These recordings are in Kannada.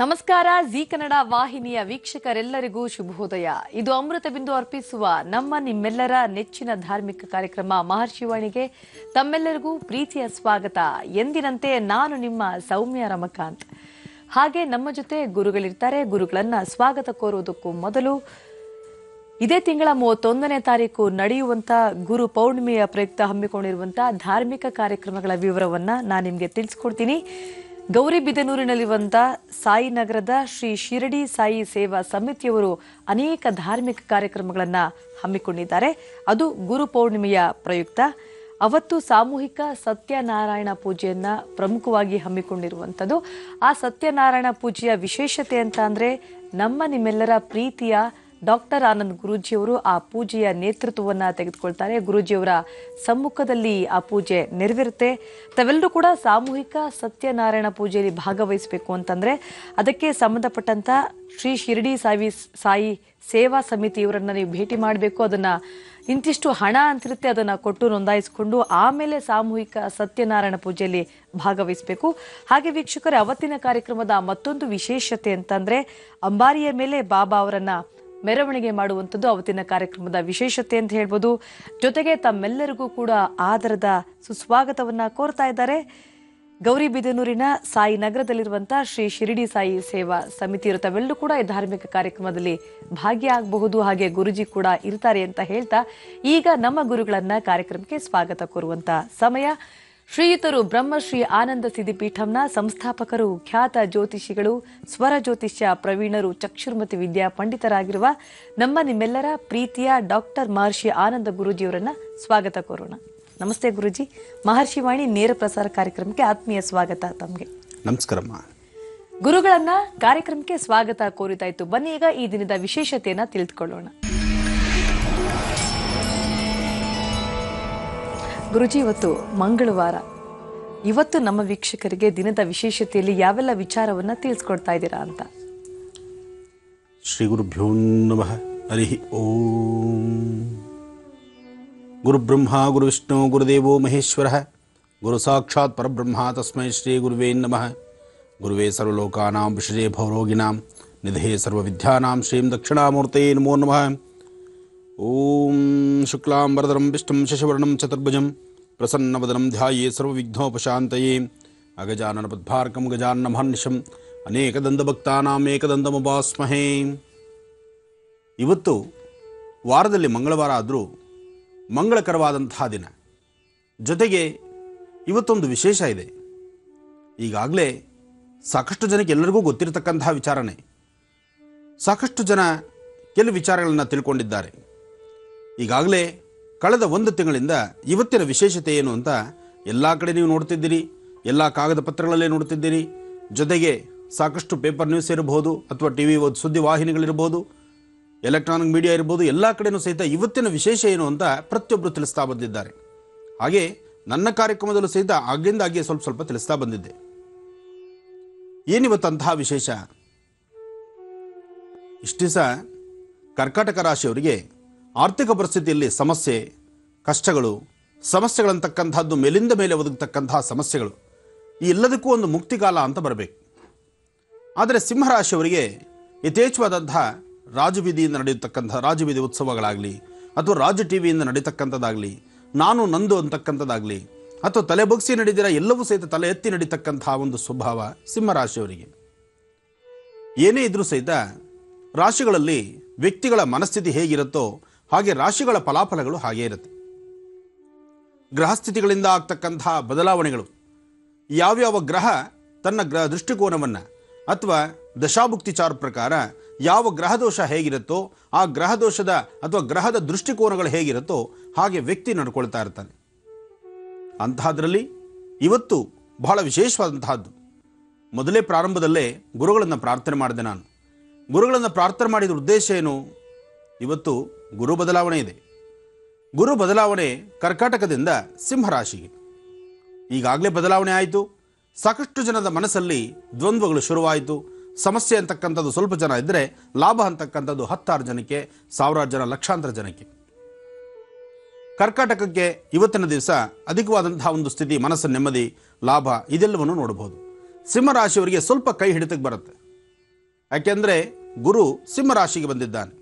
ನಮಸ್ಕಾರ. ಜಿ ಕನ್ನಡ ವಾಹಿನಿಯ ವೀಕ್ಷಕರೆಲ್ಲರಿಗೂ ಶುಭೋದಯ. ಇದು ಅಮೃತ ಬಿಂದು ಅರ್ಪಿಸುವ ನಿಮ್ಮೆಲ್ಲರ ನೆಚ್ಚಿನ ಧಾರ್ಮಿಕ ಕಾರ್ಯಕ್ರಮ ಮಹರ್ಷಿವಾಣಿಗೆ ತಮ್ಮೆಲ್ಲರಿಗೂ ಪ್ರೀತಿಯ ಸ್ವಾಗತ. ಎಂದಿನಂತೆ ನಾನು ನಿಮ್ಮ ಸೌಮ್ಯ ರಮಕಾಂತ್. ಹಾಗೆ ನಮ್ಮ ಜೊತೆ ಗುರುಗಳಿರ್ತಾರೆ. ಗುರುಗಳನ್ನ ಸ್ವಾಗತ ಕೋರುವುದಕ್ಕೂ ಮೊದಲು ಇದೇ ತಿಂಗಳ 31ನೇ ತಾರೀಕು ನಡೆಯುವಂತ ಗುರು ಪೌರ್ಣಿಮೆಯ ಪ್ರಯುಕ್ತ ಹಮ್ಮಿಕೊಂಡಿರುವಂತಹ ಧಾರ್ಮಿಕ ಕಾರ್ಯಕ್ರಮಗಳ ವಿವರವನ್ನ ನಾನು ನಿಮಗೆ ತಿಳಿಸ್ಕೊಡ್ತೀನಿ. ಗೌರಿಬಿದನೂರಿನಲ್ಲಿರುವಂಥ ಸಾಯಿನಗರದ ಶ್ರೀ ಶಿರಡಿ ಸಾಯಿ ಸೇವಾ ಸಮಿತಿಯವರು ಅನೇಕ ಧಾರ್ಮಿಕ ಕಾರ್ಯಕ್ರಮಗಳನ್ನು ಹಮ್ಮಿಕೊಂಡಿದ್ದಾರೆ. ಅದು ಗುರು ಪೌರ್ಣಿಮೆಯ ಪ್ರಯುಕ್ತ ಅವತ್ತು ಸಾಮೂಹಿಕ ಸತ್ಯನಾರಾಯಣ ಪೂಜೆಯನ್ನ ಪ್ರಮುಖವಾಗಿ ಹಮ್ಮಿಕೊಂಡಿರುವಂಥದ್ದು. ಆ ಸತ್ಯನಾರಾಯಣ ಪೂಜೆಯ ವಿಶೇಷತೆ ಅಂತ ಅಂದ್ರೆ ನಿಮ್ಮೆಲ್ಲರ ಪ್ರೀತಿಯ ಡಾಕ್ಟರ್ ಆನಂದ್ ಗುರೂಜಿಯವರು ಆ ಪೂಜೆಯ ನೇತೃತ್ವವನ್ನ ತೆಗೆದುಕೊಳ್ತಾರೆ. ಗುರೂಜಿಯವರ ಸಮ್ಮುಖದಲ್ಲಿ ಆ ಪೂಜೆ ನೆರವೇರುತ್ತೆ. ತಾವೆಲ್ಲರೂ ಕೂಡ ಸಾಮೂಹಿಕ ಸತ್ಯನಾರಾಯಣ ಪೂಜೆಯಲ್ಲಿ ಭಾಗವಹಿಸಬೇಕು ಅಂತಂದ್ರೆ ಅದಕ್ಕೆ ಸಂಬಂಧಪಟ್ಟಂತ ಶ್ರೀ ಶಿರಡಿ ಸಾಯಿ ಸೇವಾ ಸಮಿತಿಯವರನ್ನ ನೀವು ಭೇಟಿ ಮಾಡಬೇಕು. ಅದನ್ನ ಇಂತಿಷ್ಟು ಹಣ ಅಂತಿರುತ್ತೆ, ಅದನ್ನ ಕೊಟ್ಟು ನೋಂದಾಯಿಸಿಕೊಂಡು ಆಮೇಲೆ ಸಾಮೂಹಿಕ ಸತ್ಯನಾರಾಯಣ ಪೂಜೆಯಲ್ಲಿ ಭಾಗವಹಿಸಬೇಕು. ಹಾಗೆ ವೀಕ್ಷಕರೇ, ಅವತ್ತಿನ ಕಾರ್ಯಕ್ರಮದ ಮತ್ತೊಂದು ವಿಶೇಷತೆ ಅಂತಂದ್ರೆ ಅಂಬಾರಿಯ ಮೇಲೆ ಬಾಬಾ ಅವರನ್ನ ಮೆರವಣಿಗೆ ಮಾಡುವಂಥದ್ದು ಅವತ್ತಿನ ಕಾರ್ಯಕ್ರಮದ ವಿಶೇಷತೆ ಅಂತ ಹೇಳ್ಬೋದು. ಜೊತೆಗೆ ತಮ್ಮೆಲ್ಲರಿಗೂ ಕೂಡ ಆದರದ ಸುಸ್ವಾಗತವನ್ನ ಕೋರ್ತಾ ಇದ್ದಾರೆ. ಗೌರಿಬಿದನೂರಿನ ಸಾಯಿ ನಗರದಲ್ಲಿರುವಂತಹ ಶ್ರೀ ಶಿರಡಿ ಸಾಯಿ ಸೇವಾ ಸಮಿತಿಯರು ತಾವೆಲ್ಲರೂ ಕೂಡ ಈ ಧಾರ್ಮಿಕ ಕಾರ್ಯಕ್ರಮದಲ್ಲಿ ಭಾಗಿಯಾಗಬಹುದು. ಹಾಗೆ ಗುರುಜಿ ಕೂಡ ಇರ್ತಾರೆ ಅಂತ ಹೇಳ್ತಾ ಈಗ ನಮ್ಮ ಗುರುಗಳನ್ನ ಕಾರ್ಯಕ್ರಮಕ್ಕೆ ಸ್ವಾಗತ ಕೋರುವಂತ ಸಮಯ. ಶ್ರೀಯುತರು ಬ್ರಹ್ಮಶ್ರೀ ಆನಂದ ಸಿದ್ಧಿಪೀಠಂನ ಸಂಸ್ಥಾಪಕರು, ಖ್ಯಾತ ಜ್ಯೋತಿಷಿಗಳು, ಸ್ವರ ಜ್ಯೋತಿಷ್ಯ ಪ್ರವೀಣರು, ಚಕ್ಷುರ್ಮತಿ ವಿದ್ಯಾ ಪಂಡಿತರಾಗಿರುವ ನಿಮ್ಮೆಲ್ಲರ ಪ್ರೀತಿಯ ಡಾಕ್ಟರ್ ಮಹರ್ಷಿ ಆನಂದ ಗುರೂಜಿಯವರನ್ನ ಸ್ವಾಗತ ಕೋರೋಣ. ನಮಸ್ತೆ ಗುರುಜಿ. ಮಹರ್ಷಿ ವಾಣಿ ನೇರ ಪ್ರಸಾರ ಕಾರ್ಯಕ್ರಮಕ್ಕೆ ಆತ್ಮೀಯ ಸ್ವಾಗತ ತಮಗೆ. ನಮಸ್ಕಾರಮ್ಮ. ಗುರುಗಳನ್ನ ಕಾರ್ಯಕ್ರಮಕ್ಕೆ ಸ್ವಾಗತ ಕೋರಿತಾಯ್ತು. ಬನ್ನಿ ಈಗ ಈ ದಿನದ ವಿಶೇಷತೆಯನ್ನ ತಿಳಿದುಕೊಳ್ಳೋಣ. ಗುರುಜಿ, ಇವತ್ತು ಮಂಗಳವಾರ. ಇವತ್ತು ನಮ್ಮ ವೀಕ್ಷಕರಿಗೆ ದಿನದ ವಿಶೇಷತೆಯಲ್ಲಿ ಯಾವೆಲ್ಲ ವಿಚಾರವನ್ನ ತಿಳಿಸ್ಕೊಡ್ತಾ ಇದ್ದೀರಾ ಅಂತ. ಶ್ರೀ ಗುರುಭ್ಯೋ ನಮಃ. ಹರಿ ಓಂ. ಗುರು ಬ್ರಹ್ಮ ಗುರು ವಿಷ್ಣು ಗುರುದೇವೋ ಮಹೇಶ್ವರ ಗುರು ಸಾಕ್ಷಾತ್ ಪರಬ್ರಹ್ಮ ತಸ್ಮೈ ಶ್ರೀ ಗುರುವೇ ನಮಃ. ಗುರುವೇ ಸರ್ವಲೋಕಾನಾಂ ವಿಷಜೇ ಭವರೋಗಿಣಾಂ ನಿಧೇ ಸರ್ವವಿದ್ಯಾನಾಂ ಶ್ರೀಂ ದಕ್ಷಿಣಾಮೂರ್ತಯೇ ನಮೋ ನಮಃ. ಓಂ ಶುಕ್ಲಾಂಬರಧರಂ ವಿಷ್ಣುಂ ಶಶಿವರ್ಣಂ ಚತುರ್ಭುಜಂ ಪ್ರಸನ್ನವದನಂ ಧ್ಯಾಯೇ ಸರ್ವವಿಘ್ನೋಪಶಾಂತಯೇ. ಅಗಜಾನನ ಪದ್ಮಾರ್ಕಂ ಗಜಾನನ ಮಹರ್ನಿಶಂ ಅನೇಕದಂತಭಕ್ತಾನಾಂ ಏಕದಂತಮುಪಾಸ್ಮಹೇ. ಇವತ್ತು ವಾರದಲ್ಲಿ ಮಂಗಳವಾರ ಆದರೂ ಮಂಗಳಕರವಾದಂತಹ ದಿನ. ಜೊತೆಗೆ ಇವತ್ತೊಂದು ವಿಶೇಷ ಇದೆ. ಈಗಾಗಲೇ ಸಾಕಷ್ಟು ಜನಕ್ಕೆ ಎಲ್ಲರಿಗೂ ಗೊತ್ತಿರತಕ್ಕಂತಹ ವಿಚಾರನೇ. ಸಾಕಷ್ಟು ಜನ ಕೆಲವು ವಿಚಾರಗಳನ್ನು ತಿಳ್ಕೊಂಡಿದ್ದಾರೆ. ಈಗಾಗಲೇ ಕಳೆದ ಒಂದು ತಿಂಗಳಿಂದ ಇವತ್ತಿನ ವಿಶೇಷತೆ ಏನು ಅಂತ ಎಲ್ಲ ಕಡೆ ನೀವು ನೋಡ್ತಿದ್ದೀರಿ, ಎಲ್ಲ ಕಾಗದ ಪತ್ರಗಳಲ್ಲೇ ನೋಡ್ತಿದ್ದೀರಿ. ಜೊತೆಗೆ ಸಾಕಷ್ಟು ಪೇಪರ್ ನ್ಯೂಸ್ ಇರಬಹುದು ಅಥವಾ ಟಿ ವಿ ಸುದ್ದಿವಾಹಿನಿಗಳಿರ್ಬೋದು, ಎಲೆಕ್ಟ್ರಾನಿಕ್ ಮೀಡಿಯಾ ಇರ್ಬೋದು, ಎಲ್ಲ ಕಡೆಯೂ ಸಹಿತ ಇವತ್ತಿನ ವಿಶೇಷ ಏನು ಅಂತ ಪ್ರತಿಯೊಬ್ಬರು ತಿಳಿಸ್ತಾ ಬಂದಿದ್ದಾರೆ. ಹಾಗೆ ನನ್ನ ಕಾರ್ಯಕ್ರಮದಲ್ಲೂ ಸಹಿತ ಆಗಿಂದಾಗೆ ಸ್ವಲ್ಪ ತಿಳಿಸ್ತಾ ಬಂದಿದ್ದೆ. ಏನಿವತ್ತಂತಹ ವಿಶೇಷ? ಇಷ್ಟು ದಿವಸ ಕರ್ಕಾಟಕ ರಾಶಿಯವರಿಗೆ ಆರ್ಥಿಕ ಪರಿಸ್ಥಿತಿಯಲ್ಲಿ ಸಮಸ್ಯೆ, ಕಷ್ಟಗಳು, ಸಮಸ್ಯೆಗಳಂತಕ್ಕಂಥದ್ದು ಮೇಲಿಂದ ಮೇಲೆ ಒದಗತಕ್ಕಂತಹ ಸಮಸ್ಯೆಗಳು, ಈ ಎಲ್ಲದಕ್ಕೂ ಒಂದು ಮುಕ್ತಿಕಾಲ ಅಂತ ಬರಬೇಕು. ಆದರೆ ಸಿಂಹರಾಶಿಯವರಿಗೆ ಯಥೇಚ್ಛವಾದಂತಹ ರಾಜಬೀದಿಯಿಂದ ನಡೆಯತಕ್ಕಂಥ ರಾಜಬೀದಿ ಉತ್ಸವಗಳಾಗಲಿ ಅಥವಾ ರಾಜ ಟಿ ವಿಯಿಂದ ನಡೀತಕ್ಕಂಥದ್ದಾಗಲಿ, ನಾನು ನಂದು ಅಂತಕ್ಕಂಥದ್ದಾಗಲಿ ಅಥವಾ ತಲೆ ಬಗ್ಸಿ ನಡೆದಿರ ಎಲ್ಲವೂ ಸಹಿತ ತಲೆ ಎತ್ತಿ ನಡೀತಕ್ಕಂತಹ ಒಂದು ಸ್ವಭಾವ ಸಿಂಹರಾಶಿಯವರಿಗೆ. ಏನೇ ಇದ್ರೂ ಸಹಿತ ರಾಶಿಗಳಲ್ಲಿ ವ್ಯಕ್ತಿಗಳ ಮನಸ್ಥಿತಿ ಹೇಗಿರುತ್ತೋ ಹಾಗೆ ರಾಶಿಗಳ ಫಲಾಫಲಗಳು ಹಾಗೇ ಇರುತ್ತೆ. ಗ್ರಹಸ್ಥಿತಿಗಳಿಂದ ಆಗ್ತಕ್ಕಂತಹ ಬದಲಾವಣೆಗಳು, ಯಾವ್ಯಾವ ಗ್ರಹ ತನ್ನ ದೃಷ್ಟಿಕೋನವನ್ನು ಅಥವಾ ದಶಾಭುಕ್ತಿಚಾರ ಪ್ರಕಾರ ಯಾವ ಗ್ರಹದೋಷ ಹೇಗಿರುತ್ತೋ ಆ ಗ್ರಹದೋಷದ ಅಥವಾ ಗ್ರಹದ ದೃಷ್ಟಿಕೋನಗಳು ಹೇಗಿರುತ್ತೋ ಹಾಗೆ ವ್ಯಕ್ತಿ ನಡ್ಕೊಳ್ತಾ ಇರ್ತಾನೆ. ಅಂತಹದ್ರಲ್ಲಿ ಇವತ್ತು ಬಹಳ ವಿಶೇಷವಾದಂತಹದ್ದು. ಮೊದಲೇ ಪ್ರಾರಂಭದಲ್ಲೇ ಗುರುಗಳನ್ನು ಪ್ರಾರ್ಥನೆ ಮಾಡಿದೆ ನಾನು. ಗುರುಗಳನ್ನು ಪ್ರಾರ್ಥನೆ ಮಾಡಿದ ಉದ್ದೇಶ ಏನು? ಇವತ್ತು ಗುರು ಬದಲಾವಣೆ ಇದೆ. ಗುರು ಬದಲಾವಣೆ ಕರ್ಕಾಟಕದಿಂದ ಸಿಂಹರಾಶಿಗೆ ಈಗಾಗಲೇ ಬದಲಾವಣೆ ಆಯಿತು. ಸಾಕಷ್ಟು ಜನದ ಮನಸ್ಸಲ್ಲಿ ದ್ವಂದ್ವಗಳು ಶುರುವಾಯಿತು. ಸಮಸ್ಯೆ ಅಂತಕ್ಕಂಥದ್ದು ಸ್ವಲ್ಪ ಜನ ಇದ್ದರೆ ಲಾಭ ಅಂತಕ್ಕಂಥದ್ದು 10,000 ಜನಕ್ಕೆ, 1,000 ಜನ, ಲಕ್ಷಾಂತರ ಜನಕ್ಕೆ. ಕರ್ಕಾಟಕಕ್ಕೆ ಇವತ್ತಿನ ದಿವಸ ಅಧಿಕವಾದಂತಹ ಒಂದು ಸ್ಥಿತಿ, ಮನಸ್ಸಿನ ನೆಮ್ಮದಿ, ಲಾಭ ಇದೆಲ್ಲವನ್ನು ನೋಡಬಹುದು. ಸಿಂಹರಾಶಿಯವರಿಗೆ ಸ್ವಲ್ಪ ಕೈ ಹಿಡಿತಕ್ಕೆ ಬರುತ್ತೆ. ಯಾಕೆಂದರೆ ಗುರು ಸಿಂಹರಾಶಿಗೆ ಬಂದಿದ್ದಾನೆ.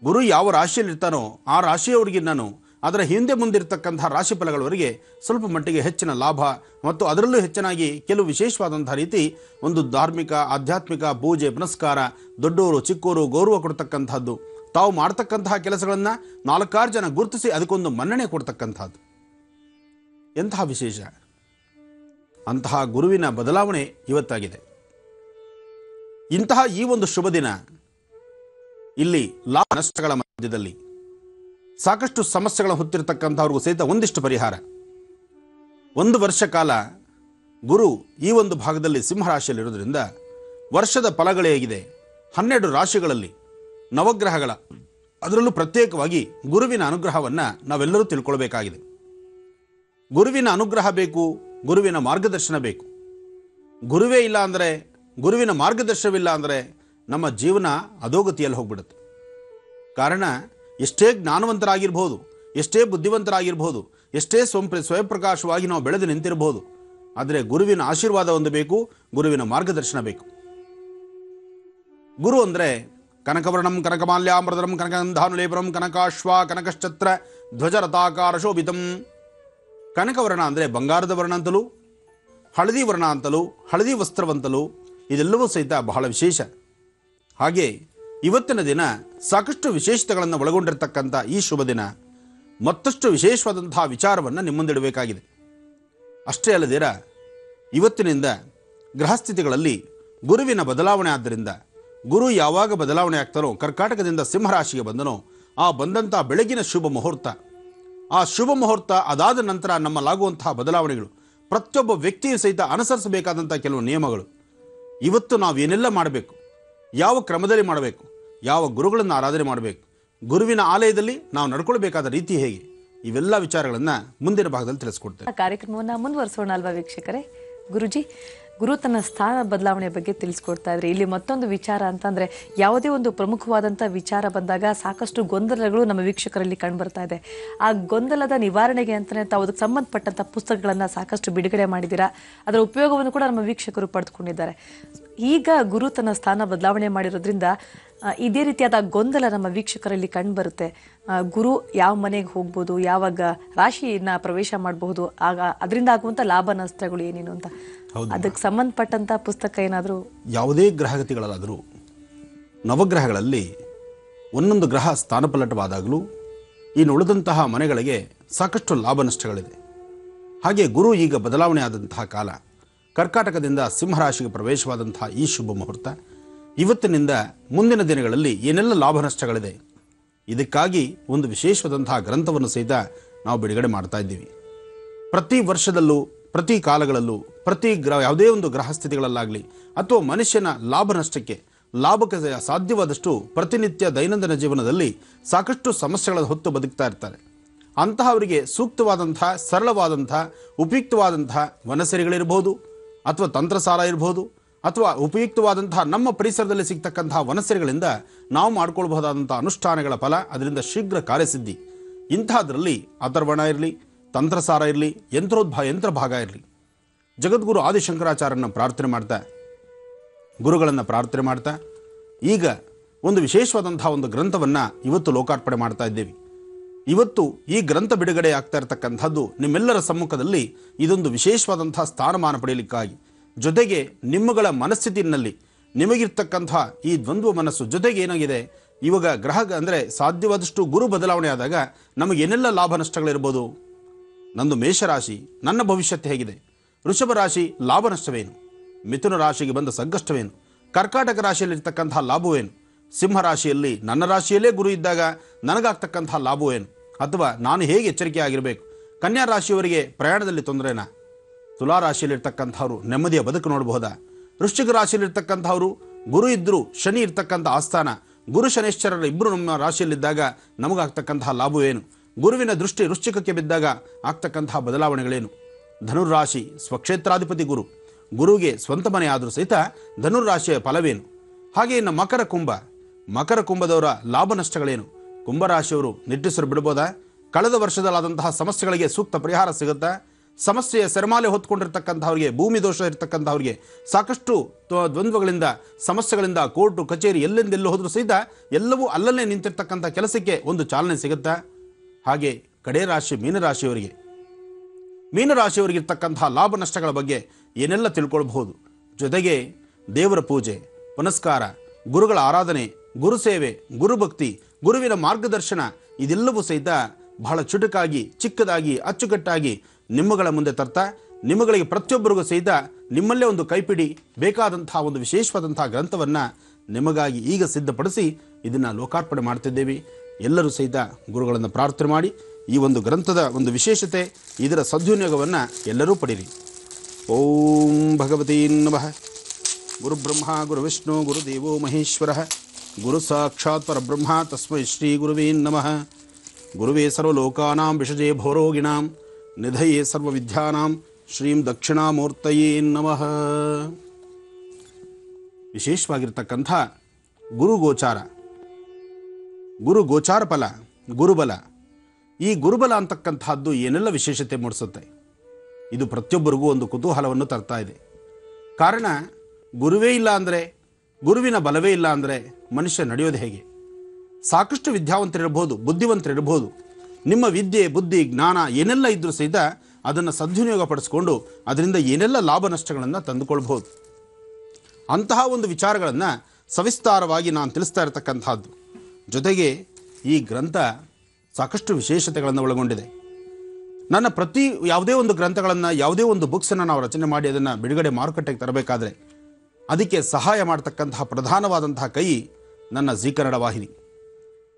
ಗುರು ಯಾವ ರಾಶಿಯಲ್ಲಿರ್ತಾನೋ ಆ ರಾಶಿಯವರಿಗೆ ನಾನು ಅದರ ಹಿಂದೆ ಮುಂದಿರ್ತಕ್ಕಂಥ ರಾಶಿ ಫಲಗಳವರೆಗೆ ಸ್ವಲ್ಪ ಮಟ್ಟಿಗೆ ಹೆಚ್ಚಿನ ಲಾಭ ಮತ್ತು ಅದರಲ್ಲೂ ಹೆಚ್ಚಿನಾಗಿ ಕೆಲವು ವಿಶೇಷವಾದಂಥ ರೀತಿ ಒಂದು ಧಾರ್ಮಿಕ ಆಧ್ಯಾತ್ಮಿಕ ಪೂಜೆ ಪುನಸ್ಕಾರ, ದೊಡ್ಡವರು ಚಿಕ್ಕವರು ಗೌರವ ಕೊಡ್ತಕ್ಕಂಥದ್ದು, ತಾವು ಮಾಡ್ತಕ್ಕಂತಹ ಕೆಲಸಗಳನ್ನು 4-6 ಜನ ಗುರುತಿಸಿ ಅದಕ್ಕೊಂದು ಮನ್ನಣೆ ಕೊಡ್ತಕ್ಕಂಥದ್ದು ಎಂತಹ ವಿಶೇಷ. ಅಂತಹ ಗುರುವಿನ ಬದಲಾವಣೆ ಇವತ್ತಾಗಿದೆ. ಇಂತಹ ಈ ಒಂದು ಶುಭ ದಿನ ಇಲ್ಲಿ ಲಾಭ ನಷ್ಟಗಳ ಮಧ್ಯದಲ್ಲಿ ಸಾಕಷ್ಟು ಸಮಸ್ಯೆಗಳ ಹೊತ್ತಿರತಕ್ಕಂಥವ್ರಿಗೂ ಸಹಿತ ಒಂದಿಷ್ಟು ಪರಿಹಾರ. 1 ವರ್ಷ ಕಾಲ ಗುರು ಈ ಒಂದು ಭಾಗದಲ್ಲಿ ಸಿಂಹರಾಶಿಯಲ್ಲಿರೋದ್ರಿಂದ ವರ್ಷದ ಫಲಗಳೇ ಆಗಿದೆ. 12 ರಾಶಿಗಳಲ್ಲಿ ನವಗ್ರಹಗಳ ಅದರಲ್ಲೂ ಪ್ರತ್ಯೇಕವಾಗಿ ಗುರುವಿನ ಅನುಗ್ರಹವನ್ನು ನಾವೆಲ್ಲರೂ ತಿಳ್ಕೊಳ್ಬೇಕಾಗಿದೆ. ಗುರುವಿನ ಅನುಗ್ರಹ ಬೇಕು, ಗುರುವಿನ ಮಾರ್ಗದರ್ಶನ ಬೇಕು. ಗುರುವೇ ಇಲ್ಲ ಅಂದರೆ, ಗುರುವಿನ ಮಾರ್ಗದರ್ಶನವಿಲ್ಲ ಅಂದರೆ ನಮ್ಮ ಜೀವನ ಅಧೋಗತಿಯಲ್ಲಿ ಹೋಗ್ಬಿಡುತ್ತೆ. ಕಾರಣ ಎಷ್ಟೇ ಜ್ಞಾನವಂತರಾಗಿರ್ಬೋದು, ಎಷ್ಟೇ ಬುದ್ಧಿವಂತರಾಗಿರ್ಬೋದು, ಎಷ್ಟೇ ಸ್ವಯಂಪ್ರಕಾಶವಾಗಿ ನಾವು ಬೆಳೆದು ನಿಂತಿರಬಹುದು, ಆದರೆ ಗುರುವಿನ ಆಶೀರ್ವಾದ ಹೊಂದಬೇಕು, ಗುರುವಿನ ಮಾರ್ಗದರ್ಶನ ಬೇಕು. ಗುರು ಅಂದರೆ ಕನಕವರ್ಣಂ ಕನಕಮಾಲ್ಯಾಮೃತಂ ಕನಕಗಂಧಾನುಲೇಪನಂ ಕನಕಾಶ್ವ ಕನಕಶ್ಚತ್ರ ಧ್ವಜರಥಾಕಾರ ಶೋಭಿತಂ. ಕನಕವರ್ಣ ಅಂದರೆ ಬಂಗಾರದ ವರ್ಣ ಅಂತಲೂ, ಹಳದಿ ವರ್ಣ ಅಂತಲೂ, ಹಳದಿ ವಸ್ತ್ರವಂತಲೂ, ಇದೆಲ್ಲವೂ ಸಹಿತ ಬಹಳ ವಿಶೇಷ. ಹಾಗೆ ಇವತ್ತಿನ ದಿನ ಸಾಕಷ್ಟು ವಿಶೇಷತೆಗಳನ್ನು ಒಳಗೊಂಡಿರ್ತಕ್ಕಂಥ ಈ ಶುಭ ದಿನ ಮತ್ತಷ್ಟು ವಿಶೇಷವಾದಂತಹ ವಿಚಾರವನ್ನು ನಿಮ್ಮ ಮುಂದಿಡಬೇಕಾಗಿದೆ. ಅಷ್ಟೇ ಅಲ್ಲದಿರ ಇವತ್ತಿನಿಂದ ಗ್ರಹಸ್ಥಿತಿಗಳಲ್ಲಿ ಗುರುವಿನ ಬದಲಾವಣೆ ಆದ್ದರಿಂದ ಗುರು ಯಾವಾಗ ಬದಲಾವಣೆ ಆಗ್ತಾರೋ, ಕರ್ಕಾಟಕದಿಂದ ಸಿಂಹರಾಶಿಗೆ ಬಂದನೋ, ಆ ಬಂದಂಥ ಬೆಳಗಿನ ಶುಭ ಮುಹೂರ್ತ, ಆ ಶುಭ ಮುಹೂರ್ತ ಅದಾದ ನಂತರ ನಮ್ಮಲ್ಲಾಗುವಂತಹ ಬದಲಾವಣೆಗಳು, ಪ್ರತಿಯೊಬ್ಬ ವ್ಯಕ್ತಿಯು ಸಹಿತ ಅನುಸರಿಸಬೇಕಾದಂಥ ಕೆಲವು ನಿಯಮಗಳು, ಇವತ್ತು ನಾವೇನೆಲ್ಲ ಮಾಡಬೇಕು, ಯಾವ ಕ್ರಮದಲ್ಲಿ ಮಾಡಬೇಕು, ಯಾವ ಗುರುಗಳನ್ನು ಆರಾಧನೆ ಮಾಡಬೇಕು, ಗುರುವಿನ ಆಲಯದಲ್ಲಿ ನಾವು ನಡ್ಕೊಳ್ಬೇಕಾದ ರೀತಿ ಹೇಗೆ, ಇವೆಲ್ಲ ವಿಚಾರಗಳನ್ನು ಮುಂದಿನ ಭಾಗದಲ್ಲಿ ತಿಳಿಸ್ಕೊಡ್ತೇವೆ. ಕಾರ್ಯಕ್ರಮವನ್ನು ಮುಂದುವರಿಸೋಣ ಅಲ್ವಾ ವೀಕ್ಷಕರೇ? ಗುರುಜಿ, ಗುರು ತನ್ನ ಸ್ಥಾನ ಬದಲಾವಣೆ ಬಗ್ಗೆ ತಿಳಿಸ್ಕೊಡ್ತಾ ಇದ್ರಿ. ಇಲ್ಲಿ ಮತ್ತೊಂದು ವಿಚಾರ ಅಂತಂದ್ರೆ, ಯಾವುದೇ ಒಂದು ಪ್ರಮುಖವಾದಂಥ ವಿಚಾರ ಬಂದಾಗ ಸಾಕಷ್ಟು ಗೊಂದಲಗಳು ನಮ್ಮ ವೀಕ್ಷಕರಲ್ಲಿ ಕಂಡುಬರ್ತಾ ಇದೆ. ಆ ಗೊಂದಲದ ನಿವಾರಣೆಗೆ ಅಂತಲೇ ತಾವು ಅದಕ್ಕೆ ಸಂಬಂಧಪಟ್ಟಂಥ ಪುಸ್ತಕಗಳನ್ನು ಸಾಕಷ್ಟು ಬಿಡುಗಡೆ ಮಾಡಿದ್ದೀರಾ. ಅದರ ಉಪಯೋಗವನ್ನು ಕೂಡ ನಮ್ಮ ವೀಕ್ಷಕರು ಪಡೆದುಕೊಂಡಿದ್ದಾರೆ. ಈಗ ಗುರು ತನ್ನ ಸ್ಥಾನ ಬದಲಾವಣೆ ಮಾಡಿರೋದ್ರಿಂದ ಇದೇ ರೀತಿಯಾದ ಗೊಂದಲ ನಮ್ಮ ವೀಕ್ಷಕರಲ್ಲಿ ಕಂಡುಬರುತ್ತೆ. ಗುರು ಯಾವ ಮನೆಗೆ ಹೋಗ್ಬೋದು, ಯಾವಾಗ ರಾಶಿಯನ್ನ ಪ್ರವೇಶ ಮಾಡಬಹುದು, ಆಗ ಅದರಿಂದ ಆಗುವಂಥ ಲಾಭ ನಷ್ಟಗಳು ಏನೇನು ಅಂತ ಅದಕ್ಕೆ ಸಂಬಂಧಪಟ್ಟಂತ ಪುಸ್ತಕ ಏನಾದರೂ? ಯಾವುದೇ ಗ್ರಹಗತಿಗಳಲ್ಲಾದರೂ ನವಗ್ರಹಗಳಲ್ಲಿ ಒಂದೊಂದು ಗ್ರಹ ಸ್ಥಾನಪಲ್ಲಟವಾದಾಗಲೂ ಇನ್ನು ಉಳಿದಂತಹ ಮನೆಗಳಿಗೆ ಸಾಕಷ್ಟು ಲಾಭ ನಷ್ಟಗಳಿದೆ. ಹಾಗೆ ಗುರು ಈಗ ಬದಲಾವಣೆ ಆದಂತಹ ಕಾಲ, ಕರ್ಕಾಟಕದಿಂದ ಸಿಂಹರಾಶಿಗೆ ಪ್ರವೇಶವಾದಂತಹ ಈ ಶುಭ ಮುಹೂರ್ತ, ಇವತ್ತಿನಿಂದ ಮುಂದಿನ ದಿನಗಳಲ್ಲಿ ಏನೆಲ್ಲ ಲಾಭ ನಷ್ಟಗಳಿದೆ, ಇದಕ್ಕಾಗಿ ಒಂದು ವಿಶೇಷವಾದಂತಹ ಗ್ರಂಥವನ್ನು ಸಹಿತ ನಾವು ಬಿಡುಗಡೆ ಮಾಡ್ತಾ ಇದ್ದೀವಿ. ಪ್ರತಿ ವರ್ಷದಲ್ಲೂ, ಪ್ರತಿ ಕಾಲಗಳಲ್ಲೂ, ಯಾವುದೇ ಒಂದು ಗ್ರಹ ಸ್ಥಿತಿಗಳಲ್ಲಾಗಲಿ ಅಥವಾ ಮನುಷ್ಯನ ಲಾಭ ನಷ್ಟಕ್ಕೆ, ಲಾಭಕ್ಕೆ ಸಾಧ್ಯವಾದಷ್ಟು ಪ್ರತಿನಿತ್ಯ ದೈನಂದಿನ ಜೀವನದಲ್ಲಿ ಸಾಕಷ್ಟು ಸಮಸ್ಯೆಗಳನ್ನು ಹೊತ್ತು ಬದುಕ್ತಾ ಇರ್ತಾರೆ. ಅಂತಹವರಿಗೆ ಸೂಕ್ತವಾದಂಥ, ಸರಳವಾದಂಥ, ಉಪಯುಕ್ತವಾದಂತಹ ವನಸರಿಗಳಿರ್ಬೋದು, ಅಥವಾ ತಂತ್ರಸಾರ ಇರ್ಬೋದು, ಅಥವಾ ಉಪಯುಕ್ತವಾದಂತಹ ನಮ್ಮ ಪರಿಸರದಲ್ಲಿ ಸಿಗ್ತಕ್ಕಂತಹ ವನಸರಿಗಳಿಂದ ನಾವು ಮಾಡ್ಕೊಳ್ಬಹುದಾದಂಥ ಅನುಷ್ಠಾನಗಳ ಫಲ, ಅದರಿಂದ ಶೀಘ್ರ ಕಾರ್ಯಸಿದ್ಧಿ. ಇಂತಹದ್ರಲ್ಲಿ ಅಥರ್ವಣ ಇರಲಿ, ತಂತ್ರಸಾರ ಇರಲಿ, ಯಂತ್ರ ಭಾಗ ಇರಲಿ, ಜಗದ್ಗುರು ಆದಿಶಂಕರಾಚಾರ್ಯನ ಪ್ರಾರ್ಥನೆ ಮಾಡ್ತಾ, ಗುರುಗಳನ್ನು ಪ್ರಾರ್ಥನೆ ಮಾಡ್ತಾ ಈಗ ಒಂದು ವಿಶೇಷವಾದಂತಹ ಒಂದು ಗ್ರಂಥವನ್ನು ಇವತ್ತು ಲೋಕಾರ್ಪಣೆ ಮಾಡ್ತಾ ಇದ್ದೇವೆ. ಇವತ್ತು ಈ ಗ್ರಂಥ ಬಿಡುಗಡೆ ಆಗ್ತಾ ಇರತಕ್ಕಂಥದ್ದು ನಿಮ್ಮೆಲ್ಲರ ಸಮ್ಮುಖದಲ್ಲಿ ಇದೊಂದು ವಿಶೇಷವಾದಂಥ ಸ್ಥಾನಮಾನ ಪಡೆಯಲಿಕ್ಕಾಗಿ, ಜೊತೆಗೆ ನಿಮ್ಮಗಳ ಮನಸ್ಥಿತಿಯಲ್ಲಿ ನಿಮಗಿರ್ತಕ್ಕಂಥ ಈ ದ್ವಂದ್ವ ಮನಸ್ಸು, ಜೊತೆಗೆ ಏನಾಗಿದೆ ಇವಾಗ ಗ್ರಹ ಅಂದರೆ ಸಾಧ್ಯವಾದಷ್ಟು ಗುರು ಬದಲಾವಣೆ ಆದಾಗ ನಮಗೇನೆಲ್ಲ ಲಾಭ ನಷ್ಟಗಳಿರ್ಬೋದು, ನಂದು ಮೇಷರಾಶಿ, ನನ್ನ ಭವಿಷ್ಯತ್ತು ಹೇಗಿದೆ, ವೃಷಭ ರಾಶಿ ಲಾಭ ನಷ್ಟವೇನು, ಮಿಥುನ ರಾಶಿಗೆ ಬಂದ ಸಂಕಷ್ಟವೇನು, ಕರ್ಕಾಟಕ ರಾಶಿಯಲ್ಲಿರ್ತಕ್ಕಂಥ ಲಾಭವೇನು, ಸಿಂಹರಾಶಿಯಲ್ಲಿ ನನ್ನ ರಾಶಿಯಲ್ಲೇ ಗುರು ಇದ್ದಾಗ ನನಗಾಗ್ತಕ್ಕಂಥ ಲಾಭವೇನು, ಅಥವಾ ನಾನು ಹೇಗೆ ಎಚ್ಚರಿಕೆ ಆಗಿರಬೇಕು, ಕನ್ಯಾ ರಾಶಿಯವರಿಗೆ ಪ್ರಯಾಣದಲ್ಲಿ ತೊಂದರೆನಾ, ತುಲಾ ರಾಶಿಯಲ್ಲಿರ್ತಕ್ಕಂಥವ್ರು ನೆಮ್ಮದಿಯ ಬದುಕು ನೋಡಬಹುದಾ, ವೃಶ್ಚಿಕ ರಾಶಿಯಲ್ಲಿರ್ತಕ್ಕಂಥವ್ರು ಗುರು ಇದ್ದರೂ ಶನಿ ಇರ್ತಕ್ಕಂಥ ಆಸ್ಥಾನ, ಗುರು ಶನೇಶ್ವರರ ಇಬ್ಬರು ನಮ್ಮ ರಾಶಿಯಲ್ಲಿದ್ದಾಗ ನಮಗಾಗ್ತಕ್ಕಂತಹ ಲಾಭವೇನು, ಗುರುವಿನ ದೃಷ್ಟಿ ವೃಶ್ಚಿಕಕ್ಕೆ ಬಿದ್ದಾಗ ಆಗ್ತಕ್ಕಂತಹ ಬದಲಾವಣೆಗಳೇನು, ಧನುರ್ರಾಶಿ ಸ್ವಕ್ಷೇತ್ರಾಧಿಪತಿ ಗುರುವಿಗೆ ಸ್ವಂತ ಮನೆ ಆದರೂ ಸಹಿತ ಧನುರ್ರಾಶಿಯ ಫಲವೇನು, ಹಾಗೆ ಇನ್ನು ಮಕರ ಕುಂಭದವರ ಲಾಭ ನಷ್ಟಗಳೇನು, ಕುಂಭರಾಶಿಯವರು ನಿಟ್ಟುಸಿರು ಬಿಡ್ಬೋದಾ, ಕಳೆದ ವರ್ಷದಲ್ಲಾದಂತಹ ಸಮಸ್ಯೆಗಳಿಗೆ ಸೂಕ್ತ ಪರಿಹಾರ ಸಿಗುತ್ತಾ, ಸಮಸ್ಯೆಯ ಸೆರಮಾಲೆ ಹೊತ್ಕೊಂಡಿರ್ತಕ್ಕಂಥವ್ರಿಗೆ, ಭೂಮಿ ದೋಷ ಇರತಕ್ಕಂಥವ್ರಿಗೆ, ಸಾಕಷ್ಟು ದ್ವಂದ್ವಗಳಿಂದ, ಸಮಸ್ಯೆಗಳಿಂದ ಕೋರ್ಟು ಕಚೇರಿ ಎಲ್ಲೆಂದೆಲ್ಲೂ ಹೋದರೂ ಸಹಿತ ಎಲ್ಲವೂ ಅಲ್ಲಲ್ಲೇ ನಿಂತಿರ್ತಕ್ಕಂಥ ಕೆಲಸಕ್ಕೆ ಒಂದು ಚಾಲನೆ ಸಿಗುತ್ತಾ. ಹಾಗೆ ಕಡೆ ರಾಶಿ ಮೀನರಾಶಿಯವರಿಗೆ, ಮೀನರಾಶಿಯವರಿಗಿರ್ತಕ್ಕಂಥ ಲಾಭ ನಷ್ಟಗಳ ಬಗ್ಗೆ ಏನೆಲ್ಲ ತಿಳ್ಕೊಳ್ಬಹುದು. ಜೊತೆಗೆ ದೇವರ ಪೂಜೆ ಪುನಸ್ಕಾರ, ಗುರುಗಳ ಆರಾಧನೆ, ಗುರು ಸೇವೆ, ಗುರುಭಕ್ತಿ, ಗುರುವಿನ ಮಾರ್ಗದರ್ಶನ ಇದೆಲ್ಲವೂ ಸಹಿತ ಬಹಳ ಚುಟುಕಾಗಿ, ಚಿಕ್ಕದಾಗಿ, ಅಚ್ಚುಕಟ್ಟಾಗಿ ನಿಮ್ಮಗಳ ಮುಂದೆ ತರ್ತಾ, ನಿಮ್ಮಗಳಿಗೆ ಪ್ರತಿಯೊಬ್ಬರಿಗೂ ಸಹಿತ ನಿಮ್ಮಲ್ಲೇ ಒಂದು ಕೈಪಿಡಿ ಬೇಕಾದಂತಹ ಒಂದು ವಿಶೇಷವಾದಂತಹ ಗ್ರಂಥವನ್ನು ನಿಮಗಾಗಿ ಈಗ ಸಿದ್ಧಪಡಿಸಿ ಇದನ್ನು ಲೋಕಾರ್ಪಣೆ ಮಾಡ್ತಿದ್ದೇವೆ. ಎಲ್ಲರೂ ಸಹಿತ ಗುರುಗಳನ್ನು ಪ್ರಾರ್ಥನೆ ಮಾಡಿ ಈ ಒಂದು ಗ್ರಂಥದ ಒಂದು ವಿಶೇಷತೆ, ಇದರ ಸದ್ವಿನಿಯೋಗವನ್ನು ಎಲ್ಲರೂ ಪಡೀರಿ. ಓಂ ಭಗವತೀ ನಮಃ. ಗುರು ಬ್ರಹ್ಮ ಗುರು ವಿಷ್ಣು ಗುರುದೇವೋ ಮಹೇಶ್ವರ, ಗುರು ಸಾಕ್ಷಾತ್ ಪರಬ್ರಹ್ಮ ತಸ್ಮೈ ಶ್ರೀ ಗುರುವೇ ನಮಃ. ಗುರುವೇ ಸರ್ವಲೋಕಾನಾಂ ವಿಷಜೇ ಭವರೋಗಿಣಾಂ ನಿಧಯೇ ಸರ್ವವಿದ್ಯಾನಾಂ ಶ್ರೀಂ ದಕ್ಷಿಣಾಮೂರ್ತಯೇ ನಮಃ. ವಿಶೇಷವಾಗಿರ್ತಕ್ಕಂಥ ಗುರುಗೋಚಾರ, ಗುರುಗೋಚಾರ ಫಲ, ಗುರುಬಲ. ಈ ಗುರುಬಲ ಅಂತಕ್ಕಂಥದ್ದು ಏನೆಲ್ಲ ವಿಶೇಷತೆ ಮೂಡಿಸುತ್ತೆ, ಇದು ಪ್ರತಿಯೊಬ್ಬರಿಗೂ ಒಂದು ಕುತೂಹಲವನ್ನು ತರ್ತಾ ಇದೆ. ಕಾರಣ ಗುರುವೇ ಇಲ್ಲ ಅಂದರೆ, ಗುರುವಿನ ಬಲವೇ ಇಲ್ಲ ಅಂದರೆ ಮನುಷ್ಯ ನಡೆಯೋದು ಹೇಗೆ? ಸಾಕಷ್ಟು ವಿದ್ಯಾವಂತರಿರ್ಬೋದು, ಬುದ್ಧಿವಂತರಿರ್ಬೋದು, ನಿಮ್ಮ ವಿದ್ಯೆ, ಬುದ್ಧಿ, ಜ್ಞಾನ ಏನೆಲ್ಲ ಇದ್ರೂ ಸಹಿತ ಅದನ್ನು ಸದ್ವಿನಿಯೋಗ ಪಡಿಸ್ಕೊಂಡು ಅದರಿಂದ ಏನೆಲ್ಲ ಲಾಭ ನಷ್ಟಗಳನ್ನು ತಂದುಕೊಳ್ಬಹುದು. ಅಂತಹ ಒಂದು ವಿಚಾರಗಳನ್ನು ಸವಿಸ್ತಾರವಾಗಿ ನಾನು ತಿಳಿಸ್ತಾ ಇರತಕ್ಕಂಥದ್ದು. ಜೊತೆಗೆ ಈ ಗ್ರಂಥ ಸಾಕಷ್ಟು ವಿಶೇಷತೆಗಳನ್ನು ಒಳಗೊಂಡಿದೆ. ನನ್ನ ಯಾವುದೇ ಒಂದು ಗ್ರಂಥಗಳನ್ನು, ಯಾವುದೇ ಒಂದು ಬುಕ್ಸನ್ನು ನಾವು ರಚನೆ ಮಾಡಿ ಅದನ್ನು ಬಿಡುಗಡೆ ಮಾರುಕಟ್ಟೆಗೆ ತರಬೇಕಾದ್ರೆ ಅದಕ್ಕೆ ಸಹಾಯ ಮಾಡತಕ್ಕಂತಹ ಪ್ರಧಾನವಾದಂತಹ ಕೈ ನನ್ನ ಜೀ ಕನ್ನಡ ವಾಹಿನಿ.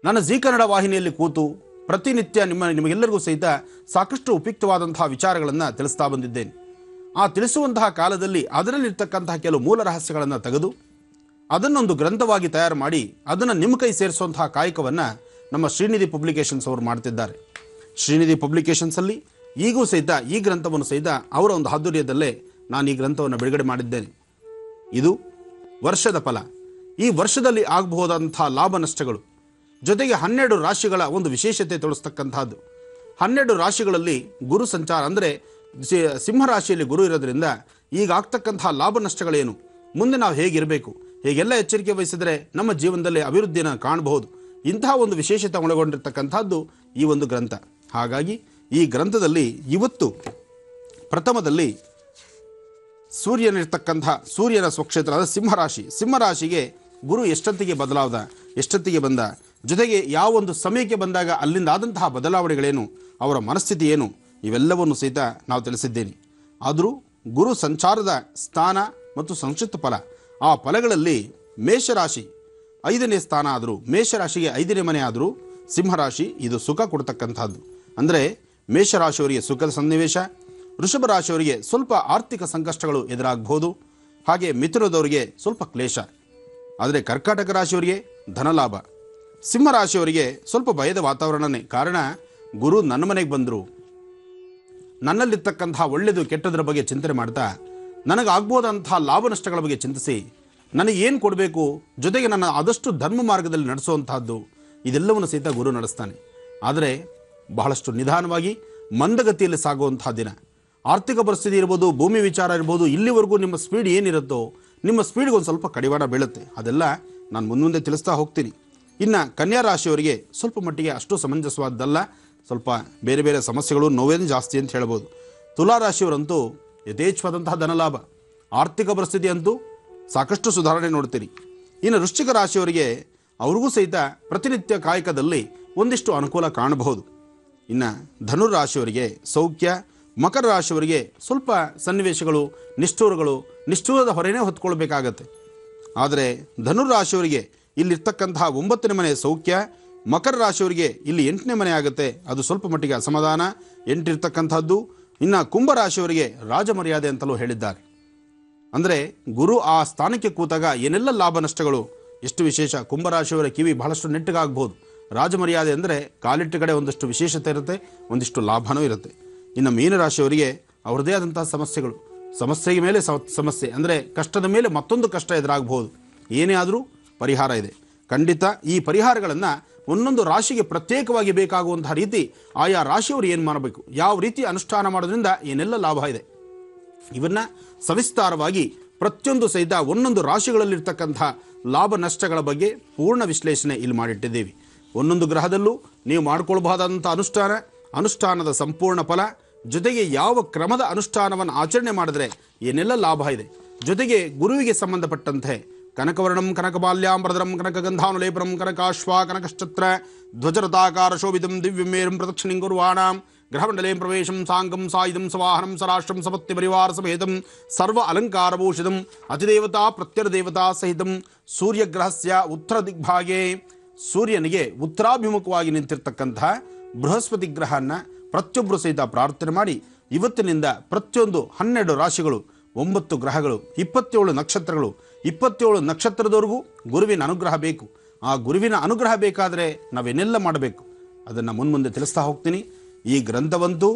ನನ್ನ ಜೀ ಕನ್ನಡ ವಾಹಿನಿಯಲ್ಲಿ ಕೂತು ಪ್ರತಿನಿತ್ಯ ನಿಮಗೆಲ್ಲರಿಗೂ ಸಹಿತ ಸಾಕಷ್ಟು ಉಪಯುಕ್ತವಾದಂತಹ ವಿಚಾರಗಳನ್ನು ತಿಳಿಸ್ತಾ ಬಂದಿದ್ದೇನೆ. ಆ ತಿಳಿಸುವಂತಹ ಕಾಲದಲ್ಲಿ ಅದರಲ್ಲಿರ್ತಕ್ಕಂತಹ ಕೆಲವು ಮೂಲ ರಹಸ್ಯಗಳನ್ನು ತೆಗೆದು ಅದನ್ನೊಂದು ಗ್ರಂಥವಾಗಿ ತಯಾರು ಮಾಡಿ ಅದನ್ನು ನಿಮ್ಮ ಕೈ ಸೇರಿಸುವಂತಹ ಕಾಯಕವನ್ನು ನಮ್ಮ ಶ್ರೀನಿಧಿ ಪಬ್ಲಿಕೇಶನ್ಸ್ ಅವರು ಮಾಡ್ತಿದ್ದಾರೆ. ಶ್ರೀನಿಧಿ ಪಬ್ಲಿಕೇಶನ್ಸಲ್ಲಿ ಈಗೂ ಸಹಿತ ಈ ಗ್ರಂಥವನ್ನು ಸಹಿತ ಅವರ ಒಂದು ಹಾದುರ್ಯದಲ್ಲೇ ನಾನು ಈ ಗ್ರಂಥವನ್ನು ಬಿಡುಗಡೆ ಮಾಡಿದ್ದೇನೆ. ಇದು ವರ್ಷದ ಫಲ, ಈ ವರ್ಷದಲ್ಲಿ ಆಗಬಹುದಾದಂಥ ಲಾಭ ನಷ್ಟಗಳು, ಜೊತೆಗೆ 12 ರಾಶಿಗಳ ಒಂದು ವಿಶೇಷತೆ ತೋರಿಸ್ತಕ್ಕಂಥದ್ದು. 12 ರಾಶಿಗಳಲ್ಲಿ ಗುರು ಸಂಚಾರ ಅಂದರೆ ಸಿಂಹರಾಶಿಯಲ್ಲಿ ಗುರು ಇರೋದ್ರಿಂದ ಈಗ ಆಗ್ತಕ್ಕಂಥ ಲಾಭ ನಷ್ಟಗಳೇನು, ಮುಂದೆ ನಾವು ಹೇಗಿರಬೇಕು, ಹೇಗೆಲ್ಲ ಎಚ್ಚರಿಕೆ ವಹಿಸಿದರೆ ನಮ್ಮ ಜೀವನದಲ್ಲಿ ಅಭಿವೃದ್ಧಿಯನ್ನು ಕಾಣಬಹುದು, ಇಂತಹ ಒಂದು ವಿಶೇಷತೆ ಒಳಗೊಂಡಿರ್ತಕ್ಕಂಥದ್ದು ಈ ಒಂದು ಗ್ರಂಥ. ಹಾಗಾಗಿ ಈ ಗ್ರಂಥದಲ್ಲಿ ಇವತ್ತು ಪ್ರಥಮದಲ್ಲಿ ಸೂರ್ಯನ ಸ್ವಕ್ಷೇತ್ರ ಸಿಂಹರಾಶಿಗೆ ಗುರು ಎಷ್ಟೊತ್ತಿಗೆ ಬದಲಾದ, ಎಷ್ಟೊತ್ತಿಗೆ ಬಂದ, ಜೊತೆಗೆ ಯಾವ ಒಂದು ಸಮಯಕ್ಕೆ ಬಂದಾಗ ಅಲ್ಲಿಂದ ಆದಂತಹ ಬದಲಾವಣೆಗಳೇನು, ಅವರ ಮನಸ್ಥಿತಿ ಏನು, ಇವೆಲ್ಲವನ್ನು ಸಹಿತ ನಾವು ತಿಳಿಸಿದ್ದೇನೆ. ಆದರೂ ಗುರು ಸಂಚಾರದ ಸ್ಥಾನ ಮತ್ತು ಸಂಕ್ಷಿಪ್ತ ಫಲ, ಆ ಫಲಗಳಲ್ಲಿ ಮೇಷರಾಶಿ 5ನೇ ಸ್ಥಾನ ಆದರೂ, ಮೇಷರಾಶಿಗೆ 5ನೇ ಮನೆ ಆದರೂ ಸಿಂಹರಾಶಿ ಇದು ಸುಖ ಕೊಡ್ತಕ್ಕಂಥದ್ದು. ಅಂದರೆ ಮೇಷರಾಶಿಯವರಿಗೆ ಸುಖದ ಸನ್ನಿವೇಶ, ವೃಷಭ ರಾಶಿಯವರಿಗೆ ಸ್ವಲ್ಪ ಆರ್ಥಿಕ ಸಂಕಷ್ಟಗಳು ಎದುರಾಗಬಹುದು, ಹಾಗೆ ಮಿಥುನದವರಿಗೆ ಸ್ವಲ್ಪ ಕ್ಲೇಶ. ಆದರೆ ಕರ್ಕಾಟಕ ರಾಶಿಯವರಿಗೆ ಧನಲಾಭ, ಸಿಂಹರಾಶಿಯವರಿಗೆ ಸ್ವಲ್ಪ ಭಯದ ವಾತಾವರಣನೇ. ಕಾರಣ ಗುರು ನನ್ನ ಮನೆಗೆ ಬಂದರು, ನನ್ನಲ್ಲಿರ್ತಕ್ಕಂತಹ ಒಳ್ಳೆಯದು ಕೆಟ್ಟದರ ಬಗ್ಗೆ ಚಿಂತನೆ ಮಾಡ್ತಾ ನನಗಾಗ್ಬೋದಂತಹ ಲಾಭ ನಷ್ಟಗಳ ಬಗ್ಗೆ ಚಿಂತಿಸಿ ನನಗೇನು ಕೊಡಬೇಕು, ಜೊತೆಗೆ ನನ್ನ ಆದಷ್ಟು ಧರ್ಮ ಮಾರ್ಗದಲ್ಲಿ ನಡೆಸುವಂತಹದ್ದು ಇದೆಲ್ಲವನ್ನು ಸಹಿತ ಗುರು ನಡೆಸ್ತಾನೆ. ಆದರೆ ಬಹಳಷ್ಟು ನಿಧಾನವಾಗಿ ಮಂದಗತಿಯಲ್ಲಿ ಸಾಗುವಂತಹ ದಿನ. ಆರ್ಥಿಕ ಪರಿಸ್ಥಿತಿ ಇರ್ಬೋದು, ಭೂಮಿ ವಿಚಾರ ಇರ್ಬೋದು, ಇಲ್ಲಿವರೆಗೂ ನಿಮ್ಮ ಸ್ಪೀಡ್ ಏನಿರುತ್ತೋ ನಿಮ್ಮ ಸ್ಪೀಡ್ಗೆ ಒಂದು ಸ್ವಲ್ಪ ಕಡಿವಾಣ ಬೀಳುತ್ತೆ. ಅದೆಲ್ಲ ನಾನು ಮುಂದೆ ತಿಳಿಸ್ತಾ ಹೋಗ್ತೀನಿ. ಇನ್ನು ಕನ್ಯಾ ರಾಶಿಯವರಿಗೆ ಸ್ವಲ್ಪ ಮಟ್ಟಿಗೆ ಅಷ್ಟು ಸಮಂಜಸವಾದ್ದಲ್ಲ, ಸ್ವಲ್ಪ ಬೇರೆ ಬೇರೆ ಸಮಸ್ಯೆಗಳು, ನೋವೇನು ಜಾಸ್ತಿ ಅಂತ ಹೇಳ್ಬೋದು. ತುಲಾ ರಾಶಿಯವರಂತೂ ಯಥೇಚ್ಛವಾದಂತಹ ಧನಲಾಭ, ಆರ್ಥಿಕ ಪರಿಸ್ಥಿತಿ ಅಂತೂ ಸಾಕಷ್ಟು ಸುಧಾರಣೆ ನೋಡ್ತೀರಿ. ಇನ್ನು ವೃಶ್ಚಿಕ ರಾಶಿಯವರಿಗೆ ಅವ್ರಿಗೂ ಸಹಿತ ಪ್ರತಿನಿತ್ಯ ಕಾಯಕದಲ್ಲಿ ಒಂದಿಷ್ಟು ಅನುಕೂಲ ಕಾಣಬಹುದು. ಇನ್ನು ಧನುರಾಶಿಯವರಿಗೆ ಸೌಖ್ಯ, ಮಕರ ರಾಶಿಯವರಿಗೆ ಸ್ವಲ್ಪ ಸನ್ನಿವೇಶಗಳು, ನಿಷ್ಠೂರದ ಹೊರೆನೇ ಹೊತ್ಕೊಳ್ಬೇಕಾಗತ್ತೆ. ಆದರೆ ಧನುರಾಶಿಯವರಿಗೆ ಇಲ್ಲಿರ್ತಕ್ಕಂತಹ 9ನೇ ಮನೆ ಸೌಖ್ಯ, ಮಕರ ರಾಶಿಯವರಿಗೆ ಇಲ್ಲಿ 8ನೇ ಮನೆ ಆಗುತ್ತೆ, ಅದು ಸ್ವಲ್ಪ ಮಟ್ಟಿಗೆ ಅಸಮಾಧಾನ 8 ಇರ್ತಕ್ಕಂಥದ್ದು. ಇನ್ನು ಕುಂಭರಾಶಿಯವರಿಗೆ ರಾಜಮರ್ಯಾದೆ ಅಂತಲೂ ಹೇಳಿದ್ದಾರೆ. ಅಂದರೆ ಗುರು ಆ ಸ್ಥಾನಕ್ಕೆ ಕೂತಾಗ ಏನೆಲ್ಲ ಲಾಭ ನಷ್ಟಗಳು, ಎಷ್ಟು ವಿಶೇಷ. ಕುಂಭರಾಶಿಯವರ ಕಿವಿ ಬಹಳಷ್ಟು ನೆಟ್ಟಗಾಗ್ಬೋದು. ರಾಜಮರ್ಯಾದೆ ಅಂದರೆ ಕಾಲಿಟ್ಟ ಕಡೆ ಒಂದಷ್ಟು ವಿಶೇಷತೆ ಇರುತ್ತೆ, ಒಂದಿಷ್ಟು ಲಾಭನೂ ಇರುತ್ತೆ. ಇನ್ನು ಮೀನರಾಶಿಯವರಿಗೆ ಅವ್ರದ್ದೇ ಆದಂತಹ ಸಮಸ್ಯೆಗಳು, ಸಮಸ್ಯೆಗೆ ಮೇಲೆ ಸಮಸ್ಯೆ, ಅಂದರೆ ಕಷ್ಟದ ಮೇಲೆ ಮತ್ತೊಂದು ಕಷ್ಟ ಎದುರಾಗಬಹುದು. ಏನೇ ಆದರೂ ಪರಿಹಾರ ಇದೆ. ಖಂಡಿತ ಈ ಪರಿಹಾರಗಳನ್ನು ಒಂದೊಂದು ರಾಶಿಗೆ ಪ್ರತ್ಯೇಕವಾಗಿ ಬೇಕಾಗುವಂತಹ ರೀತಿ ಆಯಾ ರಾಶಿಯವರು ಏನು ಮಾಡಬೇಕು, ಯಾವ ರೀತಿ ಅನುಷ್ಠಾನ ಮಾಡೋದ್ರಿಂದ ಏನೆಲ್ಲ ಲಾಭ ಇದೆ, ಇವನ್ನ ಸವಿಸ್ತಾರವಾಗಿ ಪ್ರತಿಯೊಂದು ಸಹಿತ ಒಂದೊಂದು ರಾಶಿಗಳಲ್ಲಿರ್ತಕ್ಕಂಥ ಲಾಭ ನಷ್ಟಗಳ ಬಗ್ಗೆ ಪೂರ್ಣ ವಿಶ್ಲೇಷಣೆ ಇಲ್ಲಿ ಮಾಡಿಟ್ಟಿದ್ದೀವಿ. ಒಂದೊಂದು ಗ್ರಹದಲ್ಲೂ ನೀವು ಮಾಡಿಕೊಳ್ಬಹುದಾದಂಥ ಅನುಷ್ಠಾನದ ಸಂಪೂರ್ಣ ಫಲ, ಜೊತೆಗೆ ಯಾವ ಕ್ರಮದ ಅನುಷ್ಠಾನವನ್ನು ಆಚರಣೆ ಮಾಡಿದ್ರೆ ಏನೆಲ್ಲ ಲಾಭ ಇದೆ, ಜೊತೆಗೆ ಗುರುವಿಗೆ ಸಂಬಂಧಪಟ್ಟಂತೆ ಕನಕವರ್ಣಂ ಕನಕಮಾಲ್ಯಾಂಬರದರಂ ಕನಕಗಂಧಾನುಲೇಪನಂ ಕನಕಾಶ್ವ ಕನಕಶ್ಚತ್ರ ಧ್ವಜರತಾಕಾರ ಶೋಭಿತಂ ದಿವ್ಯಮೇರಂ ಪ್ರದಕ್ಷಿಣಿಂ ಕುರ್ವಾಣಾಂ ಗ್ರಹಮಂಡಲೇಂ ಪ್ರವೇಶಂ ಸಾಂಗಂ ಸಾಯುಧಂ ಸವಾಹನಂ ಸರಾಷ್ಟ್ರಂ ಸಪತ್ತಿ ಪರಿವಾರ ಸಮೇತಂ ಸರ್ವ ಅಲಂಕಾರಭೂಷಿತಂ ಅತಿದೇವತಾ ಪ್ರತ್ಯರ್ದೇವತಾ ಸಹಿತಂ ಸೂರ್ಯಗ್ರಹಸ್ಯ ಉತ್ತರ ದಿಗ್ಭಾಗೆ, ಸೂರ್ಯನಿಗೆ ಉತ್ತರಾಭಿಮುಖವಾಗಿ ನಿಂತಿರ್ತಕ್ಕಂತಹ ಬೃಹಸ್ಪತಿ ಗ್ರಹನ ಪ್ರತಿಯೊಬ್ಬರು ಸಹಿತ ಪ್ರಾರ್ಥನೆ ಮಾಡಿ ಇವತ್ತಿನಿಂದ ಪ್ರತಿಯೊಂದು 12 ರಾಶಿಗಳು, 9 ಗ್ರಹಗಳು, 27 ನಕ್ಷತ್ರಗಳು, 27 ನಕ್ಷತ್ರದವರೆಗೂ ಗುರುವಿನ ಅನುಗ್ರಹ ಬೇಕು. ಆ ಗುರುವಿನ ಅನುಗ್ರಹ ಬೇಕಾದರೆ ನಾವೇನೆಲ್ಲ ಮಾಡಬೇಕು ಅದನ್ನು ಮುಂದೆ ತಿಳಿಸ್ತಾ ಹೋಗ್ತೀನಿ. ಈ ಗ್ರಂಥವಂತೂ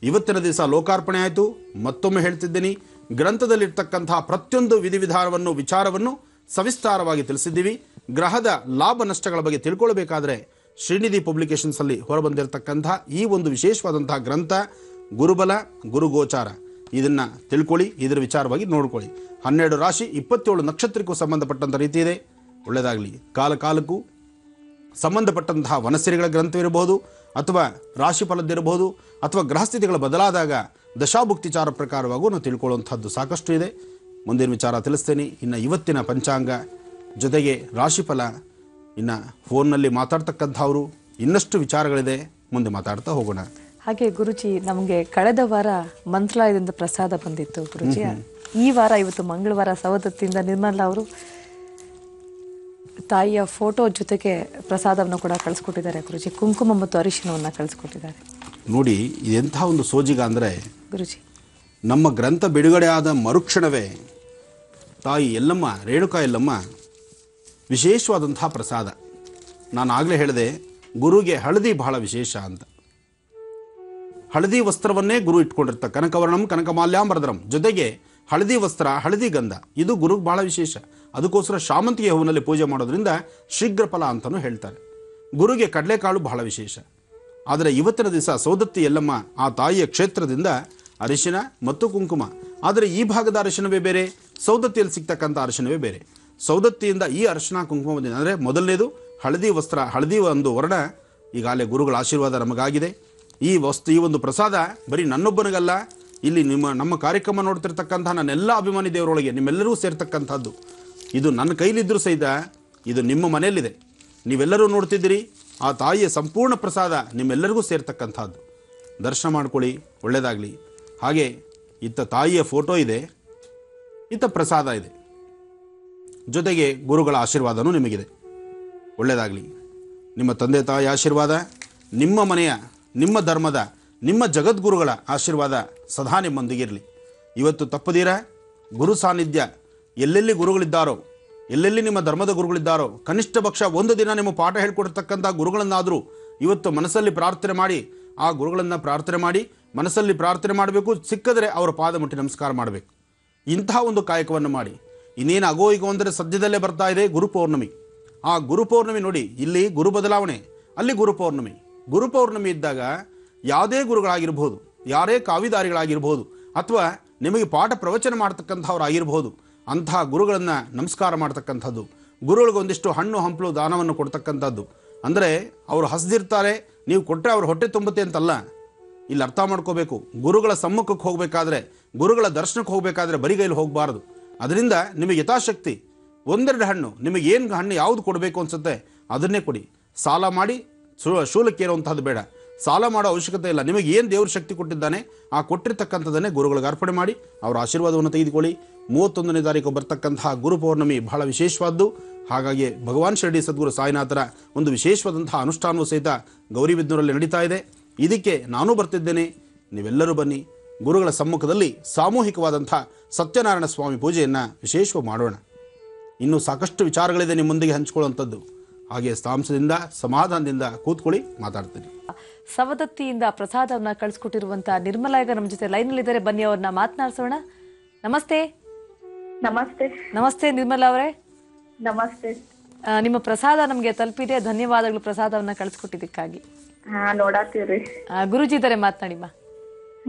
ಇವತ್ತಿನ ದಿವಸ ಲೋಕಾರ್ಪಣೆ ಆಯಿತು. ಮತ್ತೊಮ್ಮೆ ಹೇಳ್ತಿದ್ದೀನಿ, ಗ್ರಂಥದಲ್ಲಿರ್ತಕ್ಕಂತಹ ಪ್ರತಿಯೊಂದು ವಿಧಿವಿಧಾನವನ್ನು ವಿಚಾರವನ್ನು ಸವಿಸ್ತಾರವಾಗಿ ತಿಳಿಸಿದ್ದೀವಿ. ಗ್ರಹದ ಲಾಭ ನಷ್ಟಗಳ ಬಗ್ಗೆ ತಿಳ್ಕೊಳ್ಬೇಕಾದ್ರೆ ಶ್ರೀನಿಧಿ ಪಬ್ಲಿಕೇಶನ್ಸಲ್ಲಿ ಹೊರಬಂದಿರತಕ್ಕಂತಹ ಈ ಒಂದು ವಿಶೇಷವಾದಂತಹ ಗ್ರಂಥ ಗುರುಬಲ ಗುರುಗೋಚಾರ, ಇದನ್ನು ತಿಳ್ಕೊಳ್ಳಿ, ಇದರ ವಿಚಾರವಾಗಿ ನೋಡ್ಕೊಳ್ಳಿ. 12 ರಾಶಿ 27 ನಕ್ಷತ್ರಕ್ಕೂ ಸಂಬಂಧಪಟ್ಟಂಥ ರೀತಿ ಇದೆ. ಒಳ್ಳೆಯದಾಗಲಿ. ಕಾಲಕ್ಕೂ ಸಂಬಂಧಪಟ್ಟಂತಹ ವನಸಿರಿಗಳ ಗ್ರಂಥವಿರಬಹುದು, ಅಥವಾ ರಾಶಿ ಫಲದ್ದಿರಬಹುದು, ಅಥವಾ ಗ್ರಹಸ್ಥಿತಿಗಳು ಬದಲಾದಾಗ ದಶಾಭುಕ್ತಿಚಾರ ಪ್ರಕಾರವಾಗೂ ನಾವು ತಿಳ್ಕೊಳ್ಳುವಂಥದ್ದು ಸಾಕಷ್ಟು ಇದೆ. ಮುಂದಿನ ವಿಚಾರ ತಿಳಿಸ್ತೇನೆ. ಇನ್ನು ಇವತ್ತಿನ ಪಂಚಾಂಗ ಜೊತೆಗೆ ರಾಶಿಫಲ, ಇನ್ನು ಫೋನ್ನಲ್ಲಿ ಮಾತಾಡ್ತಕ್ಕಂಥವ್ರು ಇನ್ನಷ್ಟು ವಿಚಾರಗಳಿದೆ, ಮುಂದೆ ಮಾತಾಡ್ತಾ ಹೋಗೋಣ. ಹಾಗೆ ಗುರುಜಿ, ನಮಗೆ ಕಳೆದ ವಾರ ಮಂತ್ರಾಲಯದಿಂದ ಪ್ರಸಾದ ಬಂದಿತ್ತು ಗುರುಜಿ. ಈ ವಾರ ಇವತ್ತು ಮಂಗಳವಾರ ಸವದತ್ತಿಯಿಂದ ನಿರ್ಮಲಾ ಅವರು ತಾಯಿಯ ಫೋಟೋ ಜೊತೆಗೆ ಪ್ರಸಾದವನ್ನು ಕೂಡ ಕಳಿಸ್ಕೊಟ್ಟಿದ್ದಾರೆ ಗುರುಜಿ. ಕುಂಕುಮ ಮತ್ತು ಅರಿಶಿನವನ್ನು ಕಳಿಸ್ಕೊಟ್ಟಿದ್ದಾರೆ. ನೋಡಿ, ಇದೆಂಥ ಒಂದು ಸೋಜಿಗ ಅಂದರೆ ಗುರುಜಿ, ನಮ್ಮ ಗ್ರಂಥ ಬಿಡುಗಡೆ ಆದ ಮರುಕ್ಷಣವೇ ತಾಯಿ ಎಲ್ಲಮ್ಮ, ರೇಣುಕಾ ಎಲ್ಲಮ್ಮ ವಿಶೇಷವಾದಂತಹ ಪ್ರಸಾದ. ನಾನು ಆಗಲೇ ಹೇಳಿದೆ, ಗುರುಗೆ ಹಳದಿ ಬಹಳ ವಿಶೇಷ ಅಂತ. ಹಳದಿ ವಸ್ತ್ರವನ್ನೇ ಗುರು ಇಟ್ಕೊಂಡಿರ್ತ, ಕನಕವರ್ಣಂ ಕನಕಮಾಲ್ಯಾಂಬರದರಂ, ಜೊತೆಗೆ ಹಳದಿ ವಸ್ತ್ರ, ಹಳದಿ ಗಂಧ, ಇದು ಗುರುಗೆ ಬಹಳ ವಿಶೇಷ. ಅದಕ್ಕೋಸ್ಕರ ಶಾಮಂತಿಗೆ ಹೂವಿನಲ್ಲಿ ಪೂಜೆ ಮಾಡೋದ್ರಿಂದ ಶೀಘ್ರ ಫಲ ಅಂತಲೂ ಹೇಳ್ತಾರೆ. ಗುರುಗೆ ಕಡಲೆಕಾಳು ಬಹಳ ವಿಶೇಷ. ಆದರೆ ಇವತ್ತಿನ ದಿವಸ ಸೌದತ್ತಿ ಎಲ್ಲಮ್ಮ ಆ ತಾಯಿಯ ಕ್ಷೇತ್ರದಿಂದ ಅರಿಶಿನ ಮತ್ತು ಕುಂಕುಮ, ಆದರೆ ಈ ಭಾಗದ ಅರಿಶಿನವೇ ಬೇರೆ, ಸೌದತ್ತಿಯಲ್ಲಿ ಸಿಗ್ತಕ್ಕಂಥ ಅರಿಶಿನವೇ ಬೇರೆ. ಸೌದತ್ತಿಯಿಂದ ಈ ಅರಿಶಿನ ಕುಂಕುಮ ಬಂದಿದೆ. ಅಂದರೆ ಮೊದಲನೇದು ಹಳದಿ ವಸ್ತ್ರ, ಹಳದಿ ಒಂದು ವರ್ಣ ಈಗಾಗಲೇ ಗುರುಗಳ ಆಶೀರ್ವಾದ ನಮಗಾಗಿದೆ. ಈ ಒಂದು ಪ್ರಸಾದ ಬರೀ ನನ್ನೊಬ್ಬನಿಗಲ್ಲ, ಇಲ್ಲಿ ನಮ್ಮ ಕಾರ್ಯಕ್ರಮ ನೋಡ್ತಿರ್ತಕ್ಕಂಥ ನನ್ನೆಲ್ಲ ಅಭಿಮಾನಿ ದೇವರೊಳಗೆ ನಿಮ್ಮೆಲ್ಲರೂ ಸೇರ್ತಕ್ಕಂಥದ್ದು. ಇದು ನನ್ನ ಕೈಲಿದ್ದರೂ ಸಹಿತ ಇದು ನಿಮ್ಮ ಮನೆಯಲ್ಲಿದೆ, ನೀವೆಲ್ಲರೂ ನೋಡ್ತಿದ್ದೀರಿ. ಆ ತಾಯಿಯ ಸಂಪೂರ್ಣ ಪ್ರಸಾದ ನಿಮ್ಮೆಲ್ಲರಿಗೂ ಸೇರ್ತಕ್ಕಂಥದ್ದು. ದರ್ಶನ ಮಾಡ್ಕೊಳ್ಳಿ, ಒಳ್ಳೆಯದಾಗಲಿ. ಹಾಗೆ ಇತ್ತ ತಾಯಿಯ ಫೋಟೋ ಇದೆ, ಇತ್ತ ಪ್ರಸಾದ ಇದೆ, ಜೊತೆಗೆ ಗುರುಗಳ ಆಶೀರ್ವಾದನೂ ನಿಮಗಿದೆ. ಒಳ್ಳೆಯದಾಗಲಿ. ನಿಮ್ಮ ತಂದೆ ತಾಯಿ ಆಶೀರ್ವಾದ, ನಿಮ್ಮ ಮನೆಯ, ನಿಮ್ಮ ಧರ್ಮದ, ನಿಮ್ಮ ಜಗದ್ಗುರುಗಳ ಆಶೀರ್ವಾದ ಸದಾ ನಿಮ್ಮೊಂದಿಗಿರಲಿ. ಇವತ್ತು ತಪ್ಪದೀರ ಗುರು ಸಾನ್ನಿಧ್ಯ, ಎಲ್ಲೆಲ್ಲಿ ಗುರುಗಳಿದ್ದಾರೋ, ಎಲ್ಲೆಲ್ಲಿ ನಿಮ್ಮ ಧರ್ಮದ ಗುರುಗಳಿದ್ದಾರೋ, ಕನಿಷ್ಠ ಪಕ್ಷ ಒಂದು ದಿನ ನಿಮ್ಮ ಪಾಠ ಹೇಳ್ಕೊಡ್ತಕ್ಕಂಥ ಗುರುಗಳನ್ನಾದರೂ ಇವತ್ತು ಮನಸ್ಸಲ್ಲಿ ಪ್ರಾರ್ಥನೆ ಮಾಡಿ, ಆ ಗುರುಗಳನ್ನು ಪ್ರಾರ್ಥನೆ ಮಾಡಿ ಮನಸ್ಸಲ್ಲಿ ಪ್ರಾರ್ಥನೆ ಮಾಡಬೇಕು. ಸಿಕ್ಕಿದ್ರೆ ಅವರ ಪಾದ ಮುಟ್ಟಿ ನಮಸ್ಕಾರ ಮಾಡಬೇಕು. ಇಂತಹ ಒಂದು ಕಾಯಕವನ್ನು ಮಾಡಿ. ಇನ್ನೇನು ಆಗೋ ಈಗ ಅಂದರೆ ಸದ್ಯದಲ್ಲೇ ಬರ್ತಾ ಇದೆ ಗುರುಪೌರ್ಣಮಿ. ಆ ಗುರುಪೌರ್ಣಮಿ ನೋಡಿ, ಇಲ್ಲಿ ಗುರು ಬದಲಾವಣೆ, ಅಲ್ಲಿ ಗುರುಪೌರ್ಣಮಿ. ಗುರುಪೌರ್ಣಮಿ ಇದ್ದಾಗ ಯಾವುದೇ ಗುರುಗಳಾಗಿರ್ಬೋದು, ಯಾರೇ ಕಾವಿದಾರಿಗಳಾಗಿರ್ಬೋದು, ಅಥವಾ ನಿಮಗೆ ಪಾಠ ಪ್ರವಚನ ಮಾಡ್ತಕ್ಕಂಥವ್ರು ಆಗಿರ್ಬೋದು, ಅಂತಹ ಗುರುಗಳನ್ನು ನಮಸ್ಕಾರ ಮಾಡ್ತಕ್ಕಂಥದ್ದು. ಗುರುಗಳಿಗೆ ಒಂದಿಷ್ಟು ಹಣ್ಣು ಹಂಪಲು ದಾನವನ್ನು ಕೊಡ್ತಕ್ಕಂಥದ್ದು. ಅಂದರೆ ಅವರು ಹಸ್ದಿರ್ತಾರೆ, ನೀವು ಕೊಟ್ಟರೆ ಅವ್ರ ಹೊಟ್ಟೆ ತುಂಬುತ್ತೆ ಅಂತಲ್ಲ. ಇಲ್ಲಿ ಅರ್ಥ ಮಾಡ್ಕೋಬೇಕು, ಗುರುಗಳ ಸಮ್ಮುಖಕ್ಕೆ ಹೋಗಬೇಕಾದ್ರೆ, ಗುರುಗಳ ದರ್ಶನಕ್ಕೆ ಹೋಗಬೇಕಾದ್ರೆ ಬರಿಗೈಲಿ ಹೋಗಬಾರ್ದು. ಅದರಿಂದ ನಿಮಗೆ ಯಥಾಶಕ್ತಿ ಒಂದೆರಡು ಹಣ್ಣು, ನಿಮಗೆ ಏನು ಹಣ್ಣು ಯಾವುದು ಕೊಡಬೇಕು ಅನಿಸುತ್ತೆ ಅದನ್ನೇ ಕೊಡಿ. ಸಾಲ ಮಾಡಿ ಶೂಲಕ್ಕೇರುವಂಥದ್ದು ಬೇಡ. ಸಾಲ ಮಾಡೋ ಅವಶ್ಯಕತೆ ಇಲ್ಲ. ನಿಮಗೆ ಏನು ದೇವ್ರ ಶಕ್ತಿ ಕೊಟ್ಟಿದ್ದಾನೆ ಆ ಕೊಟ್ಟಿರ್ತಕ್ಕಂಥದ್ದನ್ನೇ ಗುರುಗಳಿಗೆ ಅರ್ಪಣೆ ಮಾಡಿ ಅವರ ಆಶೀರ್ವಾದವನ್ನು ತೆಗೆದುಕೊಳ್ಳಿ. 31ನೇ ತಾರೀಕು ಬರ್ತಕ್ಕಂತಹ ಗುರು ಪೌರ್ಣಮಿ ಬಹಳ ವಿಶೇಷವಾದ್ದು. ಹಾಗಾಗಿ ಭಗವಾನ್ ಶಿರಡಿ ಸದ್ಗುರು ಸಾಯಿನಾಥರ ಒಂದು ವಿಶೇಷವಾದಂತಹ ಅನುಷ್ಠಾನವೂ ಸಹಿತ ಗೌರಿಬಿದನೂರಲ್ಲಿ ನಡೀತಾ ಇದೆ. ಇದಕ್ಕೆ ನಾನೂ ಬರ್ತಿದ್ದೇನೆ, ನೀವೆಲ್ಲರೂ ಬನ್ನಿ. ಗುರುಗಳ ಸಮ್ಮುಖದಲ್ಲಿ ಸಾಮೂಹಿಕವಾದಂಥ ಸತ್ಯನಾರಾಯಣ ಸ್ವಾಮಿ ಪೂಜೆಯನ್ನು ವಿಶೇಷವಾಗಿ ಮಾಡೋಣ. ಇನ್ನೂ ಸಾಕಷ್ಟು ವಿಚಾರಗಳಿದೆ ನಿಮ್ಮೊಂದಿಗೆ ಹಂಚಿಕೊಳ್ಳುವಂಥದ್ದು. ಹಾಗೆ ಸಾಂಸದಿಂದ ಸಮಾಧಾನದಿಂದ ಕೂತ್ಕೊಳ್ಳಿ, ಮಾತಾಡ್ತೀನಿ. ಸವದತ್ತಿಯಿಂದ ಪ್ರಸಾದವನ್ನ ಕಳಿಸ್ಕೊಟ್ಟಿರುವಂತ ನಿರ್ಮಲಾ ಈಗ ನಮ್ಮ ಜೊತೆ ಲೈನ್ನಲ್ಲಿದ್ದಾರೆ. ಬನ್ನಿ ಅವ್ರನ್ನ ಮಾತನಾಡಿಸೋಣ. ನಮಸ್ತೆ. ನಮಸ್ತೆ. ನಮಸ್ತೆ ನಿರ್ಮಲಾ ಅವರೇ. ನಮಸ್ತೆ. ನಿಮ್ಮ ಪ್ರಸಾದ ನಮಗೆ ತಲುಪಿದೆ. ಧನ್ಯವಾದಗಳು ಪ್ರಸಾದವನ್ನ ಕಳಿಸ್ಕೊಟ್ಟಿದ್ದಕ್ಕಾಗಿ. ಹಾ ನೋಡಾತೀವ್ರಿ. ಗುರುಜಿ ಇದ್ದಾರೆ, ಮಾತನಾಡಿಮ್ಮ.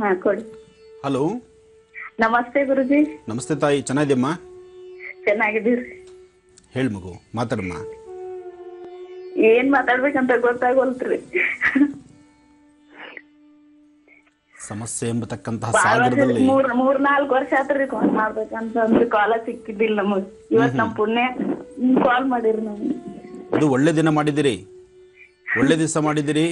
ಹಾ ಕೊಡಿ. ಹಲೋ, ನಮಸ್ತೆ ಗುರುಜಿ. ನಮಸ್ತೆ ತಾಯಿ, ಚೆನ್ನಾಗಿದೆಯಮ್ಮ? ಚೆನ್ನಾಗಿದ್ದೀರಿ? ಹೇಳಿ ಮಗು, ಮಾತಾಡಮ್ಮ. ಏನ್ ಮಾತಾಡ್ಬೇಕಂತ ಗೊತ್ತಾಗೋಲ್ತ್ರಿ. ಸಮಸ್ಯೆ ಎಂಬತಕ್ಕಂತಹ ಸಾಗರದಲ್ಲಿ 3-4 ವರ್ಷ ಆತ್ರಿ ಕಾಲ್ ಮಾಡ್ಬೇಕಂತ ಅಂದ್ರೆ ಕಾಲ ಸಿಕ್ಕಿದ್ದಿಲ್ಲ ನಮಗ್. ಇವತ್ ನಮ್ ಪುಣ್ಯ ಕಾಲ್ ಮಾಡಿರಿ ನಮ್ಗೆ. ಅದು ಒಳ್ಳೆ ದಿನ ಮಾಡಿದಿರಿ, ಒಳ್ಳೆ ದಿವಸ ಮಾಡಿದಿರಿ.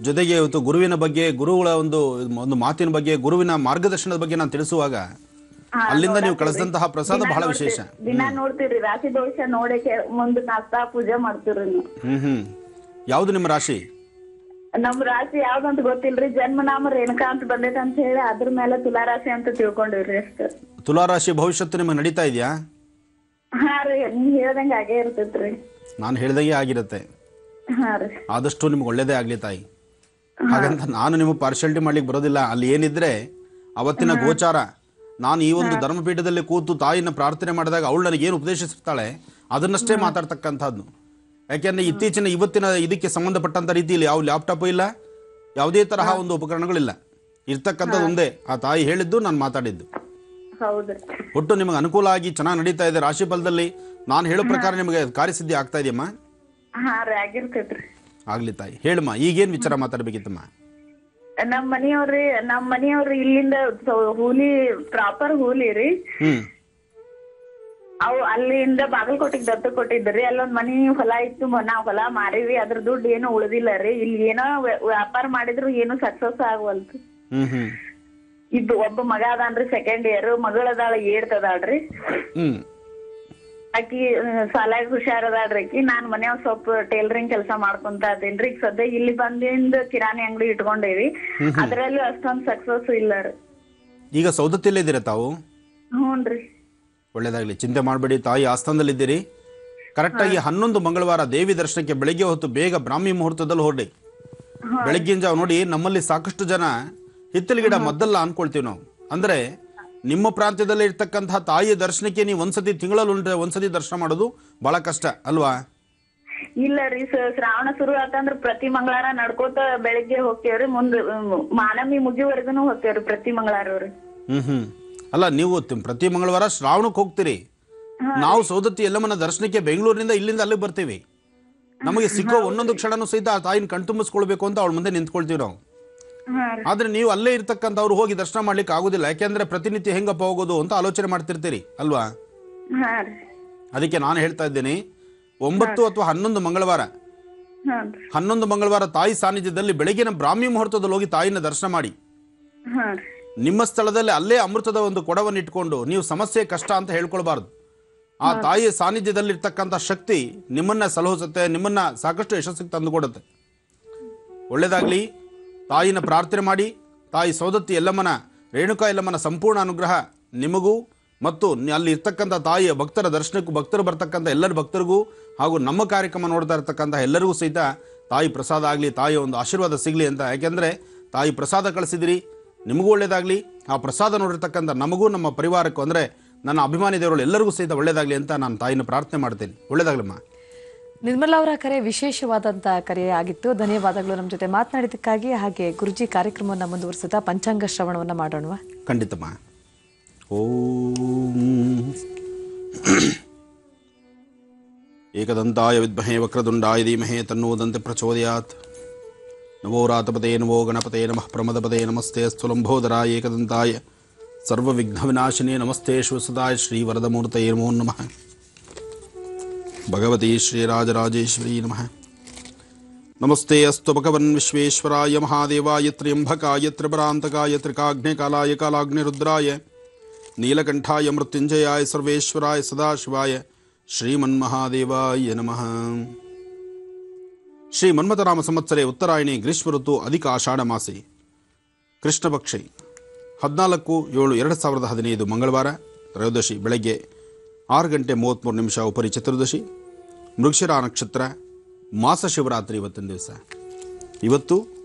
ಜೊತೆಗೆ ಇವತ್ತು ಗುರುವಿನ ಬಗ್ಗೆ, ಗುರುಗಳ ಒಂದು ಮಾತಿನ ಬಗ್ಗೆ, ಗುರುವಿನ ಮಾರ್ಗದರ್ಶನದ ಬಗ್ಗೆ ನಾನು ತಿಳಿಸುವಾಗ ಅಲ್ಲಿಂದ ನೀವು ಕಳಿಸಿದಂತಹ ಪ್ರಸಾದ ಬಹಳ ವಿಶೇಷ. ದಿನ ನೋಡ್ತೀರಿ, ರಾಶಿ ದೋಷ ನೋಡಕ್ಕೆ ಮುಂದ್ ನಾಷ್ಟಾ ಪೂಜೆ ಮಾಡ್ತೀವ್ರಿ ನಾವು. ಯಾವ್ದು ನಿಮ್ಮ ರಾಶಿ? ನಮ್ ರಾಶಿ ಯಾವ್ದಂತ ಗೊತ್ತಿಲ್ರಿ. ಜನ್ಮನಾಮ ರೇಣುಕಾ ಅಂತ ಬಂದೈತೆ ಅಂತ ಹೇಳಿ ಅದ್ರ ಮೇಲೆ ತುಲಾರಾಶಿ ಅಂತ ತಿಳ್ಕೊಂಡಿವ್ರಿ ಅಷ್ಟ. ತುಲಾರಾಶಿ ಭವಿಷ್ಯತ್ತು ನಿಮಗೆ ನಡೀತಾ ಇದೆಯಾ? ಹಾ ರೀ, ನೀವ್ ಹೇಳ್ದಂಗ ಹಾಗೆ ಇರ್ತೈತ್ರಿ. ನಾನು ಹೇಳ್ದಂಗೆ ಆಗಿರುತ್ತೆ. ಹಾ ರೀ, ಆದಷ್ಟು ನಿಮ್ಗೆ ಒಳ್ಳೇದೇ ಆಗ್ಲಿ ತಾಯಿ. ಹಾಗಂತ ನಾನು ನಿಮಗೆ ಪಾರ್ಶಾಲಿಟಿ ಮಾಡ್ಲಿಕ್ಕೆ ಬರೋದಿಲ್ಲ. ಅಲ್ಲಿ ಏನಿದ್ರೆ ಅವತ್ತಿನ ಗೋಚಾರ, ನಾನು ಈ ಒಂದು ಧರ್ಮಪೀಠದಲ್ಲಿ ಕೂತು ತಾಯಿನ ಪ್ರಾರ್ಥನೆ ಮಾಡಿದಾಗ ಅವಳು ನನಗೇನು ಉಪದೇಶಿಸ್ತಾಳೆ ಅದನ್ನಷ್ಟೇ ಮಾತಾಡ್ತಕ್ಕಂಥದ್ದು. ಯಾಕೆಂದ್ರೆ ಇವತ್ತಿನ ಇದಕ್ಕೆ ಸಂಬಂಧಪಟ್ಟಂತ ರೀತಿಯಲ್ಲಿ ಯಾವ ಲ್ಯಾಪ್ಟಾಪ್ ಇಲ್ಲ, ಯಾವುದೇ ತರಹ ಒಂದು ಉಪಕರಣಗಳಿಲ್ಲ. ಇರ್ತಕ್ಕಂಥದ್ದು ಒಂದೇ, ಆ ತಾಯಿ ಹೇಳಿದ್ದು, ನಾನು ಮಾತಾಡಿದ್ದು. ಒಟ್ಟು ನಿಮಗೆ ಅನುಕೂಲ ಆಗಿ ಚೆನ್ನಾಗಿ ನಡೀತಾ ಇದೆ. ರಾಶಿ ಫಲದಲ್ಲಿ ನಾನು ಹೇಳೋ ಪ್ರಕಾರ ನಿಮಗೆ ಕಾರ್ಯಸಿದ್ಧಿ ಆಗ್ತಾ ಇದೆಯಮ್ಮ? ಆಗ್ಲಿ ತಾಯಿ. ಹೇಳಮ್ಮ, ಈಗೇನ್ ವಿಚಾರ ಮಾತಾಡ್ಬೇಕಿತ್ತಮ್ಮ? ನಮ್ ಮನೆಯವ್ರಿ ಇಲ್ಲಿಂದ ಹೂಲಿ, ಪ್ರಾಪರ್ ಹೂಲಿ ರೀ. ಅವು ಅಲ್ಲಿಂದ ಬಾಗಲಕೋಟೆಗೆ ದತ್ತು ಕೊಟ್ಟಿದ್ರಿ. ಅಲ್ಲೊಂದ್ ಮನಿ ಹೊಲ ಇತ್ತು, ನಾವ್ ಹೊಲ ಮಾರಿವಿ. ಅದ್ರ ದುಡ್ಡು ಏನು ಉಳಿದಿಲ್ಲ ರೀ. ಇಲ್ಲಿ ಏನೋ ವ್ಯಾಪಾರ ಮಾಡಿದ್ರು ಏನು ಸಕ್ಸಸ್ ಆಗವಲ್ತು. ಇದು ಒಬ್ಬ ಮಗ ಅದಾನ್ರಿ, 2nd ಇಯರ್. ಮಗಳದಾಳ 8th ಅದಾಳ್ರಿ. ಆಕಿ ಸಾಲಾಗ ಹುಷಾರದಾಳ್ರಿ ಆಕಿ. ನಾನ್ ಮನ್ಯಾಗ ಸ್ವಲ್ಪ ಟೇಲರಿಂಗ್ ಕೆಲಸ ಮಾಡ್ಕೊಂತ ಅದೇನ್ರಿ. ಈಗ ಸದ್ಯ ಇಲ್ಲಿ ಬಂದಿಂದ ಕಿರಾಣಿ ಅಂಗಡಿ ಇಟ್ಕೊಂಡೇವಿ. ಅದ್ರಲ್ಲಿ ಅಷ್ಟೊಂದ್ ಸಕ್ಸಸ್ ಇಲ್ಲ ರೀ. ಈಗ ಸೌದತ್ತಿಲ್ಲ ಇದ್ದೀರಾ ತಾವು? ಹ್ಞೂನ್ರಿ. ಒಳ್ಳೇದಾಗ್ಲಿ, ಚಿಂತೆ ಮಾಡಬೇಡಿ. ತಾಯಿ ಆಸ್ಥಾನದಲ್ಲಿದ್ದೀರಿ. ಕರೆಕ್ಟಾಗಿ 11 ಮಂಗಳವಾರ ದೇವಿ ದರ್ಶನಕ್ಕೆ ಬೆಳಿಗ್ಗೆ ಹೊತ್ತು ಬೇಗ ಬ್ರಾಹ್ಮಿ ಮುಹೂರ್ತದಲ್ಲಿ ಹೊರಡಿ. ಬೆಳಗ್ಗಿನ ಜಾವ ನೋಡಿ, ನಮ್ಮಲ್ಲಿ ಸಾಕಷ್ಟು ಜನ ಹಿತ್ತಲ ಗಿಡ ಮದ್ದಲ್ಲ ಅನ್ಕೊಳ್ತೀವಿ ನಾವು. ಅಂದ್ರೆ ನಿಮ್ಮ ಪ್ರಾಂತ್ಯದಲ್ಲಿ ಇರ್ತಕ್ಕಂತಹ ತಾಯಿಯ ದರ್ಶನಕ್ಕೆ ನೀವು ತಿಂಗಳಲ್ಲಿ ಒಂದ್ಸತಿ ದರ್ಶನ ಮಾಡೋದು ಬಹಳ ಕಷ್ಟ ಅಲ್ವಾ? ಇಲ್ಲ ರೀ, ಶ್ರಾವಣ ಶುರು ಆತಂದ್ರ ಪ್ರತಿ ಮಂಗಳವಾರ ನಡ್ಕೋತ ಬೆಳಿಗ್ಗೆ ಹೋಗ್ತೇವ್ರಿ. ಮುಂದ್ ಮಾನಮಿ ಮುಗಿವರೆಗೂ ಹೋಗ್ತೇವ್ರಿ ಪ್ರತಿ ಮಂಗಳವಾರ. ಅಲ್ಲ, ನೀವು ಪ್ರತಿ ಮಂಗಳವಾರ ಶ್ರಾವಣಕ್ಕೆ ಹೋಗ್ತೀರಿ. ನಾವು ಸೌದತ್ತಿ ಎಲ್ಲಮ್ಮನ ದರ್ಶನಕ್ಕೆ ಬೆಂಗಳೂರಿನಿಂದ ಇಲ್ಲಿಂದ ಅಲ್ಲಿಗೆ ಬರ್ತೀವಿ. ನಮಗೆ ಸಿಕ್ಕೋ ಒಂದೊಂದು ಕ್ಷಣನೂ ಸಹಿತ ಆ ತಾಯಿನ ಕಣ್ತುಂಬಿಸ್ಕೊಳ್ಬೇಕು ಅಂತ ಅವಳ ಮುಂದೆ ನಿಂತ್ಕೊಳ್ತೀವಿ ನಾವು. ಆದ್ರೆ ನೀವು ಅಲ್ಲೇ ಇರ್ತಕ್ಕಂಥವ್ರು ಹೋಗಿ ದರ್ಶನ ಮಾಡ್ಲಿಕ್ಕೆ ಆಗೋದಿಲ್ಲ. ಯಾಕೆಂದ್ರೆ ಪ್ರತಿನಿತ್ಯ ಹೆಂಗಪ್ಪ ಹೋಗೋದು ಅಂತ ಆಲೋಚನೆ ಮಾಡ್ತಿರ್ತೀರಿ ಅಲ್ವಾ? ಅದಕ್ಕೆ ನಾನು ಹೇಳ್ತಾ ಇದ್ದೇನೆ, 9 ಅಥವಾ 11 ಮಂಗಳವಾರ 11 ಮಂಗಳವಾರ ತಾಯಿ ಸಾನ್ನಿಧ್ಯದಲ್ಲಿ ಬೆಳಗಿನ ಬ್ರಾಹ್ಮಿ ಮುಹೂರ್ತದಲ್ಲಿ ಹೋಗಿ ತಾಯಿನ ದರ್ಶನ ಮಾಡಿ. ನಿಮ್ಮ ಸ್ಥಳದಲ್ಲಿ ಅಲ್ಲೇ ಅಮೃತದ ಒಂದು ಕೊಡವನ್ನು ಇಟ್ಕೊಂಡು ನೀವು ಸಮಸ್ಯೆ ಕಷ್ಟ ಅಂತ ಹೇಳ್ಕೊಳ್ಬಾರ್ದು. ಆ ತಾಯಿಯ ಸಾನ್ನಿಧ್ಯದಲ್ಲಿರ್ತಕ್ಕಂಥ ಶಕ್ತಿ ನಿಮ್ಮನ್ನ ಸಲಹಿಸುತ್ತೆ, ನಿಮ್ಮನ್ನ ಸಾಕಷ್ಟು ಯಶಸ್ಸಿಗೆ ತಂದುಕೊಡುತ್ತೆ. ಒಳ್ಳೇದಾಗ್ಲಿ. ತಾಯಿನ ಪ್ರಾರ್ಥನೆ ಮಾಡಿ. ತಾಯಿ ಸೌದತ್ತಿ ಎಲ್ಲಮ್ಮನ, ರೇಣುಕಾ ಎಲ್ಲಮ್ಮನ ಸಂಪೂರ್ಣ ಅನುಗ್ರಹ ನಿಮಗೂ ಮತ್ತು ಅಲ್ಲಿ ಇರ್ತಕ್ಕಂಥ ತಾಯಿಯ ಭಕ್ತರ ದರ್ಶನಕ್ಕೂ, ಭಕ್ತರು ಬರ್ತಕ್ಕಂಥ ಎಲ್ಲರ ಭಕ್ತರಿಗೂ ಹಾಗೂ ನಮ್ಮ ಕಾರ್ಯಕ್ರಮ ನೋಡ್ತಾ ಇರ್ತಕ್ಕಂಥ ಎಲ್ಲರಿಗೂ ಸಹಿತ ತಾಯಿ ಪ್ರಸಾದ ಆಗಲಿ, ತಾಯಿಯ ಒಂದು ಆಶೀರ್ವಾದ ಸಿಗಲಿ ಅಂತ. ಯಾಕೆಂದರೆ ತಾಯಿ ಪ್ರಸಾದ ಕಳಿಸಿದಿರಿ, ನಿಮಗೂ ಒಳ್ಳೇದಾಗಲಿ. ಆ ಪ್ರಸಾದ ನೋಡಿರ್ತಕ್ಕಂಥ ನಮಗೂ, ನಮ್ಮ ಪರಿವಾರಕ್ಕೂ, ಅಂದರೆ ನನ್ನ ಅಭಿಮಾನಿ ದೇವರುಗಳು ಎಲ್ಲರಿಗೂ ಸಹಿತ ಒಳ್ಳೇದಾಗಲಿ ಅಂತ ನಾನು ತಾಯಿನ ಪ್ರಾರ್ಥನೆ ಮಾಡ್ತೇನೆ. ಒಳ್ಳೇದಾಗಲಮ್ಮ. ನಿರ್ಮಲಾ ಅವರ ಕರೆ ವಿಶೇಷವಾದಂಥ ಕರೆ ಆಗಿತ್ತು. ಧನ್ಯವಾದಗಳು ನಮ್ಮ ಜೊತೆ ಮಾತನಾಡಿದ್ದಕ್ಕಾಗಿ. ಹಾಗೆ ಗುರುಜಿ ಕಾರ್ಯಕ್ರಮವನ್ನು ಮುಂದುವರಿಸುತ್ತಾ ಪಂಚಾಂಗ ಶ್ರವಣವನ್ನು ಮಾಡೋಣವಾ? ಖಂಡಿತಮ್ಮ. ಓಂ ಏಕದಂತಾಯ ವಿದ್ಮಹೇ ವಕ್ರದುಂಡಾಯ ಧೀಮಹಿ ತನ್ನೋದಂತೆ ಪ್ರಚೋದಯಾತ್. ನಮೋ ರಾತಪದೇ ನಮೋ ಗಣಪತೆ ನಮಃ ಪ್ರಮದಪದೇ ನಮಸ್ತೆ ಅಸ್ತು ಲಂಬೋದರಾಯ ಏಕದಂತಾಯ ಸರ್ವವಿಘ್ನವಿನಾಶಿನೇ ನಮಸ್ತೆ ಶ್ರೀವಸದಾಯ ಶ್ರೀವರದಮೂರ್ತಯೇ ನಮೋ ನಮಃ. ಭಗವತಿ ಶ್ರೀರಾಜರಾಜೇಶ್ವರಿ ನಮಃ. ನಮಸ್ತೆ ಅಸ್ತು ಭಗವನ್ ವಿಶ್ವೇಶ್ವರಾಯ ಮಹಾದೇವಾಯ ತ್ರ್ಯಂಬಕಾಯ ತ್ರಿಪರಾಂತಕಾಯ ತ್ರಿಕಾಗ್ನೇಕಾಲಾಯ ಕಾಲಾಗ್ನಿರುದ್ರಾಯ ನೀಲಕಂಠಾಯ ಮೃತ್ಯುಂಜಯಾಯ ಸರ್ವೇಶ್ವರಾಯ ಸದಾಶಿವಾಯ ಶ್ರೀಮನ್ಮಹಾದೇವಾಯ ನಮಃ. ಶ್ರೀ ಮನ್ಮಥರಾಮ ಸಂವತ್ಸರೆ ಉತ್ತರಾಯಣಿ ಗ್ರೀಷ್ಮ ಋತು ಅಧಿಕ ಆಷಾಢ ಮಾಸಿ ಕೃಷ್ಣ ಪಕ್ಷಿ 14/7/2015 ಮಂಗಳವಾರ ತ್ರಯೋದಶಿ ಬೆಳಗ್ಗೆ 6:33 ಉಪರಿ ಚತುರ್ದಶಿ ಮೃಗಶಿರ ನಕ್ಷತ್ರ ಮಾಸ ಶಿವರಾತ್ರಿ ಇವತ್ತಿನ ದಿವಸ. ಇವತ್ತು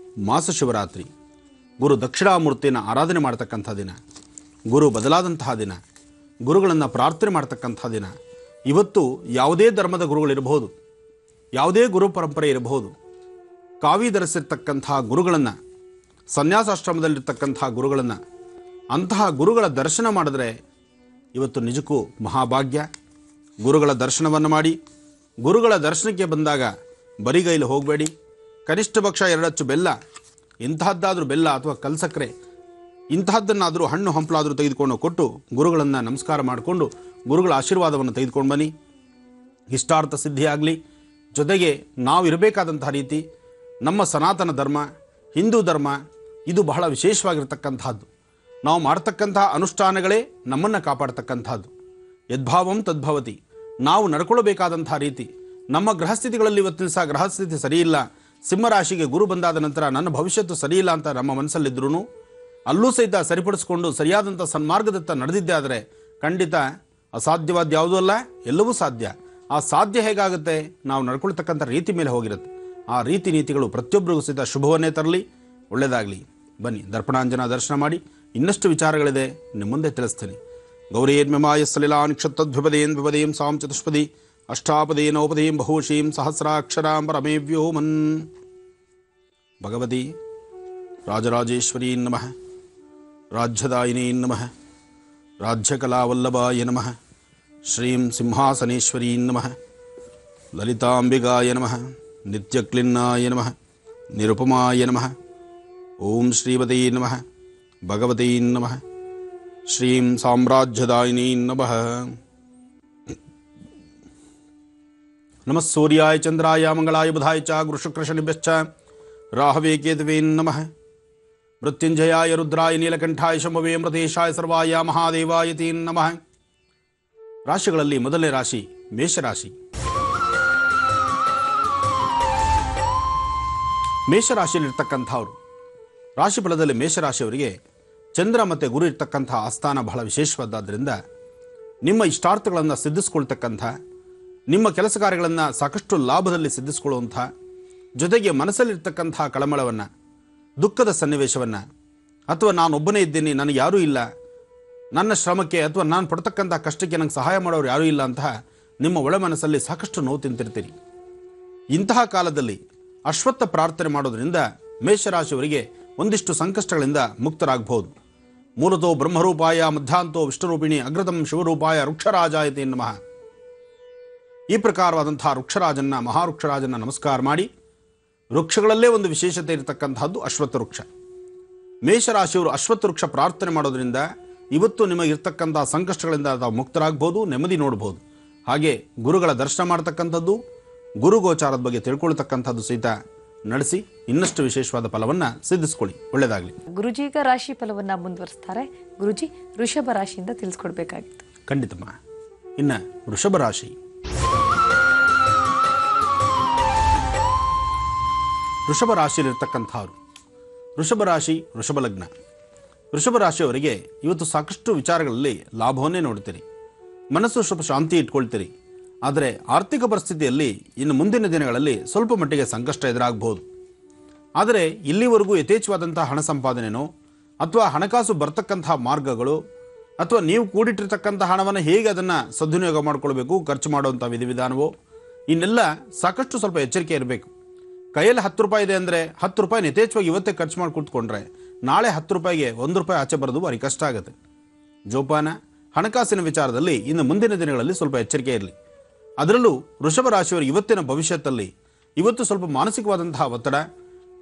ಮಾಸ ಶಿವರಾತ್ರಿ. ಗುರು ದಕ್ಷಿಣಾಮೂರ್ತಿಯನ್ನು ಆರಾಧನೆ ಮಾಡ್ತಕ್ಕಂಥ ದಿನ, ಗುರು ಬದಲಾದಂತಹ ದಿನ, ಗುರುಗಳನ್ನು ಪ್ರಾರ್ಥನೆ ಮಾಡ್ತಕ್ಕಂಥ ದಿನ, ಇವತ್ತು ಯಾವುದೇ ಧರ್ಮದ ಗುರುಗಳಿರಬಹುದು, ಯಾವುದೇ ಗುರು ಪರಂಪರೆ ಇರಬಹುದು, ಕಾವಿ ಧರಿಸಿರ್ತಕ್ಕಂಥ ಗುರುಗಳನ್ನು, ಸನ್ಯಾಸಾಶ್ರಮದಲ್ಲಿರ್ತಕ್ಕಂಥ ಗುರುಗಳನ್ನು, ಅಂತಹ ಗುರುಗಳ ದರ್ಶನ ಮಾಡಿದ್ರೆ ಇವತ್ತು ನಿಜಕ್ಕೂ ಮಹಾಭಾಗ್ಯ. ಗುರುಗಳ ದರ್ಶನವನ್ನು ಮಾಡಿ, ಗುರುಗಳ ದರ್ಶನಕ್ಕೆ ಬಂದಾಗ ಬರಿಗೈಲು ಹೋಗಬೇಡಿ. ಕನಿಷ್ಠ ಪಕ್ಷ 2 ಅಚ್ಚು ಬೆಲ್ಲ, ಇಂತಹದ್ದಾದರೂ ಬೆಲ್ಲ ಅಥವಾ ಕಲ್ಸಕ್ಕರೆ ಇಂತಹದ್ದನ್ನಾದರೂ ಹಣ್ಣು ಹಂಪಲಾದರೂ ತೆಗೆದುಕೊಂಡು ಕೊಟ್ಟು ಗುರುಗಳನ್ನು ನಮಸ್ಕಾರ ಮಾಡಿಕೊಂಡು ಗುರುಗಳ ಆಶೀರ್ವಾದವನ್ನು ತೆಗೆದುಕೊಂಡು ಬನ್ನಿ. ಇಷ್ಟಾರ್ಥ ಸಿದ್ಧಿಯಾಗಲಿ. ಜೊತೆಗೆ ನಾವು ಇರಬೇಕಾದಂತಹ ರೀತಿ, ನಮ್ಮ ಸನಾತನ ಧರ್ಮ, ಹಿಂದೂ ಧರ್ಮ, ಇದು ಬಹಳ ವಿಶೇಷವಾಗಿರ್ತಕ್ಕಂಥದ್ದು. ನಾವು ಮಾಡ್ತಕ್ಕಂತಹ ಅನುಷ್ಠಾನಗಳೇ ನಮ್ಮನ್ನು ಕಾಪಾಡ್ತಕ್ಕಂಥದ್ದು. ಯದ್ಭಾವಂ ತದ್ಭವತಿ. ನಾವು ನಡ್ಕೊಳ್ಬೇಕಾದಂಥ ರೀತಿ, ನಮ್ಮ ಗ್ರಹಸ್ಥಿತಿಗಳಲ್ಲಿ ಇವತ್ತಿನ ಸಹ ಗ್ರಹಸ್ಥಿತಿ ಸರಿಯಿಲ್ಲ, ಸಿಂಹರಾಶಿಗೆ ಗುರು ಬಂದಾದ ನಂತರ ನನ್ನ ಭವಿಷ್ಯತ್ತು ಸರಿಯಿಲ್ಲ ಅಂತ ನಮ್ಮ ಮನಸ್ಸಲ್ಲಿದ್ರೂ ಅಲ್ಲೂ ಸಹಿತ ಸರಿಪಡಿಸಿಕೊಂಡು ಸರಿಯಾದಂಥ ಸನ್ಮಾರ್ಗದತ್ತ ನಡೆದಿದ್ದೆ ಆದರೆ ಖಂಡಿತ ಅಸಾಧ್ಯವಾದ ಯಾವುದೂ ಅಲ್ಲ, ಎಲ್ಲವೂ ಸಾಧ್ಯ. ಆ ಸಾಧ್ಯ ಹೇಗಾಗುತ್ತೆ? ನಾವು ನಡ್ಕೊಳ್ತಕ್ಕಂಥ ರೀತಿ ಮೇಲೆ ಹೋಗಿರುತ್ತೆ. ಆ ರೀತಿ ನೀತಿಗಳು ಪ್ರತಿಯೊಬ್ಬರಿಗೂ ಸಹಿತ ಶುಭವನ್ನೇ ತರಲಿ, ಒಳ್ಳೆಯದಾಗಲಿ. ಬನ್ನಿ ದರ್ಪಣಾಂಜನ ದರ್ಶನ ಮಾಡಿ ಇನ್ನಷ್ಟು ವಿಚಾರಗಳಿದೆ ನಿಮ್ಮ ಮುಂದೆ ತಿಳಿಸ್ತೀನಿ. ಗೌರೇರ್ಮ್ಯಮಾಯ ಸಲಿಲಾನ್ ಕ್ಷತ್ತದ್ವಿಪದೇನ್ ವಿಪದೇಂ ಸಾಂ ಚತುಷ್ಪದಿ ಅಷ್ಟಾಪದೇ ನೌಪದೇಂ ಬಹುಶೀಂ ಸಹಸ್ರಾಕ್ಷರಾಂ ಪರಮೇ ವ್ಯೋಮನ್. ಭಗವತಿ ರಾಜರಾಜೇಶ್ವರೀ ನಮಃ, ರಾಜ್ಯದಾಯಿನೇ ನಮಃ, ರಾಜ್ಯಕಲಾವಲ್ಲಭಾಯ ನಮಃ, ಶ್ರೀಂ ಸಿಂಹಾಸನೇಶ್ವರೀ ನಮಃ, ಲಲಿತಾಂಬಿಗಾಯ ನಮಃ, ನಿತ್ಯಕ್ಲಿನ್ನಾಯ ನಮಃ, ನಿರುಪಮಾಯ ನಮಃ. ಓಂ ಶ್ರೀವತೇ ನಮಃ, ಭಗವತೇ ನಮಃ, ಶ್ರೀಂ ಸಾಮ್ರಾಜ್ಯದಾಯಿನೇ ನಮಃ. ನಮಃ ಸೂರ್ಯಾಯ ಚಂದ್ರಾಯ ಮಂಗಳಾಯ ಬುಧಾಯ ಚ ಗುರುಶುಕ್ರಶನಿಭ್ಯಶ್ಚ ರಾಹವೇ ಕೇತವೇ ನಮಃ. ಮೃತ್ಯುಂಜಯಾಯ ರುದ್ರಾಯ ನೀಲಕಂಠಾಯ ಶಂಭವೇ ಮೃತೇಶಾಯ ಸರ್ವಾಯ ಮಹಾದೇವಾಯ ತೇ ನಮಃ. ರಾಶಿಗಳಲ್ಲಿ ಮೊದಲನೇ ರಾಶಿ ಮೇಷರಾಶಿ. ಮೇಷರಾಶಿಯಲ್ಲಿರ್ತಕ್ಕಂಥವ್ರು, ರಾಶಿ ಫಲದಲ್ಲಿ ಮೇಷರಾಶಿಯವರಿಗೆ ಚಂದ್ರ ಮತ್ತು ಗುರು ಇರ್ತಕ್ಕಂಥ ಆಸ್ಥಾನ ಬಹಳ ವಿಶೇಷವಾದ್ದರಿಂದ ನಿಮ್ಮ ಇಷ್ಟಾರ್ಥಗಳನ್ನು ಸಿದ್ಧಿಸ್ಕೊಳ್ತಕ್ಕಂಥ, ನಿಮ್ಮ ಕೆಲಸ ಕಾರ್ಯಗಳನ್ನು ಸಾಕಷ್ಟು ಲಾಭದಲ್ಲಿ ಸಿದ್ಧಿಸ್ಕೊಳ್ಳುವಂಥ, ಜೊತೆಗೆ ಮನಸ್ಸಲ್ಲಿರ್ತಕ್ಕಂಥ ಕಳಮಳವನ್ನು, ದುಃಖದ ಸನ್ನಿವೇಶವನ್ನು, ಅಥವಾ ನಾನೊಬ್ಬನೇ ಇದ್ದೀನಿ, ನನಗೆ ಯಾರೂ ಇಲ್ಲ, ನನ್ನ ಶ್ರಮಕ್ಕೆ ಅಥವಾ ನಾನು ಪಡ್ತಕ್ಕಂಥ ಕಷ್ಟಕ್ಕೆ ನನಗೆ ಸಹಾಯ ಮಾಡೋರು ಯಾರೂ ಇಲ್ಲ ಅಂತಹ ನಿಮ್ಮ ಒಳ ಮನಸ್ಸಲ್ಲಿ ಸಾಕಷ್ಟು ನೋವು ತಿಂತಿರ್ತೀರಿ. ಇಂತಹ ಕಾಲದಲ್ಲಿ ಅಶ್ವತ್ಥ ಪ್ರಾರ್ಥನೆ ಮಾಡೋದ್ರಿಂದ ಮೇಷರಾಶಿಯವರಿಗೆ ಒಂದಿಷ್ಟು ಸಂಕಷ್ಟಗಳಿಂದ ಮುಕ್ತರಾಗಬಹುದು. ಮೂಲತೋ ಬ್ರಹ್ಮರೂಪಾಯ ಮಧ್ಯಾಂತೋ ವಿಷ್ಣುರೂಪಿಣಿ ಅಗ್ರತಂ ಶಿವರೂಪಾಯ ವೃಕ್ಷರಾಜಾಯತೆ ನಮಃ. ಈ ಪ್ರಕಾರವಾದಂತಹ ವೃಕ್ಷರಾಜನ್ನ, ಮಹಾವೃಕ್ಷರಾಜನ್ನ ನಮಸ್ಕಾರ ಮಾಡಿ. ವೃಕ್ಷಗಳಲ್ಲೇ ಒಂದು ವಿಶೇಷತೆ ಇರತಕ್ಕಂತಹದ್ದು ಅಶ್ವತ್ಥ ವೃಕ್ಷ. ಮೇಷರಾಶಿಯವರು ಅಶ್ವತ್ಥ ವೃಕ್ಷ ಪ್ರಾರ್ಥನೆ ಮಾಡೋದ್ರಿಂದ ಇವತ್ತು ನಿಮಗಿರ್ತಕ್ಕಂಥ ಸಂಕಷ್ಟಗಳಿಂದ ತಾವು ಮುಕ್ತರಾಗಬಹುದು, ನೆಮ್ಮದಿ ನೋಡಬಹುದು. ಹಾಗೆ ಗುರುಗಳ ದರ್ಶನ ಮಾಡ್ತಕ್ಕಂಥದ್ದು, ಗುರುಗೋಚಾರದ ಬಗ್ಗೆ ತಿಳ್ಕೊಳ್ತಕ್ಕಂಥದ್ದು ಸಹಿತ ನಡೆಸಿ ಇನ್ನಷ್ಟು ವಿಶೇಷವಾದ ಫಲವನ್ನು ಸಿದ್ಧಿಸ್ಕೊಳ್ಳಿ. ಒಳ್ಳೆಯದಾಗಲಿ. ಗುರುಜಿ ಈಗ ರಾಶಿ ಫಲವನ್ನ ಮುಂದುವರಿಸ್ತಾರೆ. ಗುರುಜಿ ವೃಷಭ ರಾಶಿಯಿಂದ ತಿಳಿಸ್ಕೊಡ್ಬೇಕಾಗಿತ್ತು. ಖಂಡಿತಮ್ಮ. ಇನ್ನು ವೃಷಭ ರಾಶಿ. ವೃಷಭ ರಾಶಿಯಲ್ಲಿರ್ತಕ್ಕಂಥವ್ರು, ವೃಷಭ ರಾಶಿ, ವೃಷಭ ಲಗ್ನ. ವೃಷಭ ರಾಶಿಯವರಿಗೆ ಇವತ್ತು ಸಾಕಷ್ಟು ವಿಚಾರಗಳಲ್ಲಿ ಲಾಭವನ್ನೇ ನೋಡ್ತೀರಿ, ಮನಸ್ಸು ಸ್ವಲ್ಪ ಶಾಂತಿ ಇಟ್ಕೊಳ್ತೀರಿ. ಆದರೆ ಆರ್ಥಿಕ ಪರಿಸ್ಥಿತಿಯಲ್ಲಿ ಇನ್ನು ಮುಂದಿನ ದಿನಗಳಲ್ಲಿ ಸ್ವಲ್ಪ ಮಟ್ಟಿಗೆ ಸಂಕಷ್ಟ ಎದುರಾಗಬಹುದು. ಆದರೆ ಇಲ್ಲಿವರೆಗೂ ಯಥೇಚ್ಛವಾದಂಥ ಹಣ ಸಂಪಾದನೆನೋ ಅಥವಾ ಹಣಕಾಸು ಬರ್ತಕ್ಕಂಥ ಮಾರ್ಗಗಳು ಅಥವಾ ನೀವು ಕೂಡಿಟ್ಟಿರ್ತಕ್ಕಂಥ ಹಣವನ್ನು ಹೇಗೆ ಅದನ್ನು ಸದ್ವಿನಿಯೋಗ ಮಾಡಿಕೊಳ್ಬೇಕು, ಖರ್ಚು ಮಾಡುವಂಥ ವಿಧಿವಿಧಾನವೋ, ಇನ್ನೆಲ್ಲ ಸಾಕಷ್ಟು ಸ್ವಲ್ಪ ಎಚ್ಚರಿಕೆ ಇರಬೇಕು. ಕೈಯಲ್ಲಿ 10 ರೂಪಾಯಿ ಇದೆ ಅಂದರೆ 10 ರೂಪಾಯಿ ಯಥೇಚ್ಛವಾಗಿ ಇವತ್ತೇ ಖರ್ಚು ಮಾಡಿ ಕೂತ್ಕೊಂಡ್ರೆ ನಾಳೆ 10 ರೂಪಾಯಿಗೆ 1 ರೂಪಾಯಿ ಆಚೆ ಬರೋದು ಭಾರಿ ಕಷ್ಟ ಆಗುತ್ತೆ. ಜೋಪಾನ ಹಣಕಾಸಿನ ವಿಚಾರದಲ್ಲಿ ಇನ್ನು ಮುಂದಿನ ದಿನಗಳಲ್ಲಿ ಸ್ವಲ್ಪ ಎಚ್ಚರಿಕೆ ಇರಲಿ. ಅದರಲ್ಲೂ ವೃಷಭ ರಾಶಿಯವರು ಇವತ್ತಿನ ಭವಿಷ್ಯದಲ್ಲಿ ಇವತ್ತು ಸ್ವಲ್ಪ ಮಾನಸಿಕವಾದಂತಹ ಒತ್ತಡ,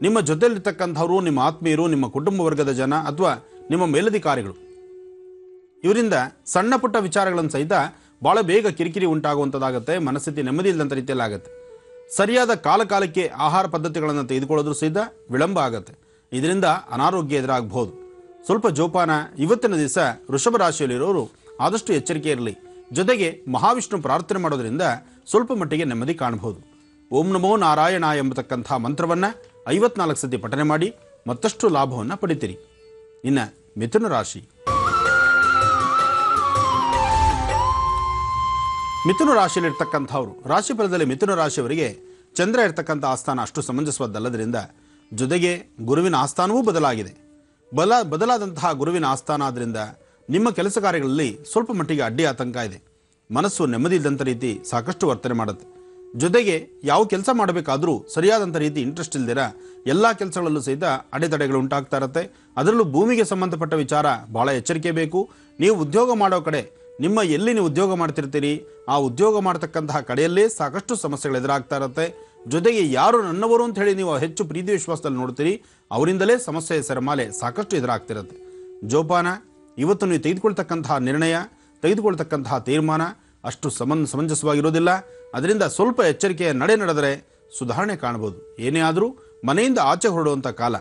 ನಿಮ್ಮ ಜೊತೆಯಲ್ಲಿರ್ತಕ್ಕಂಥವರು, ನಿಮ್ಮ ಆತ್ಮೀಯರು, ನಿಮ್ಮ ಕುಟುಂಬ ವರ್ಗದ ಜನ ಅಥವಾ ನಿಮ್ಮ ಮೇಲಧಿಕಾರಿಗಳು, ಇವರಿಂದ ಸಣ್ಣ ಪುಟ್ಟ ವಿಚಾರಗಳನ್ನು ಸಹಿತ ಭಾಳ ಬೇಗ ಕಿರಿಕಿರಿ ಉಂಟಾಗುವಂಥದ್ದಾಗುತ್ತೆ. ಮನಸ್ಥಿತಿ ನೆಮ್ಮದಿ ಇಲ್ಲದಂಥ ರೀತಿಯಲ್ಲಿ ಆಗುತ್ತೆ. ಸರಿಯಾದ ಕಾಲಕಾಲಕ್ಕೆ ಆಹಾರ ಪದ್ಧತಿಗಳನ್ನು ತೆಗೆದುಕೊಳ್ಳೋದ್ರೂ ಸಹಿತ ವಿಳಂಬ ಆಗುತ್ತೆ. ಇದರಿಂದ ಅನಾರೋಗ್ಯ ಎದುರಾಗಬಹುದು. ಸ್ವಲ್ಪ ಜೋಪಾನ. ಇವತ್ತಿನ ದಿವಸ ವೃಷಭ ರಾಶಿಯಲ್ಲಿರೋರು ಆದಷ್ಟು ಎಚ್ಚರಿಕೆ ಇರಲಿ. ಜೊತೆಗೆ ಮಹಾವಿಷ್ಣು ಪ್ರಾರ್ಥನೆ ಮಾಡೋದ್ರಿಂದ ಸ್ವಲ್ಪ ಮಟ್ಟಿಗೆ ನೆಮ್ಮದಿ ಕಾಣಬಹುದು. ಓಂ ನಮೋ ನಾರಾಯಣ ಎಂಬತಕ್ಕಂಥ ಮಂತ್ರವನ್ನು 54 ಸತಿ ಪಠನೆ ಮಾಡಿ ಮತ್ತಷ್ಟು ಲಾಭವನ್ನು ಪಡಿತೀರಿ. ಇನ್ನು ಮಿಥುನ ರಾಶಿ. ಮಿಥುನ ರಾಶಿಯಲ್ಲಿರ್ತಕ್ಕಂಥವ್ರು, ರಾಶಿ ಫಲದಲ್ಲಿ ಮಿಥುನ ರಾಶಿಯವರಿಗೆ ಚಂದ್ರ ಇರ್ತಕ್ಕಂಥ ಆಸ್ಥಾನ ಅಷ್ಟು ಸಮಂಜಸವಾದಲ್ಲದರಿಂದ ಜೊತೆಗೆ ಗುರುವಿನ ಆಸ್ಥಾನವೂ ಬದಲಾಗಿದೆ. ಬದಲಾದಂತಹ ಗುರುವಿನ ಆಸ್ಥಾನ ಆದ್ದರಿಂದ ನಿಮ್ಮ ಕೆಲಸ ಕಾರ್ಯಗಳಲ್ಲಿ ಸ್ವಲ್ಪ ಮಟ್ಟಿಗೆ ಅಡ್ಡಿ ಆತಂಕ ಇದೆ. ಮನಸ್ಸು ನೆಮ್ಮದಿ ಇದ್ದಂಥ ರೀತಿ ಸಾಕಷ್ಟು ವರ್ತನೆ ಮಾಡುತ್ತೆ. ಜೊತೆಗೆ ಯಾವ ಕೆಲಸ ಮಾಡಬೇಕಾದ್ರೂ ಸರಿಯಾದಂಥ ರೀತಿ ಇಂಟ್ರೆಸ್ಟ್ ಇಲ್ದಿರ ಎಲ್ಲ ಕೆಲಸಗಳಲ್ಲೂ ಸಹಿತ ಅಡೆತಡೆಗಳು ಉಂಟಾಗ್ತಾ ಇರುತ್ತೆ. ಅದರಲ್ಲೂ ಭೂಮಿಗೆ ಸಂಬಂಧಪಟ್ಟ ವಿಚಾರ ಭಾಳ ಎಚ್ಚರಿಕೆ ಬೇಕು. ನೀವು ಉದ್ಯೋಗ ಮಾಡೋ ಕಡೆ ಎಲ್ಲಿ ನೀವು ಉದ್ಯೋಗ ಮಾಡ್ತಿರ್ತೀರಿ ಆ ಉದ್ಯೋಗ ಮಾಡ್ತಕ್ಕಂತಹ ಕಡೆಯಲ್ಲೇ ಸಾಕಷ್ಟು ಸಮಸ್ಯೆಗಳು ಎದುರಾಗ್ತಾ ಇರುತ್ತೆ. ಜೊತೆಗೆ ಯಾರು ನನ್ನವರು ಅಂತ ಹೇಳಿ ನೀವು ಹೆಚ್ಚು ಪ್ರೀತಿ ವಿಶ್ವಾಸದಲ್ಲಿ ನೋಡ್ತೀರಿ ಅವರಿಂದಲೇ ಸಮಸ್ಯೆ ಸರಮಾಲೆ ಸಾಕಷ್ಟು ಎದುರಾಗ್ತಿರುತ್ತೆ. ಜೋಪಾನ, ಇವತ್ತು ನೀವು ತೆಗೆದುಕೊಳ್ತಕ್ಕಂತಹ ನಿರ್ಣಯ, ತೆಗೆದುಕೊಳ್ತಕ್ಕಂತಹ ತೀರ್ಮಾನ ಅಷ್ಟು ಸಮಂಜಸವಾಗಿರೋದಿಲ್ಲ. ಅದರಿಂದ ಸ್ವಲ್ಪ ಎಚ್ಚರಿಕೆಯ ನಡೆದರೆ ಸುಧಾರಣೆ ಕಾಣಬಹುದು. ಏನೇ ಆದರೂ ಮನೆಯಿಂದ ಆಚೆ ಹೊರಡುವಂಥ ಕಾಲ.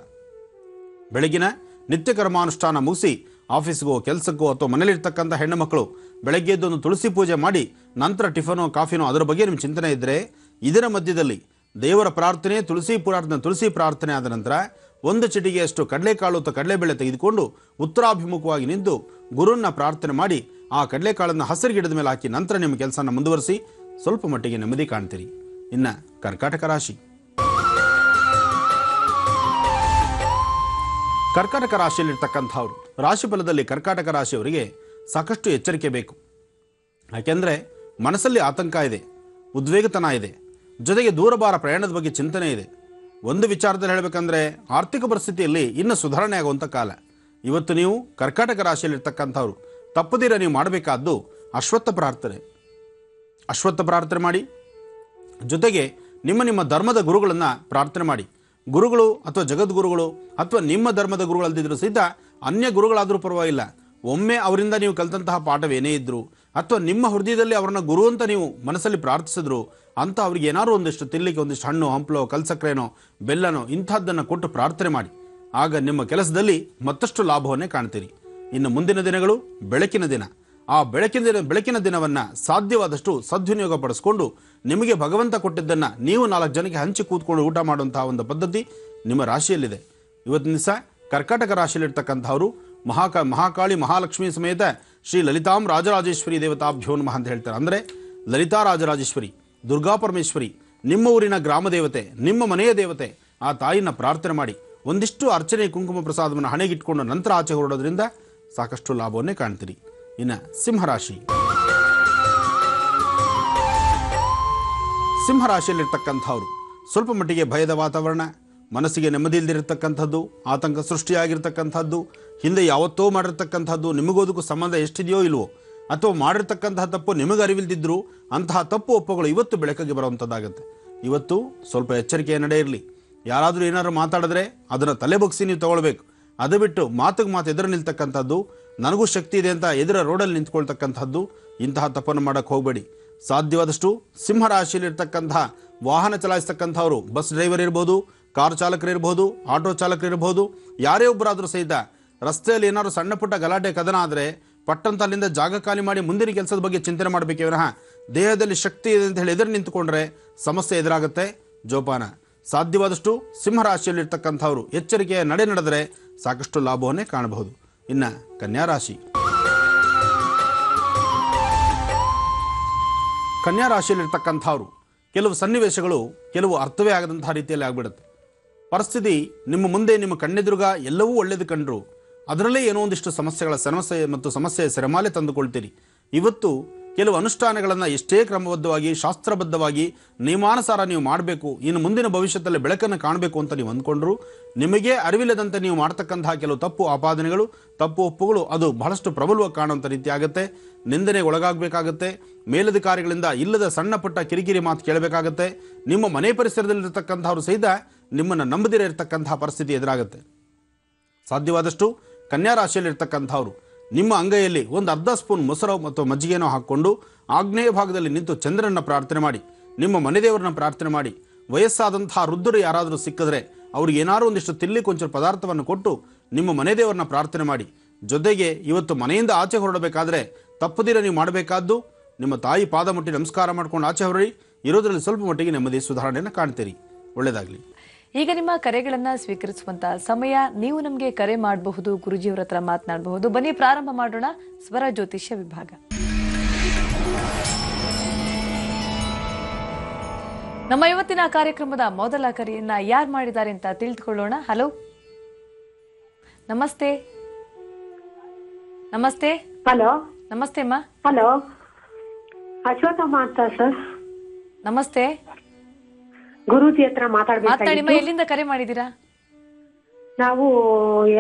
ಬೆಳಗಿನ ನಿತ್ಯ ಕರ್ಮಾನುಷ್ಠಾನ ಮುಗಿಸಿ ಆಫೀಸ್ಗೋ ಕೆಲಸಕ್ಕೋ ಅಥವಾ ಮನೇಲಿರ್ತಕ್ಕಂಥ ಹೆಣ್ಣು ಮಕ್ಕಳು ಬೆಳಗ್ಗೆ ಎದ್ದೊಂದು ತುಳಸಿ ಪೂಜೆ ಮಾಡಿ ನಂತರ ಟಿಫನೋ ಕಾಫಿನೋ ಅದರ ಬಗ್ಗೆ ನಿಮ್ಮ ಚಿಂತನೆ ಇದ್ದರೆ ಇದರ ಮಧ್ಯದಲ್ಲಿ ದೇವರ ಪ್ರಾರ್ಥನೆ, ತುಳಸಿ ಪ್ರಾರ್ಥನೆ ಆದ ನಂತರ ಒಂದು ಚಿಟಿಗೆಯಷ್ಟು ಕಡಲೆಕಾಳು ಅಥವಾ ಕಡಲೆಬೇಳೆ ತೆಗೆದುಕೊಂಡು ಉತ್ತರಾಭಿಮುಖವಾಗಿ ನಿಂತು ಗುರುನ್ನ ಪ್ರಾರ್ಥನೆ ಮಾಡಿ ಆ ಕಡಲೆಕಾಳನ್ನು ಹಸಿರು ಗಿಡದ ಮೇಲೆ ಹಾಕಿ ನಂತರ ನಿಮ್ಮ ಕೆಲಸನ ಮುಂದುವರಿಸಿ ಸ್ವಲ್ಪ ಮಟ್ಟಿಗೆ ನೆಮ್ಮದಿ ಕಾಣ್ತೀರಿ. ಇನ್ನು ಕರ್ಕಾಟಕ ರಾಶಿ. ಕರ್ಕಾಟಕ ರಾಶಿಯಲ್ಲಿರ್ತಕ್ಕಂಥವ್ರು ರಾಶಿ ಫಲದಲ್ಲಿ ಕರ್ಕಾಟಕ ರಾಶಿಯವರಿಗೆ ಸಾಕಷ್ಟು ಎಚ್ಚರಿಕೆ ಬೇಕು. ಯಾಕೆಂದರೆ ಮನಸ್ಸಲ್ಲಿ ಆತಂಕ ಇದೆ, ಉದ್ವೇಗತನ ಇದೆ, ಜೊತೆಗೆ ದೂರಭಾರ ಪ್ರಯಾಣದ ಬಗ್ಗೆ ಚಿಂತನೆ ಇದೆ. ಒಂದು ವಿಚಾರದಲ್ಲಿ ಹೇಳಬೇಕಂದ್ರೆ ಆರ್ಥಿಕ ಪರಿಸ್ಥಿತಿಯಲ್ಲಿ ಇನ್ನು ಸುಧಾರಣೆ ಆಗುವಂಥ ಕಾಲ. ಇವತ್ತು ನೀವು ಕರ್ಕಾಟಕ ರಾಶಿಯಲ್ಲಿರ್ತಕ್ಕಂಥವ್ರು ತಪ್ಪದಿರ ನೀವು ಮಾಡಬೇಕಾದ್ದು ಅಶ್ವತ್ಥ ಪ್ರಾರ್ಥನೆ ಮಾಡಿ. ಜೊತೆಗೆ ನಿಮ್ಮ ಧರ್ಮದ ಗುರುಗಳನ್ನು ಪ್ರಾರ್ಥನೆ ಮಾಡಿ. ಗುರುಗಳು ಅಥವಾ ಜಗದ್ಗುರುಗಳು ಅಥವಾ ನಿಮ್ಮ ಧರ್ಮದ ಗುರುಗಳಲ್ದಿದ್ರು ಸಹಿತ ಅನ್ಯ ಗುರುಗಳಾದರೂ ಪರವಾಗಿಲ್ಲ, ಒಮ್ಮೆ ಅವರಿಂದ ನೀವು ಕಲಿತಂತಹ ಪಾಠವೇನೇ ಇದ್ದರು ಅಥವಾ ನಿಮ್ಮ ಹೃದಯದಲ್ಲಿ ಅವರನ್ನ ಗುರು ಅಂತ ನೀವು ಮನಸ್ಸಲ್ಲಿ ಪ್ರಾರ್ಥಿಸಿದ್ರು ಅಂತ ಅವ್ರಿಗೆ ಏನಾದ್ರು ಒಂದಿಷ್ಟು ತಿನ್ನಲಿಕ್ಕೆ ಒಂದಿಷ್ಟು ಹಣ್ಣು, ಹಂಪಲೋ, ಕಲ್ಸಕ್ರೇನೋ, ಬೆಲ್ಲನೋ ಇಂಥದ್ದನ್ನು ಕೊಟ್ಟು ಪ್ರಾರ್ಥನೆ ಮಾಡಿ. ಆಗ ನಿಮ್ಮ ಕೆಲಸದಲ್ಲಿ ಮತ್ತಷ್ಟು ಲಾಭವನ್ನೇ ಕಾಣ್ತೀರಿ. ಇನ್ನು ಮುಂದಿನ ದಿನಗಳು ಬೆಳಕಿನ ದಿನ. ಆ ಬೆಳಕಿನ ದಿನವನ್ನು ಸಾಧ್ಯವಾದಷ್ಟು ಸದ್ವಿನಿಯೋಗ ಪಡಿಸ್ಕೊಂಡು ನಿಮಗೆ ಭಗವಂತ ಕೊಟ್ಟಿದ್ದನ್ನು ನೀವು 4 ಜನಕ್ಕೆ ಹಂಚಿ ಕೂತ್ಕೊಂಡು ಊಟ ಮಾಡುವಂತಹ ಒಂದು ಪದ್ಧತಿ ನಿಮ್ಮ ರಾಶಿಯಲ್ಲಿದೆ. ಇವತ್ತಿನ ದಿವಸ ಕರ್ಕಾಟಕ ರಾಶಿಯಲ್ಲಿರ್ತಕ್ಕಂಥವರು ಮಹಾಕಾಳಿ ಮಹಾಲಕ್ಷ್ಮಿ ಸಮೇತ ಶ್ರೀ ಲಲಿತಾಂ ರಾಜರಾಜೇಶ್ವರಿ ದೇವತಾಭ್ಯೋ ನಮಃ ಅಂತ ಹೇಳ್ತಾರೆ. ಅಂದರೆ ಲಲಿತಾ ರಾಜರಾಜೇಶ್ವರಿ, ದುರ್ಗಾ ಪರಮೇಶ್ವರಿ, ನಿಮ್ಮ ಊರಿನ ಗ್ರಾಮ ದೇವತೆ, ನಿಮ್ಮ ಮನೆಯ ದೇವತೆ, ಆ ತಾಯಿನ ಪ್ರಾರ್ಥನೆ ಮಾಡಿ ಒಂದಿಷ್ಟು ಅರ್ಚನೆ ಕುಂಕುಮ ಪ್ರಸಾದವನ್ನು ಹಣೆಗಿಟ್ಕೊಂಡು ನಂತರ ಆಚೆ ಹೊರಡೋದ್ರಿಂದ ಸಾಕಷ್ಟು ಲಾಭವನ್ನೇ ಕಾಣ್ತೀರಿ. ಇನ್ನು ಸಿಂಹರಾಶಿಯಲ್ಲಿರ್ತಕ್ಕಂಥವ್ರು ಸ್ವಲ್ಪ ಮಟ್ಟಿಗೆ ಭಯದ ವಾತಾವರಣ, ಮನಸ್ಸಿಗೆ ನೆಮ್ಮದಿ ಇಲ್ದಿರತಕ್ಕಂಥದ್ದು, ಆತಂಕ ಸೃಷ್ಟಿಯಾಗಿರ್ತಕ್ಕಂಥದ್ದು, ಹಿಂದೆ ಯಾವತ್ತೋ ಮಾಡಿರ್ತಕ್ಕಂಥದ್ದು, ನಿಮಗೋದಕ್ಕೂ ಸಂಬಂಧ ಎಷ್ಟಿದೆಯೋ ಇಲ್ವೋ ಅಥವಾ ಮಾಡಿರ್ತಕ್ಕಂತಹ ತಪ್ಪು ನಿಮಗೆ ಅರಿವಿಲ್ದಿದ್ರು ಅಂತಹ ತಪ್ಪು ಒಪ್ಪುಗಳು ಇವತ್ತು ಬೆಳಕಿಗೆ ಬರುವಂಥದ್ದಾಗುತ್ತೆ. ಇವತ್ತು ಸ್ವಲ್ಪ ಎಚ್ಚರಿಕೆಯ ನಡೆ ಇರಲಿ. ಯಾರಾದರೂ ಏನಾದರೂ ಮಾತಾಡಿದ್ರೆ ಅದನ್ನು ತಲೆ ಬಗ್ಸಿ ನೀವು ತಗೊಳ್ಬೇಕು. ಅದು ಬಿಟ್ಟು ಮಾತಿಗೆ ಮಾತು ಎದುರು ನಿಲ್ತಕ್ಕಂಥದ್ದು, ನನಗೂ ಶಕ್ತಿ ಇದೆ ಅಂತ ಎದುರ ರೋಡಲ್ಲಿ ನಿಂತ್ಕೊಳ್ತಕ್ಕಂಥದ್ದು, ಇಂತಹ ತಪ್ಪನ್ನು ಮಾಡೋಕ್ಕೆ ಹೋಗಬೇಡಿ. ಸಾಧ್ಯವಾದಷ್ಟು ಸಿಂಹರಾಶಿಯಲ್ಲಿರ್ತಕ್ಕಂತಹ ವಾಹನ ಚಲಾಯಿಸ್ತಕ್ಕಂಥವ್ರು, ಬಸ್ ಡ್ರೈವರ್ ಇರ್ಬೋದು, ಕಾರ್ ಚಾಲಕರಿರ್ಬೋದು, ಆಟೋ ಚಾಲಕರಿರ್ಬೋದು, ಯಾರೇ ಒಬ್ಬರಾದರೂ ಸಹಿತ ರಸ್ತೆಯಲ್ಲಿ ಏನಾದರೂ ಸಣ್ಣ ಪುಟ್ಟ ಗಲಾಟೆ ಕದನ ಆದರೆ ಪಟ್ಟಂತ ಅಲ್ಲಿಂದ ಜಾಗ ಖಾಲಿ ಮಾಡಿ ಮುಂದಿನ ಕೆಲಸದ ಬಗ್ಗೆ ಚಿಂತನೆ ಮಾಡಬೇಕೇ ವಿನಃ ದೇಹದಲ್ಲಿ ಶಕ್ತಿ ಇದೆ ಅಂತ ಹೇಳಿ ಎದುರು ನಿಂತುಕೊಂಡ್ರೆ ಸಮಸ್ಯೆ ಎದುರಾಗುತ್ತೆ. ಜೋಪಾನ. ಸಾಧ್ಯವಾದಷ್ಟು ಸಿಂಹರಾಶಿಯಲ್ಲಿರ್ತಕ್ಕಂಥವ್ರು ಎಚ್ಚರಿಕೆಯ ನಡೆದರೆ ಸಾಕಷ್ಟು ಲಾಭವನ್ನೇ ಕಾಣಬಹುದು. ಇನ್ನು ಕನ್ಯಾ ರಾಶಿಯಲ್ಲಿರ್ತಕ್ಕಂಥವ್ರು ಕೆಲವು ಸನ್ನಿವೇಶಗಳು ಕೆಲವು ಅರ್ಥವೇ ಆಗದಂತಹ ರೀತಿಯಲ್ಲಿ ಆಗ್ಬಿಡುತ್ತೆ. ಪರಿಸ್ಥಿತಿ ನಿಮ್ಮ ಮುಂದೆ ನಿಮ್ಮ ಕಣ್ಣೆದುರುಗ ಎಲ್ಲವೂ ಒಳ್ಳೆಯದು ಕಂಡ್ರು ಅದರಲ್ಲೇ ಏನೋ ಒಂದಿಷ್ಟು ಸಮಸ್ಯೆಯ ಸೆರೆಮಾಲೆ ತಂದುಕೊಳ್ತೀರಿ. ಇವತ್ತು ಕೆಲವು ಅನುಷ್ಠಾನಗಳನ್ನು ಎಷ್ಟೇ ಕ್ರಮಬದ್ಧವಾಗಿ ಶಾಸ್ತ್ರಬದ್ಧವಾಗಿ ನಿಯಮಾನುಸಾರ ನೀವು ಮಾಡಬೇಕು, ಇನ್ನು ಮುಂದಿನ ಭವಿಷ್ಯದಲ್ಲಿ ಬೆಳಕನ್ನು ಕಾಣಬೇಕು ಅಂತ ನೀವು ಅಂದ್ಕೊಂಡ್ರು ನಿಮಗೆ ಅರಿವಿಲ್ಲದಂತೆ ನೀವು ಮಾಡ್ತಕ್ಕಂತಹ ಕೆಲವು ತಪ್ಪು ಆಪಾದನೆಗಳು, ತಪ್ಪು ಒಪ್ಪುಗಳು ಅದು ಬಹಳಷ್ಟು ಪ್ರಬಲವಾಗಿ ಕಾಣುವಂಥ ರೀತಿ ಆಗುತ್ತೆ. ನಿಂದನೆಗೆ ಒಳಗಾಗಬೇಕಾಗತ್ತೆ. ಮೇಲಧಿಕಾರಿಗಳಿಂದ ಇಲ್ಲದ ಸಣ್ಣ ಪುಟ್ಟ ಕಿರಿಕಿರಿ ಮಾತು ಕೇಳಬೇಕಾಗತ್ತೆ. ನಿಮ್ಮ ಮನೆ ಪರಿಸರದಲ್ಲಿರ್ತಕ್ಕಂಥವ್ರು ಸಹಿತ ನಿಮ್ಮನ್ನು ನಂಬದಿರೇ ಇರತಕ್ಕಂತಹ ಪರಿಸ್ಥಿತಿ ಎದುರಾಗುತ್ತೆ. ಸಾಧ್ಯವಾದಷ್ಟು ಕನ್ಯಾ ರಾಶಿಯಲ್ಲಿರ್ತಕ್ಕಂಥವ್ರು ನಿಮ್ಮ ಅಂಗೈಯಲ್ಲಿ ಒಂದು ಅರ್ಧ ಸ್ಪೂನ್ ಮೊಸರು ಮತ್ತು ಮಜ್ಜಿಗೆನೋ ಹಾಕ್ಕೊಂಡು ಆಗ್ನೇಯ ಭಾಗದಲ್ಲಿ ನಿಂತು ಚಂದ್ರನ ಪ್ರಾರ್ಥನೆ ಮಾಡಿ, ನಿಮ್ಮ ಮನೆದೇವರನ್ನ ಪ್ರಾರ್ಥನೆ ಮಾಡಿ. ವಯಸ್ಸಾದಂತಹ ವೃದ್ಧರು ಯಾರಾದರೂ ಸಿಕ್ಕಿದ್ರೆ ಅವ್ರಿಗೆ ಏನಾದರೂ ಒಂದಿಷ್ಟು ತಿನ್ನಲಿಕ್ಕೆ ಒಂಚೂರು ಪದಾರ್ಥವನ್ನು ಕೊಟ್ಟು ನಿಮ್ಮ ಮನೆದೇವರನ್ನ ಪ್ರಾರ್ಥನೆ ಮಾಡಿ. ಜೊತೆಗೆ ಇವತ್ತು ಮನೆಯಿಂದ ಆಚೆ ಹೊರಡಬೇಕಾದ್ರೆ ತಪ್ಪದಿರ ನೀವು ಮಾಡಬೇಕಾದ್ದು ನಿಮ್ಮ ತಾಯಿ ಪಾದ ಮುಟ್ಟಿ ನಮಸ್ಕಾರ ಮಾಡ್ಕೊಂಡು ಆಚೆ ಹೊರಡಿ. ಇರೋದ್ರಲ್ಲಿ ಸ್ವಲ್ಪ ಮಟ್ಟಿಗೆ ನೆಮ್ಮದಿ ಸುಧಾರಣೆಯನ್ನು ಕಾಣ್ತೀರಿ. ಒಳ್ಳೆಯದಾಗಲಿ. ಈಗ ನಿಮ್ಮ ಕರೆಗಳನ್ನ ಸ್ವೀಕರಿಸುವಂತ ಸಮಯ. ನೀವು ನಮಗೆ ಕರೆ ಮಾಡಬಹುದು, ಗುರುಜಿಯವರ ಹತ್ರ ಮಾತನಾಡಬಹುದು. ಬನ್ನಿ ಪ್ರಾರಂಭ ಮಾಡೋಣ ಸ್ವರ ಜ್ಯೋತಿಷ್ಯ ವಿಭಾಗ. ನಮ್ಮ ಇವತ್ತಿನ ಕಾರ್ಯಕ್ರಮದ ಮೊದಲ ಕರೆಯನ್ನ ಯಾರು ಮಾಡಿದ್ದಾರೆ ಅಂತ ತಿಳಿದುಕೊಳ್ಳೋಣ. ಹಲೋ, ನಮಸ್ತೆ. ಹಲೋ ನಮಸ್ತೆ ಅಮ್ಮ. ಹಲೋ ಅಶ್ವಥಮ್ಮ ಅಂತ ಸರ್. ನಮಸ್ತೆ. ಗುರೂಜಿ ಹತ್ರ ಮಾತನಾಡಿಮ್ಮ. ಮಾತಾಡ್ಬೇಕು. ಎಲ್ಲಿಂದ ಕರೆ ಮಾಡಿದ್ದೀರಾ? ನಾವು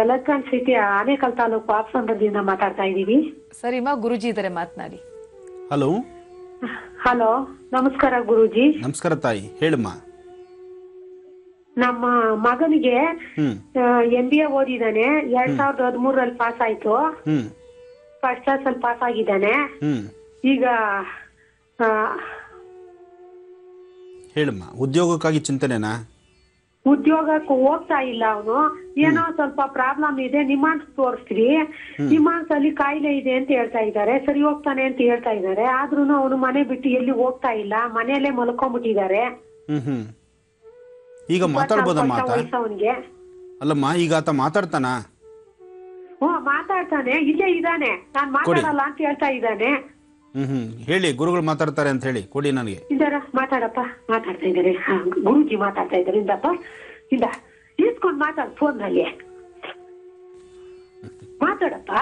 ಎಲೆಕ್ಟ್ರಾನ್ ಸಿಟಿ ಆನೇಕಲ್ ತಾಲೂಕು ಆಪ್ಸಂದ್ರದಿಂದ ಮಾತಾಡ್ತಾ ಇದೀವಿ. ಸರಿಮ್ಮ, ಗುರುಜಿ ಇದ್ದಾರೆ, ಮಾತನಾಡಿ. ಹಲೋ. ಹಲೋ, ನಮಸ್ಕಾರ ಗುರೂಜಿ. ನಮಸ್ಕಾರ ತಾಯಿ, ಹೇಳಮ್ಮ. ನಮ್ಮ ಮಗನಿಗೆ ಹ್ಮ್ MBA ಓದಿದ್ದಾನೆ. 2013 ಪಾಸ್ ಆಯ್ತು. ಹ್ಮ್ ಫಸ್ಟ್ ಕ್ಲಾಸ್ ಅಲ್ಲಿ ಪಾಸ್ ಆಗಿದ್ದಾನೆ. ಹ್ಮ್ ಈಗ ಹೇಳಮ್ಮ, ಉದ್ಯೋಗಕ್ಕಾಗಿ ಚಿಂತನೆನಾ? ಉದ್ಯೋಗಕ್ಕೆ ಹೋಗ್ತಾ ಇಲ್ಲ ಅವನು. ಏನೋ ಸ್ವಲ್ಪ ಪ್ರಾಬ್ಲಮ್ ಇದೆ, ನಿಮಾನ್ಸ್ ತೋರಿಸ್ತೀವಿ, ನಿಮಾನ್ಸ್ ಅಲ್ಲಿ ಕಾಯಿಲೆ ಇದೆ ಅಂತ ಹೇಳ್ತಾ ಇದ್ದಾರೆ. ಸರಿ ಹೋಗ್ತಾನೆ ಅಂತ ಹೇಳ್ತಾ ಇದ್ದಾರೆ. ಆದ್ರೂ ಅವನು ಮನೆ ಬಿಟ್ಟು ಎಲ್ಲಿ ಹೋಗ್ತಾ ಇಲ್ಲ, ಮನೆಯಲ್ಲೇ ಮಲ್ಕೊಂಡ್ಬಿಟ್ಟಿದ್ದಾರೆ. ಹ್ಮ್ ಈಗ ಮಾತಾಡ್ಬೋದ ಮಾತಾ? ಅವನಿಗೆ ಅಲ್ಲಮ್ಮ, ಈಗ ಆತ ಮಾತಾಡ್ತಾನ? ಮಾತಾಡ್ತಾನೆ, ಇಲ್ಲೇ ಇದ್ದಾನೆ. ನಾನ್ ಮಾತಾಡಲ್ಲ ಅಂತ ಹೇಳ್ತಾ ಇದ್ದಾನೆ. ಹೇಳಿ, ಗುರುಗಳು ಮಾತಾಡ್ತಾರೆ ಅಂತ ಹೇಳಿ ಕೊಡಿ ನನಗೆ. ಇದಾರ, ಮಾತಾಡಪ್ಪ. ಮಾತಾಡ್ತಾ ಇದ್ದಾರೆ, ಗುರೂಜಿ ಮಾತಾಡ್ತಾ ಇದ್ದಾರೆ. ಇಂದಪ್ಪ, ಇಂದ ಇಸ್ಕೊಂಡ್ ಮಾತಾಡ್ ಫೋನ್ ನಲ್ಲಿ. ಮಾತಾಡಪ್ಪ.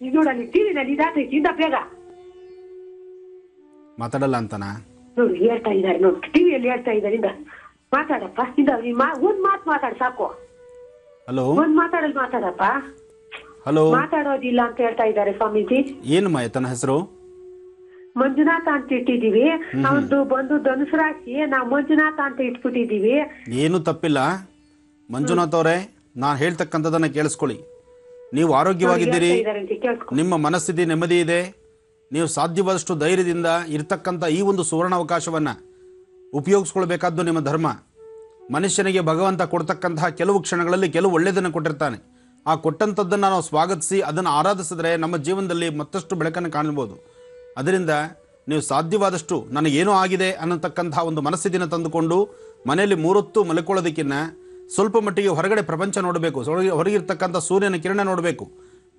ಈಗ ನೋಡಲ್ಲಿ ಟಿವಿನಲ್ಲಿ ಇದಾಗ್ತೈತಿ. ಇಂದ ಬೇಗ ಮಾತಾಡಲ್ಲ ಅಂತನಾ? ನೋಡಿ ಹೇಳ್ತಾ ಇದ್ದಾರೆ, ನೋಡಿ ಟಿವಿಯಲ್ಲಿ ಹೇಳ್ತಾ ಇದ್ದಾರೆ. ಇಂದ ಮಾತಾಡಪ್ಪ. ಇಂದ ಒಂದ್ ಮಾತು ಮಾತಾಡ್ ಸಾಕು. ಹಲೋ. ಒಂದ್ ಮಾತಾಡಲ್ ಮಾತಾಡಪ್ಪ. ಹಲೋ. ಮಾತಾಡೋದಿಲ್ಲ ಅಂತ ಹೇಳ್ತಾ ಇದ್ದಾರೆ ಸ್ವಾಮೀಜಿ. ಏನಮ್ಮ ತನ್ನ ಹೆಸರು? ಮಂಜುನಾಥ ಅಂತ ಇಟ್ಟಿದೀವಿ. ಅವನು ಬಂದು ಧನುಸು ರಾಶಿ, ನಾವು ಮಂಜುನಾಥ ಅಂತ ಇಟ್ಬಿಟ್ಟಿದೀವಿ. ಏನು ತಪ್ಪಿಲ್ಲ ಮಂಜುನಾಥ್ ಅವರೇ, ನಾನು ಹೇಳ್ತಕ್ಕಂಥದ್ದನ್ನ ಕೇಳಿಸ್ಕೊಳ್ಳಿ. ನೀವು ಆರೋಗ್ಯವಾಗಿದ್ದೀರಿ, ನಿಮ್ಮ ಮನಸ್ಥಿತಿ ನೆಮ್ಮದಿ ಇದೆ, ನೀವು ಸಾಧ್ಯವಾದಷ್ಟು ಧೈರ್ಯದಿಂದ ಇರ್ತಕ್ಕಂಥ ಈ ಒಂದು ಸುವರ್ಣಾವಕಾಶವನ್ನ ಉಪಯೋಗಿಸ್ಕೊಳ್ಬೇಕಾದ್ದು ನಿಮ್ಮ ಧರ್ಮ. ಮನುಷ್ಯನಿಗೆ ಭಗವಂತ ಕೊಡ್ತಕ್ಕಂತಹ ಕೆಲವು ಕ್ಷಣಗಳಲ್ಲಿ ಕೆಲವು ಒಳ್ಳೆಯದನ್ನು ಕೊಟ್ಟಿರ್ತಾನೆ. ಆ ಕೊಟ್ಟಂಥದ್ದನ್ನು ನಾವು ಸ್ವಾಗತಿಸಿ ಅದನ್ನು ಆರಾಧಿಸಿದ್ರೆ ನಮ್ಮ ಜೀವನದಲ್ಲಿ ಮತ್ತಷ್ಟು ಬೆಳಕನ್ನು ಕಾಣಬಹುದು. ಅದರಿಂದ ನೀವು ಸಾಧ್ಯವಾದಷ್ಟು ನನಗೇನೋ ಆಗಿದೆ ಅನ್ನತಕ್ಕಂತಹ ಒಂದು ಮನಸ್ಥಿತಿನ ತಂದುಕೊಂಡು ಮನೆಯಲ್ಲಿ ಮೂರೊತ್ತು ಮಲ್ಕೊಳ್ಳೋದಕ್ಕಿಂತ ಸ್ವಲ್ಪ ಮಟ್ಟಿಗೆ ಹೊರಗಡೆ ಪ್ರಪಂಚ ನೋಡಬೇಕು, ಹೊರಗಿರ್ತಕ್ಕಂಥ ಸೂರ್ಯನ ಕಿರಣ ನೋಡಬೇಕು.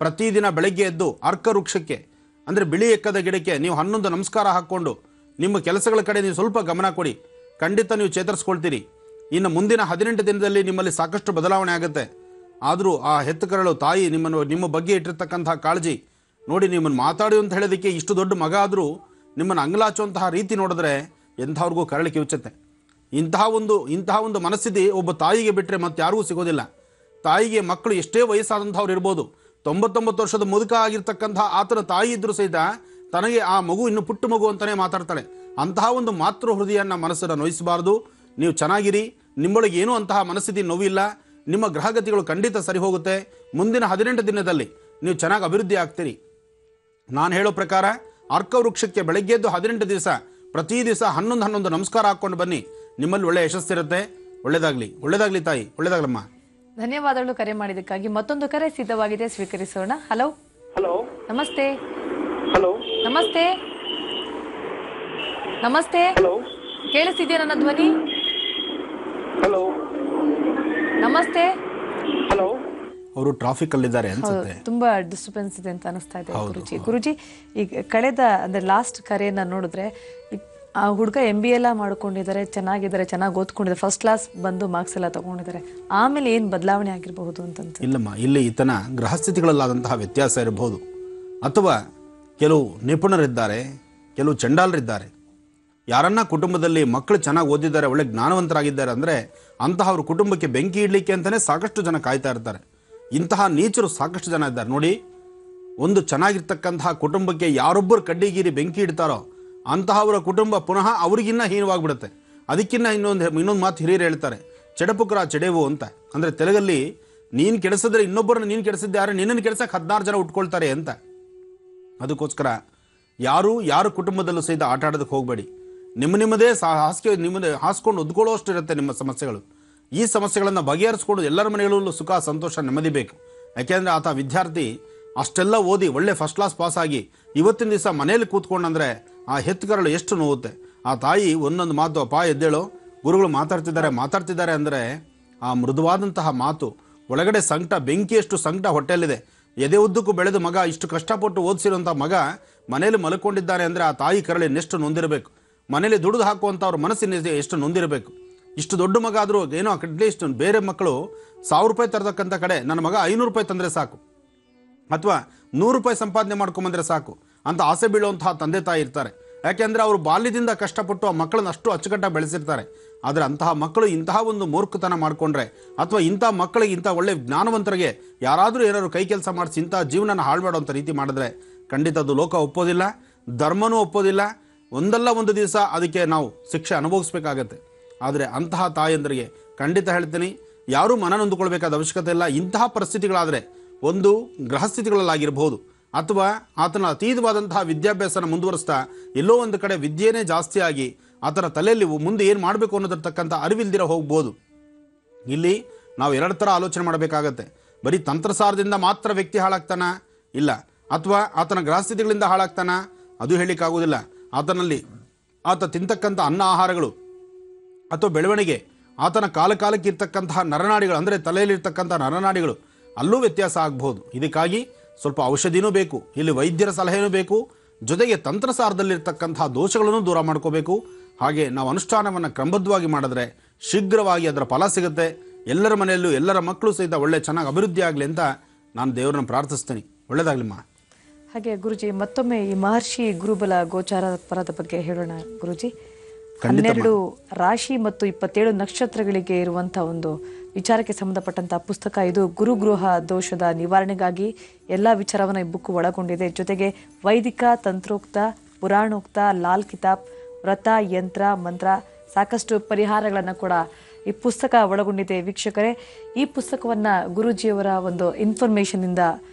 ಪ್ರತಿದಿನ ಬೆಳಗ್ಗೆ ಎದ್ದು ಅರ್ಕ ವೃಕ್ಷಕ್ಕೆ ಅಂದರೆ ಬಿಳಿ ಎಕ್ಕದ ಗಿಡಕ್ಕೆ ನೀವು 11 ನಮಸ್ಕಾರ ಹಾಕ್ಕೊಂಡು ನಿಮ್ಮ ಕೆಲಸಗಳ ಕಡೆ ನೀವು ಸ್ವಲ್ಪ ಗಮನ ಕೊಡಿ. ಖಂಡಿತ ನೀವು ಚೇತರಿಸ್ಕೊಳ್ತೀರಿ. ಇನ್ನು ಮುಂದಿನ 18 ದಿನದಲ್ಲಿ ನಿಮ್ಮಲ್ಲಿ ಸಾಕಷ್ಟು ಬದಲಾವಣೆ ಆಗುತ್ತೆ. ಆದರೂ ಆ ಹೆತ್ತುಕರಳು ತಾಯಿ ನಿಮ್ಮ ಬಗ್ಗೆ ಇಟ್ಟಿರ್ತಕ್ಕಂತಹ ಕಾಳಜಿ ನೋಡಿ, ನಿಮ್ಮನ್ನು ಮಾತಾಡಿ ಅಂತ ಹೇಳೋದಕ್ಕೆ ಇಷ್ಟು ದೊಡ್ಡ ಮಗ ಆದರೂ ನಿಮ್ಮನ್ನು ಅಂಗಲಾಚುವಂತಹ ರೀತಿ ನೋಡಿದ್ರೆ ಎಂಥವ್ರಿಗೂ ಕರಳು ಕಿವುಚುತ್ತೆ. ಇಂತಹ ಒಂದು ಮನಸ್ಥಿತಿ ಒಬ್ಬ ತಾಯಿಗೆ ಬಿಟ್ಟರೆ ಮತ್ತೆ ಯಾರಿಗೂ ಸಿಗೋದಿಲ್ಲ. ತಾಯಿಗೆ ಮಕ್ಕಳು ಎಷ್ಟೇ ವಯಸ್ಸಾದಂಥವ್ರು ಇರ್ಬೋದು, 99 ವರ್ಷದ ಮುದುಕ ಆಗಿರ್ತಕ್ಕಂತಹ ಆತನ ತಾಯಿ ಇದ್ರೂ ಸಹಿತ ತನಗೆ ಆ ಮಗು ಇನ್ನು ಪುಟ್ಟ ಮಗು ಅಂತಲೇ ಮಾತಾಡ್ತಾಳೆ. ಅಂತಹ ಒಂದು ಮಾತೃ ಹೃದಯನ ಮನಸ್ಸನ್ನು ನೋಯಿಸಬಾರ್ದು. ನೀವು ಚೆನ್ನಾಗಿರಿ, ನಿಮ್ಮೊಳಗೆ ಏನೂ ಅಂತಹ ಮನಸ್ಥಿತಿ ನೋವಿಲ್ಲ. ನಿಮ್ಮ ಗ್ರಹಗತಿಗಳು ಖಂಡಿತ ಸರಿ ಹೋಗುತ್ತೆ. ಮುಂದಿನ 18 ದಿನದಲ್ಲಿ ನೀವು ಚೆನ್ನಾಗಿ ಅಭಿವೃದ್ಧಿ ಆಗ್ತೀರಿ. ನಾನು ಹೇಳೋ ಪ್ರಕಾರ ಅರ್ಕ ವೃಕ್ಷಕ್ಕೆ ಬೆಳಗ್ಗೆದ್ದು 18 ದಿವಸ ಪ್ರತಿ ದಿವಸ 11 ನಮಸ್ಕಾರ ಹಾಕ್ಕೊಂಡು ಬನ್ನಿ. ನಿಮ್ಮಲ್ಲಿ ಒಳ್ಳೆ ಯಶಸ್ಸಿರುತ್ತೆ. ಒಳ್ಳೇದಾಗ್ಲಿ ತಾಯಿ, ಒಳ್ಳೇದಾಗ್ಲಮ್ಮ. ಧನ್ಯವಾದಗಳು ಕರೆ ಮಾಡಿದ್ದಕ್ಕಾಗಿ. ಮತ್ತೊಂದು ಕರೆ ಸಿದ್ಧವಾಗಿದೆ, ಸ್ವೀಕರಿಸೋಣ. ಹಲೋ. ಹಲೋ. ನಮಸ್ತೆ. ಹಲೋ. ನಮಸ್ತೆ. ನಮಸ್ತೆ. ಹಲೋ. ಕೇಳಿಸ್ತಿದ್ಯಾ ನನ್ನ ಧ್ವನಿ? ಹಲೋ. ನಮಸ್ತೆ. ಹಲೋ. ಅವರು ಟ್ರಾಫಿಕ್ ಅಲ್ಲಿದ್ದಾರೆ ಅನ್ಸುತ್ತೆ, ತುಂಬಾ ಡಿಸ್ಟರ್ಬೆನ್ಸ್ ಇದೆ ಅಂತ ಅನಿಸ್ತಾ ಇದೆ. ಗುರುಜಿ ಈಗ ಕಳೆದ ಅಂದ್ರೆ ಲಾಸ್ಟ್ ಕರೆಯನ್ನ ನೋಡಿದ್ರೆ ಆ ಹುಡುಗ MBA ಎಲ್ಲ ಮಾಡ್ಕೊಂಡಿದ್ದಾರೆ, ಚೆನ್ನಾಗಿದ್ದಾರೆ, ಚೆನ್ನಾಗಿ ಓದ್ಕೊಂಡಿದ್ದಾರೆ, ಫಸ್ಟ್ ಕ್ಲಾಸ್ ಬಂದು ಮಾರ್ಕ್ಸ್ ಎಲ್ಲ ತಗೊಂಡಿದ್ದಾರೆ. ಆಮೇಲೆ ಏನು ಬದಲಾವಣೆ ಆಗಿರಬಹುದು ಅಂತಂತ? ಇಲ್ಲಮ್ಮ, ಇಲ್ಲಿ ಈತನ ಗೃಹಸ್ಥಿತಿಗಳಲ್ಲಾದಂತಹ ವ್ಯತ್ಯಾಸ ಇರಬಹುದು, ಅಥವಾ ಕೆಲವು ನಿಪುಣರಿದ್ದಾರೆ, ಕೆಲವು ಚಂಡಾಲರಿದ್ದಾರೆ. ಯಾರನ್ನ ಕುಟುಂಬದಲ್ಲಿ ಮಕ್ಕಳು ಚೆನ್ನಾಗಿ ಓದಿದ್ದಾರೆ, ಒಳ್ಳೆ ಜ್ಞಾನವಂತರಾಗಿದ್ದಾರೆ ಅಂದರೆ ಅಂತಹವ್ರ ಕುಟುಂಬಕ್ಕೆ ಬೆಂಕಿ ಇಡಲಿಕ್ಕೆ ಅಂತಲೇ ಸಾಕಷ್ಟು ಜನ ಕಾಯ್ತಾ ಇರ್ತಾರೆ. ಇಂತಹ ನೀಚರು ಸಾಕಷ್ಟು ಜನ ಇದ್ದಾರೆ ನೋಡಿ. ಒಂದು ಚೆನ್ನಾಗಿರ್ತಕ್ಕಂತಹ ಕುಟುಂಬಕ್ಕೆ ಯಾರೊಬ್ಬರು ಕಡ್ಡಿಗೀರಿ ಬೆಂಕಿ ಇಡ್ತಾರೋ ಅಂತಹವರ ಕುಟುಂಬ ಪುನಃ ಅವ್ರಿಗಿನ್ನ ಹೀನವಾಗಿಬಿಡುತ್ತೆ. ಅದಕ್ಕಿನ್ನ ಇನ್ನೊಂದು ಮಾತು ಹಿರಿಯರು ಹೇಳ್ತಾರೆ, ಚೆಡಪುಕ್ರ ಚೆಡೆವು ಅಂತ. ಅಂದರೆ ತೆಲುಗಲ್ಲಿ ನೀನು ಕೆಡಿಸಿದ್ರೆ ಇನ್ನೊಬ್ಬರನ್ನ ನೀನು ಕೆಡಿಸಿದ್ದಾರೆ, ನಿನ್ನನ್ನು ಕೆಡಿಸಕ್ಕೆ 16 ಜನ ಉಟ್ಕೊಳ್ತಾರೆ ಅಂತ. ಅದಕ್ಕೋಸ್ಕರ ಯಾರು ಕುಟುಂಬದಲ್ಲೂ ಸಹಿತ ಆಟ ಆಡೋದಕ್ಕೆ ಹೋಗಬೇಡಿ. ನಿಮ್ಮದೇ ನಿಮ್ಮದೇ ಹಾಸ್ಕೊಂಡು ಒದ್ಕೊಳ್ಳೋಷ್ಟು ಇರುತ್ತೆ ನಿಮ್ಮ ಸಮಸ್ಯೆಗಳು. ಈ ಸಮಸ್ಯೆಗಳನ್ನು ಬಗೆಹರಿಸ್ಕೊಂಡು ಎಲ್ಲರ ಮನೆಗಳಲ್ಲೂ ಸುಖ, ಸಂತೋಷ, ನೆಮ್ಮದಿ ಬೇಕು. ಯಾಕೆಂದರೆ ಆತ ವಿದ್ಯಾರ್ಥಿ ಅಷ್ಟೆಲ್ಲ ಓದಿ ಒಳ್ಳೆ ಫಸ್ಟ್ ಕ್ಲಾಸ್ ಪಾಸ್ ಆಗಿ ಇವತ್ತಿನ ದಿವಸ ಮನೇಲಿ ಕೂತ್ಕೊಂಡಂದರೆ ಆ ಹೆತ್ತುಕರಳು ಎಷ್ಟು ನೋವುತ್ತೆ. ಆ ತಾಯಿ ಒಂದೊಂದು ಮಾತು, ಅಪ್ಪ ಎದ್ದೇಳು, ಗುರುಗಳು ಮಾತಾಡ್ತಿದ್ದಾರೆ ಅಂದರೆ ಆ ಮೃದುವಾದಂತಹ ಮಾತು ಒಳಗಡೆ ಸಂಕಟ, ಬೆಂಕಿಯಷ್ಟು ಸಂಕಟ ಹೊಟ್ಟೆಯಲ್ಲಿದೆ. ಎದೆ ಉದ್ದಕ್ಕೂ ಬೆಳೆದು ಮಗ ಇಷ್ಟು ಕಷ್ಟಪಟ್ಟು ಓದಿಸಿರುವಂಥ ಮಗ ಮನೇಲಿ ಮಲ್ಕೊಂಡಿದ್ದಾನೆ ಅಂದರೆ ಆ ತಾಯಿ ಕರಳು ಇನ್ನೆಷ್ಟು ನೊಂದಿರಬೇಕು. ಮನೇಲಿ ದುಡಿದು ಹಾಕುವಂಥವ್ರ ಮನಸ್ಸಿನ ಎಷ್ಟು ನೊಂದಿರಬೇಕು. ಇಷ್ಟು ದೊಡ್ಡ ಮಗ ಆದರೂ ಏನೋ ಅಟ್ಲೀಸ್ಟ್ ಬೇರೆ ಮಕ್ಕಳು 1000 ರೂಪಾಯಿ ತರತಕ್ಕಂಥ ಕಡೆ ನನ್ನ ಮಗ 500 ರೂಪಾಯಿ ತಂದರೆ ಸಾಕು, ಅಥವಾ 100 ರೂಪಾಯಿ ಸಂಪಾದನೆ ಮಾಡ್ಕೊಂಬಂದರೆ ಸಾಕು ಅಂತ ಆಸೆ ಬೀಳುವಂತಹ ತಂದೆ ತಾಯಿ ಇರ್ತಾರೆ. ಯಾಕೆಂದರೆ ಅವರು ಬಾಲ್ಯದಿಂದ ಕಷ್ಟಪಟ್ಟು ಆ ಮಕ್ಕಳನ್ನ ಅಷ್ಟು ಅಚ್ಚುಕಟ್ಟಾಗಿ ಬೆಳೆಸಿರ್ತಾರೆ. ಆದರೆ ಅಂತಹ ಮಕ್ಕಳು ಇಂತಹ ಒಂದು ಮೂರ್ಖತನ ಮಾಡಿಕೊಂಡ್ರೆ ಅಥವಾ ಇಂಥ ಮಕ್ಕಳಿಗೆ ಇಂಥ ಒಳ್ಳೆ ಜ್ಞಾನವಂತರಿಗೆ ಯಾರಾದರೂ ಏನಾದ್ರು ಕೈ ಕೆಲಸ ಮಾಡಿಸಿ ಇಂಥ ಜೀವನನ ಹಾಳು ಮಾಡೋಂಥ ರೀತಿ ಮಾಡಿದ್ರೆ ಖಂಡಿತ ಅದು ಲೋಕ ಒಪ್ಪೋದಿಲ್ಲ, ಧರ್ಮನೂ ಒಪ್ಪೋದಿಲ್ಲ. ಒಂದಲ್ಲ ಒಂದು ದಿವಸ ಅದಕ್ಕೆ ನಾವು ಶಿಕ್ಷೆ ಅನುಭವಿಸ್ಬೇಕಾಗತ್ತೆ. ಆದರೆ ಅಂತಹ ತಾಯಂದರಿಗೆ ಖಂಡಿತ ಹೇಳ್ತೀನಿ, ಯಾರೂ ಮನನೊಂದುಕೊಳ್ಬೇಕಾದ ಅವಶ್ಯಕತೆ ಇಲ್ಲ. ಇಂತಹ ಪರಿಸ್ಥಿತಿಗಳಾದರೆ ಒಂದು ಗ್ರಹಸ್ಥಿತಿಗಳಲ್ಲಾಗಿರ್ಬೋದು ಅಥವಾ ಆತನ ಅತೀತವಾದಂತಹ ವಿದ್ಯಾಭ್ಯಾಸನ ಮುಂದುವರಿಸ್ತಾ ಎಲ್ಲೋ ಒಂದು ಕಡೆ ವಿದ್ಯೆನೇ ಜಾಸ್ತಿ ಆಗಿ ಆತನ ತಲೆಯಲ್ಲಿ ಮುಂದೆ ಏನು ಮಾಡಬೇಕು ಅನ್ನೋದರ್ತಕ್ಕಂಥ ಅರಿವಿಲ್ದಿರ ಹೋಗ್ಬೋದು. ಇಲ್ಲಿ ನಾವು ಎರಡು ಥರ ಆಲೋಚನೆ ಮಾಡಬೇಕಾಗತ್ತೆ. ಬರೀ ತಂತ್ರಸಾರದಿಂದ ಮಾತ್ರ ವ್ಯಕ್ತಿ ಹಾಳಾಗ್ತಾನ ಇಲ್ಲ, ಅಥವಾ ಆತನ ಗ್ರಹಸ್ಥಿತಿಗಳಿಂದ ಹಾಳಾಗ್ತಾನ ಅದು ಹೇಳಲಿಕ್ಕಾಗೋದಿಲ್ಲ. ಆತನಲ್ಲಿ ಆತ ತಿಂತಕ್ಕಂಥ ಅನ್ನ ಆಹಾರಗಳು ಅಥವಾ ಬೆಳವಣಿಗೆ, ಆತನ ಕಾಲಕ್ಕೆ ಇರ್ತಕ್ಕಂತಹ ನರನಾಡಿಗಳು ಅಂದರೆ ತಲೆಯಲ್ಲಿರ್ತಕ್ಕಂಥ ನರನಾಡಿಗಳು ಅಲ್ಲೂ ವ್ಯತ್ಯಾಸ ಆಗ್ಬೋದು. ಇದಕ್ಕಾಗಿ ಸ್ವಲ್ಪ ಔಷಧಿನೂ ಬೇಕು, ಇಲ್ಲಿ ವೈದ್ಯರ ಸಲಹೆನೂ ಬೇಕು, ಜೊತೆಗೆ ತಂತ್ರಸಾರದಲ್ಲಿರ್ತಕ್ಕಂತಹ ದೋಷಗಳನ್ನು ದೂರ ಮಾಡ್ಕೋಬೇಕು. ಹಾಗೆ ನಾವು ಅನುಷ್ಠಾನವನ್ನು ಕ್ರಮಬದ್ಧವಾಗಿ ಮಾಡಿದ್ರೆ ಶೀಘ್ರವಾಗಿ ಅದರ ಫಲ ಸಿಗುತ್ತೆ. ಎಲ್ಲರ ಮನೆಯಲ್ಲೂ ಎಲ್ಲರ ಮಕ್ಕಳು ಸಹಿತ ಒಳ್ಳೆ ಚೆನ್ನಾಗಿ ಅಭಿವೃದ್ಧಿ ಆಗಲಿ ಅಂತ ನಾನು ದೇವರನ್ನು ಪ್ರಾರ್ಥಿಸ್ತೀನಿ. ಒಳ್ಳೆಯದಾಗಲಿಮ್ಮ. ಹಾಗೆ ಗುರುಜಿ, ಮತ್ತೊಮ್ಮೆ ಈ ಮಹರ್ಷಿ ಗುರುಬಲ ಗೋಚಾರ ಫಲದ ಬಗ್ಗೆ ಹೇಳೋಣ ಗುರುಜಿ. 12 ರಾಶಿ ಮತ್ತು 27 ನಕ್ಷತ್ರಗಳಿಗೆ ಇರುವಂತಹ ಒಂದು ವಿಚಾರಕ್ಕೆ ಸಂಬಂಧಪಟ್ಟಂತಹ ಪುಸ್ತಕ ಇದು. ಗುರುಗೃಹ ದೋಷದ ನಿವಾರಣೆಗಾಗಿ ಎಲ್ಲ ವಿಚಾರವನ್ನು ಈ ಬುಕ್ ಒಳಗೊಂಡಿದೆ. ಜೊತೆಗೆ ವೈದಿಕ, ತಂತ್ರೋಕ್ತ, ಪುರಾಣೋಕ್ತ, ಲಾಲ್ ಕಿತಾಬ್, ವ್ರತ, ಯಂತ್ರ, ಮಂತ್ರ, ಸಾಕಷ್ಟು ಪರಿಹಾರಗಳನ್ನು ಕೂಡ ಈ ಪುಸ್ತಕ ಒಳಗೊಂಡಿದೆ. ವೀಕ್ಷಕರೇ, ಈ ಪುಸ್ತಕವನ್ನು ಗುರೂಜಿಯವರ ಒಂದು ಇನ್ಫಾರ್ಮೇಷನಿಂದ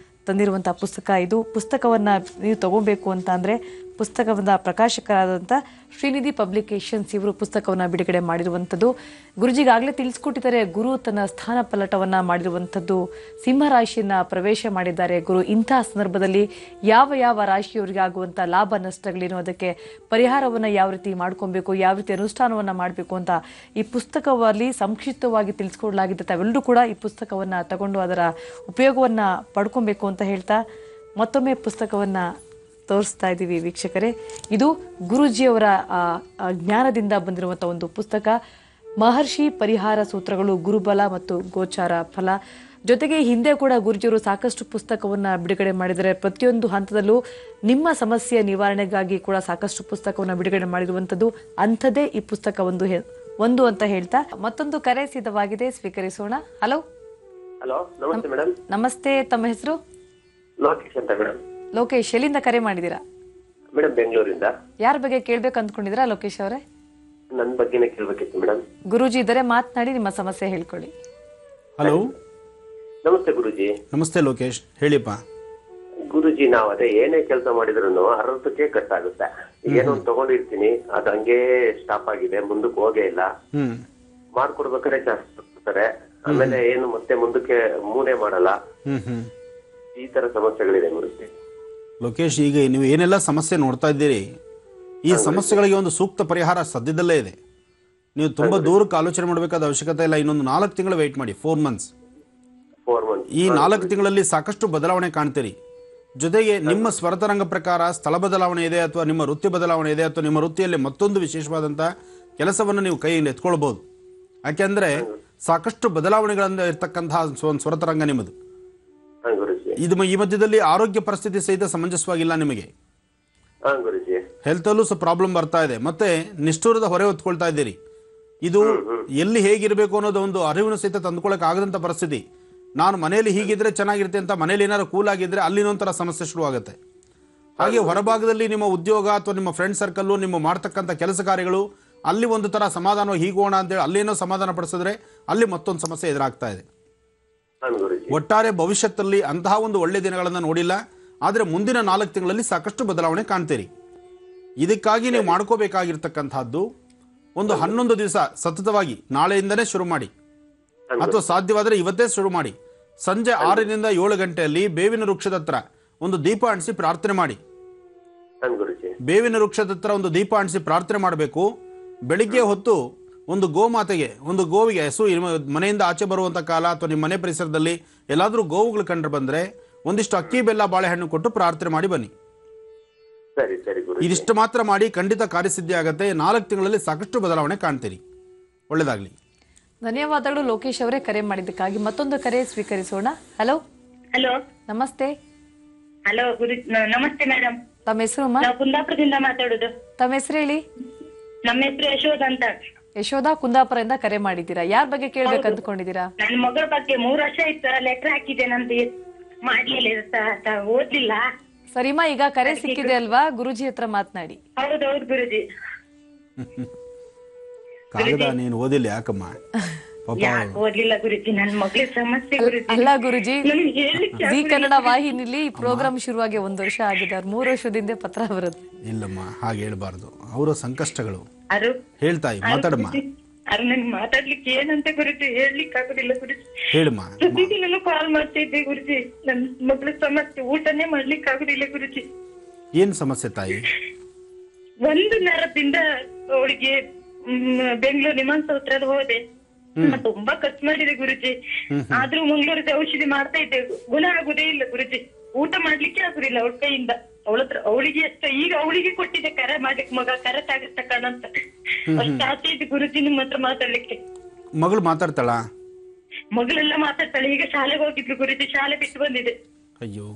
ತಂದಿರುವಂತಹ ಪುಸ್ತಕ ಇದು. ಪುಸ್ತಕವನ್ನು ನೀವು ತಗೋಬೇಕು ಅಂತ ಅಂದರೆ ಪುಸ್ತಕದ ಪ್ರಕಾಶಕರಾದಂಥ ಶ್ರೀನಿಧಿ ಪಬ್ಲಿಕೇಶನ್ಸ್ ಇವರು ಪುಸ್ತಕವನ್ನು ಬಿಡುಗಡೆ ಮಾಡಿರುವಂಥದ್ದು. ಗುರುಜಿಗಾಗಲೇ ತಿಳಿಸ್ಕೊಟ್ಟಿದ್ದಾರೆ, ಗುರು ತನ್ನ ಸ್ಥಾನ ಪಲ್ಲಟವನ್ನು ಮಾಡಿರುವಂಥದ್ದು, ಸಿಂಹರಾಶಿಯನ್ನು ಪ್ರವೇಶ ಮಾಡಿದ್ದಾರೆ ಗುರು. ಇಂತಹ ಸಂದರ್ಭದಲ್ಲಿ ಯಾವ ರಾಶಿಯವರಿಗೆ ಆಗುವಂಥ ಲಾಭ ನಷ್ಟಗಳೇನು, ಅದಕ್ಕೆ ಪರಿಹಾರವನ್ನು ಯಾವ ರೀತಿ ಮಾಡ್ಕೊಬೇಕು, ಯಾವ ರೀತಿ ಅನುಷ್ಠಾನವನ್ನು ಮಾಡಬೇಕು ಅಂತ ಈ ಪುಸ್ತಕದಲ್ಲಿ ಸಂಕ್ಷಿಪ್ತವಾಗಿ ತಿಳಿಸ್ಕೊಡ್ಲಾಗಿದೆ. ತಾವೆಲ್ಲರೂ ಕೂಡ ಈ ಪುಸ್ತಕವನ್ನು ತಗೊಂಡು ಅದರ ಉಪಯೋಗವನ್ನು ಪಡ್ಕೊಬೇಕು ಅಂತ ಹೇಳ್ತಾ ಮತ್ತೊಮ್ಮೆ ಪುಸ್ತಕವನ್ನು ತೋರಿಸ್ತಾ ಇದ್ದೀವಿ ವೀಕ್ಷಕರೇ. ಇದು ಗುರೂಜಿಯವರ ಜ್ಞಾನದಿಂದ ಬಂದಿರುವಂಥ ಒಂದು ಪುಸ್ತಕ, ಮಹರ್ಷಿ ಪರಿಹಾರ ಸೂತ್ರಗಳು, ಗುರುಬಲ ಮತ್ತು ಗೋಚಾರ ಫಲ. ಜೊತೆಗೆ ಹಿಂದೆ ಕೂಡ ಗುರೂಜಿಯವರು ಸಾಕಷ್ಟು ಪುಸ್ತಕವನ್ನು ಬಿಡುಗಡೆ ಮಾಡಿದ್ದಾರೆ. ಪ್ರತಿಯೊಂದು ಹಂತದಲ್ಲೂ ನಿಮ್ಮ ಸಮಸ್ಯೆಯ ನಿವಾರಣೆಗಾಗಿ ಕೂಡ ಸಾಕಷ್ಟು ಪುಸ್ತಕವನ್ನು ಬಿಡುಗಡೆ ಮಾಡಿರುವಂಥದ್ದು. ಅಂಥದ್ದೇ ಈ ಪುಸ್ತಕ ಒಂದು ಅಂತ ಹೇಳ್ತಾ ಮತ್ತೊಂದು ಕರೆ ಸಿದ್ಧವಾಗಿದೆ, ಸ್ವೀಕರಿಸೋಣ. ಹಲೋ. ಹಲೋ, ನಮಸ್ತೆ ಮೇಡಮ್. ನಮಸ್ತೆ, ತಮ್ಮ ಹೆಸರು? ಲೋಕೇಶ್ ಅಂತ ಮೇಡಮ್. ಲೋಕೇಶ್, ಎಲ್ಲಿಂದ ಕರೆ ಮಾಡಿದ್ದೀರಾ? ಮೇಡಮ್, ಬೆಂಗಳೂರಿಂದ. ಯಾರ ಬಗ್ಗೆ ಕೇಳ್ಬೇಕು ಅಂದ್ಕೊಂಡಿದ್ದೀರಾ ಲೋಕೇಶ್ ಅವರೇ? ನನ್ನ ಬಗ್ಗೆನೇ ಕೇಳ್ಬೇಕಿತ್ತು ಮೇಡಮ್. ಗುರೂಜಿ ಇದ್ದಾರೆ, ಮಾತನಾಡಿ ನಿಮ್ಮ ಸಮಸ್ಯೆ ಹೇಳ್ಕೊಳ್ಳಿ. ಹಲೋ, ನಮಸ್ತೆ ಗುರುಜಿ. ನಮಸ್ತೆ ಲೋಕೇಶ್, ಹೇಳಿಪ್ಪ. ಗುರುಜಿ, ನಾವ್ ಅದೇ ಏನೇ ಕೆಲಸ ಮಾಡಿದ್ರು ಅರ್ಧಕ್ಕೆ ಕಟ್ ಆಗುತ್ತೆ. ಏನೋ ತಗೊಂಡಿರ್ತೀನಿ, ಅದು ಹಂಗೆ ಸ್ಟಾಪ್ ಆಗಿದೆ, ಮುಂದಕ್ಕೆ ಹೋಗೇ ಇಲ್ಲ. ಮಾಡ್ಕೊಡ್ಬೇಕಾದ್ರೆ ಜಾಸ್ತಿ ಕೊಡ್ತಾರೆ, ಆಮೇಲೆ ಏನು ಮತ್ತೆ ಮುಂದಕ್ಕೆ ಮೂನೇ ಮಾಡಲ್ಲ. ಈ ತರ ಸಮಸ್ಯೆಗಳಿದೆ ಗುರುಜಿ. ಲೋಕೇಶ್, ಈಗ ನೀವು ಏನೆಲ್ಲ ಸಮಸ್ಯೆ ನೋಡ್ತಾ ಇದ್ದೀರಿ, ಈ ಸಮಸ್ಯೆಗಳಿಗೆ ಒಂದು ಸೂಕ್ತ ಪರಿಹಾರ ಸದ್ಯದಲ್ಲೇ ಇದೆ. ನೀವು ತುಂಬ ದೂರಕ್ಕೆ ಆಲೋಚನೆ ಮಾಡಬೇಕಾದ ಅವಶ್ಯಕತೆ ಇಲ್ಲ. ಇನ್ನೊಂದು 4 ತಿಂಗಳು ವೆಯ್ಟ್ ಮಾಡಿ, 4 ಮಂತ್ಸ್. ಈ 4 ತಿಂಗಳಲ್ಲಿ ಸಾಕಷ್ಟು ಬದಲಾವಣೆ ಕಾಣ್ತೀರಿ. ಜೊತೆಗೆ ನಿಮ್ಮ ಸ್ವರತರಂಗ ಪ್ರಕಾರ ಸ್ಥಳ ಬದಲಾವಣೆ ಇದೆ, ಅಥವಾ ನಿಮ್ಮ ವೃತ್ತಿ ಬದಲಾವಣೆ ಇದೆ, ಅಥವಾ ನಿಮ್ಮ ವೃತ್ತಿಯಲ್ಲಿ ಮತ್ತೊಂದು ವಿಶೇಷವಾದಂಥ ಕೆಲಸವನ್ನು ನೀವು ಕೈಯಲ್ಲಿ ಎತ್ಕೊಳ್ಬೋದು. ಯಾಕೆಂದರೆ ಸಾಕಷ್ಟು ಬದಲಾವಣೆಗಳಿಂದ ಇರ್ತಕ್ಕಂತಹ ಒಂದು ಸ್ವರತರಂಗ ನಿಮ್ಮದು. ಇದು ಈ ಮಧ್ಯದಲ್ಲಿ ಆರೋಗ್ಯ ಪರಿಸ್ಥಿತಿ ಸಹಿತ ಸಮಂಜಸವಾಗಿಲ್ಲ ನಿಮಗೆ. ಹೆಲ್ತಲ್ಲೂ ಸಹ ಪ್ರಾಬ್ಲಮ್ ಬರ್ತಾ ಇದೆ, ಮತ್ತೆ ನಿಷ್ಠೂರದ ಹೊರೆ ಹೊತ್ಕೊಳ್ತಾ ಇದ್ದೀರಿ. ಇದು ಎಲ್ಲಿ ಹೇಗಿರಬೇಕು ಅನ್ನೋದು ಒಂದು ಅರಿವನ್ನು ಸಹಿತ ತಂದುಕೊಳ್ಳಕ್ಕೆ ಆಗದಂಥ ಪರಿಸ್ಥಿತಿ. ನಾನು ಮನೆಯಲ್ಲಿ ಹೀಗಿದ್ರೆ ಚೆನ್ನಾಗಿರುತ್ತೆ ಅಂತ ಮನೇಲಿ ಏನಾದ್ರು ಕೂಲ್ ಆಗಿದ್ರೆ ಅಲ್ಲಿನೊಂಥರ ಸಮಸ್ಯೆ ಶುರುವಾಗುತ್ತೆ. ಹಾಗೆ ಹೊರಭಾಗದಲ್ಲಿ ನಿಮ್ಮ ಉದ್ಯೋಗ ಅಥವಾ ನಿಮ್ಮ ಫ್ರೆಂಡ್ ಸರ್ಕಲ್ಲು, ನಿಮ್ಮ ಮಾಡ್ತಕ್ಕಂಥ ಕೆಲಸ ಕಾರ್ಯಗಳು, ಅಲ್ಲಿ ಒಂದು ಥರ ಸಮಾಧಾನ ಹೀಗೋಣ ಅಂತೇಳಿ ಅಲ್ಲೇನೋ ಸಮಾಧಾನ ಪಡಿಸಿದ್ರೆ ಅಲ್ಲಿ ಮತ್ತೊಂದು ಸಮಸ್ಯೆ ಎದುರಾಗ್ತಾ ಇದೆ. ಒಟ್ಟಾರೆ ಭವಿಷ್ಯದಲ್ಲಿ ಅಂತಹ ಒಂದು ಒಳ್ಳೆ ದಿನಗಳನ್ನು ನೋಡಿಲ್ಲ, ಆದರೆ ಮುಂದಿನ 4 ತಿಂಗಳಲ್ಲಿ ಸಾಕಷ್ಟು ಬದಲಾವಣೆ ಕಾಣ್ತೀರಿ. ಇದಕ್ಕಾಗಿ ನೀವು ಮಾಡ್ಕೋಬೇಕಾಗಿರ್ತಕ್ಕಂಥದ್ದು ಒಂದು 11 ದಿವಸ ಸತತವಾಗಿ ನಾಳೆಯಿಂದನೇ ಶುರು ಮಾಡಿ, ಅಥವಾ ಸಾಧ್ಯವಾದರೆ ಇವತ್ತೇ ಶುರು ಮಾಡಿ. ಸಂಜೆ 6ರಿಂದ 7 ಗಂಟೆಯಲ್ಲಿ ಬೇವಿನ ವೃಕ್ಷದ ಹತ್ರ ಒಂದು ದೀಪ ಅಂಟಿಸಿ ಪ್ರಾರ್ಥನೆ ಮಾಡಿ. ಬೇವಿನ ವೃಕ್ಷದ ಹತ್ರ ಒಂದು ದೀಪ ಅಂಟಿಸಿ ಪ್ರಾರ್ಥನೆ ಮಾಡಬೇಕು. ಬೆಳಿಗ್ಗೆ ಹೊತ್ತು ಒಂದು ಗೋಮಾತೆಗೆ, ಒಂದು ಗೋವಿಗೆ, ಮನೆಯಿಂದ ಆಚೆ ಬರುವಂಥ ಕಾಲ ಅಥವಾ ನಿಮ್ಮ ಮನೆ ಪರಿಸರದಲ್ಲಿ ಎಲ್ಲಾದರೂ ಗೋವುಗಳು ಕಂಡು ಬಂದರೆ ಒಂದಿಷ್ಟು ಅಕ್ಕಿ ಬೆಲ್ಲ ಬಾಳೆಹಣ್ಣು ಕೊಟ್ಟು ಪ್ರಾರ್ಥನೆ ಮಾಡಿ ಬನ್ನಿ. ಇದಿಷ್ಟು ಮಾತ್ರ ಮಾಡಿ, ಖಂಡಿತ ಕಾರ್ಯಸಿದ್ಧಿ ಆಗತ್ತೆ. 4 ತಿಂಗಳಲ್ಲಿ ಸಾಕಷ್ಟು ಬದಲಾವಣೆ ಕಾಣ್ತೀರಿ. ಒಳ್ಳೆದಾಗ್ಲಿ. ಧನ್ಯವಾದಗಳು ಲೋಕೇಶ್ ಅವರೇ ಕರೆ ಮಾಡಿದ್ದಕ್ಕಾಗಿ. ಮತ್ತೊಂದು ಕರೆ ಸ್ವೀಕರಿಸೋಣ. ಹಲೋ. ಹಲೋ, ನಮಸ್ತೆ. ಹಲೋ ನಮಸ್ತೆ ಮೇಡಮ್. ತಮ್ಮ ಹೆಸರು ಅಮ್ಮ? ನಾವು ಕುಂದಾಪುರದಿಂದ ಮಾತಾಡುದು. ತಮ್ಮ ಹೆಸರು ಹೇಳಿ. ನಮ್ಮ ಹೆಸರು ಯಶೋಧ ಅಂತ. ಯಶೋಧ, ಕುಂದಾಪುರದಿಂದ ಕರೆ ಮಾಡಿದ್ದೀರಾ. ಯಾರ ಬಗ್ಗೆ ಕೇಳ್ಬೇಕು ಅಂದ್ಕೊಂಡಿದ್ದೀರಾ? ನನ್ನ ಮಗಳ ಬಗ್ಗೆ 3 ವರ್ಷ ಆಯ್ತು ಲೆಟರ್ ಹಾಕಿದ್ದೆ, ನಮ್ದು ಮಾಡ್ಲಿಲ್ಲ, ಓದ್ಲಿಲ್ಲ. ಸರಿಮಾ, ಈಗ ಕರೆ ಸಿಕ್ಕಿದೆ ಅಲ್ವಾ, ಗುರುಜಿ ಹತ್ರ ಮಾತನಾಡಿ. ಹೌದೌದು ಗುರುಜಿ. ಕಾಗದ ನೀನು ಓದಿಲ್ಲ ಯಾಕಮ್ಮ? ಯಾಕೆ ಓದ್ಲಿಲ್ಲ ಗುರುಜಿ? ನನ್ ಮಗಳ ಸಮಸ್ಯೆ ಗುರುಜಿ. ಅಲ್ಲ ಗುರುಜಿ, ನನಗೆ ಹೇಳ್ಲಿಕ್ಕೆ ಜಿ ಕನ್ನಡ ವಾಹಿನಿಲಿ ಈ ಪ್ರೋಗ್ರಾಮ್ ಶುರುವಾಗಿ 1 ವರ್ಷ ಆಗಿದೆ. 3 ವರ್ಷದಿಂದ ಪತ್ರ ಬರುತ್ತೆ. ಇಲ್ಲಮ್ಮ, ಹಾಗೆ ಹೇಳ್ಬಾರ್ದು. ಅವರ ಸಂಕಷ್ಟಗಳು ಅರು ಹೇಳ್ತಾಯಿ, ಮಾತಾಡಮ್ಮ. ಅರು ನನ್ಗೆ ಮಾತಾಡ್ಲಿಕ್ಕೆ ಏನಂತ ಗುರುಜಿ ಹೇಳ್ಲಿಕ್ಕೆ ಆಗುದಿಲ್ಲ ಗುರುಜಿ. ಹೇಳಮ್ಮ. ಪ್ರತಿದಿನ ಕಾಲ್ ಮಾಡ್ತಾ ಇದ್ದೆ ಗುರುಜಿ. ನನ್ ಮಗಳ ಸಮಸ್ಯೆ, ಊಟನೇ ಮಾಡ್ಲಿಕ್ಕೆ ಆಗುದಿಲ್ಲ ಗುರುಜಿ. ಏನ್ ಸಮಸ್ಯೆ ತಾಯಿ? 1 ನರದಿಂದ ಅವಳಿಗೆ ಬೆಂಗಳೂರು ನಿಮಾನ್ಸೋತ್ರದ ಹೋದೆ. ತುಂಬಾ ಖರ್ಚು ಮಾಡಿದೆ ಗುರುಜಿ. ಆದ್ರೂ ಮಂಗಳೂರದ ಔಷಧಿ ಮಾಡ್ತಾ ಇದ್ದೆ, ಗುಣ ಆಗುದೇ ಇಲ್ಲ ಗುರುಜಿ. ಊಟ ಮಾಡ್ಲಿಕ್ಕೆ ಆಗುದಿಲ್ಲ ಅವಳ ಕೈಯಿಂದ. ಅವಳಿಗೆ ಅಷ್ಟ ಈಗ ಅವಳಿಗೆ ಕೊಟ್ಟಿದ್ದೆ ಕರೆ ಮಾಡ್ಲಿಕ್ಕೆ, ಮಗ ಕರೆಕ್ಟ್ ಆಗುತ್ತೆ ಕಣಂತ. ಅಷ್ಟ ಆಸೆ ಇದೆ ಗುರುಜಿ ನಿಮ್ಮ ಹತ್ರ ಮಾತಾಡ್ಲಿಕ್ಕೆ. ಮಗಳು ಮಾತಾಡ್ತಾಳ? ಮಗಳೆಲ್ಲ ಮಾತಾಡ್ತಾಳೆ. ಈಗ ಶಾಲೆಗೆ ಹೋಗಿದ್ರು ಗುರುಜಿ, ಶಾಲೆ ಬಿಟ್ಟು ಬಂದಿದೆ. ಅಯ್ಯೋ.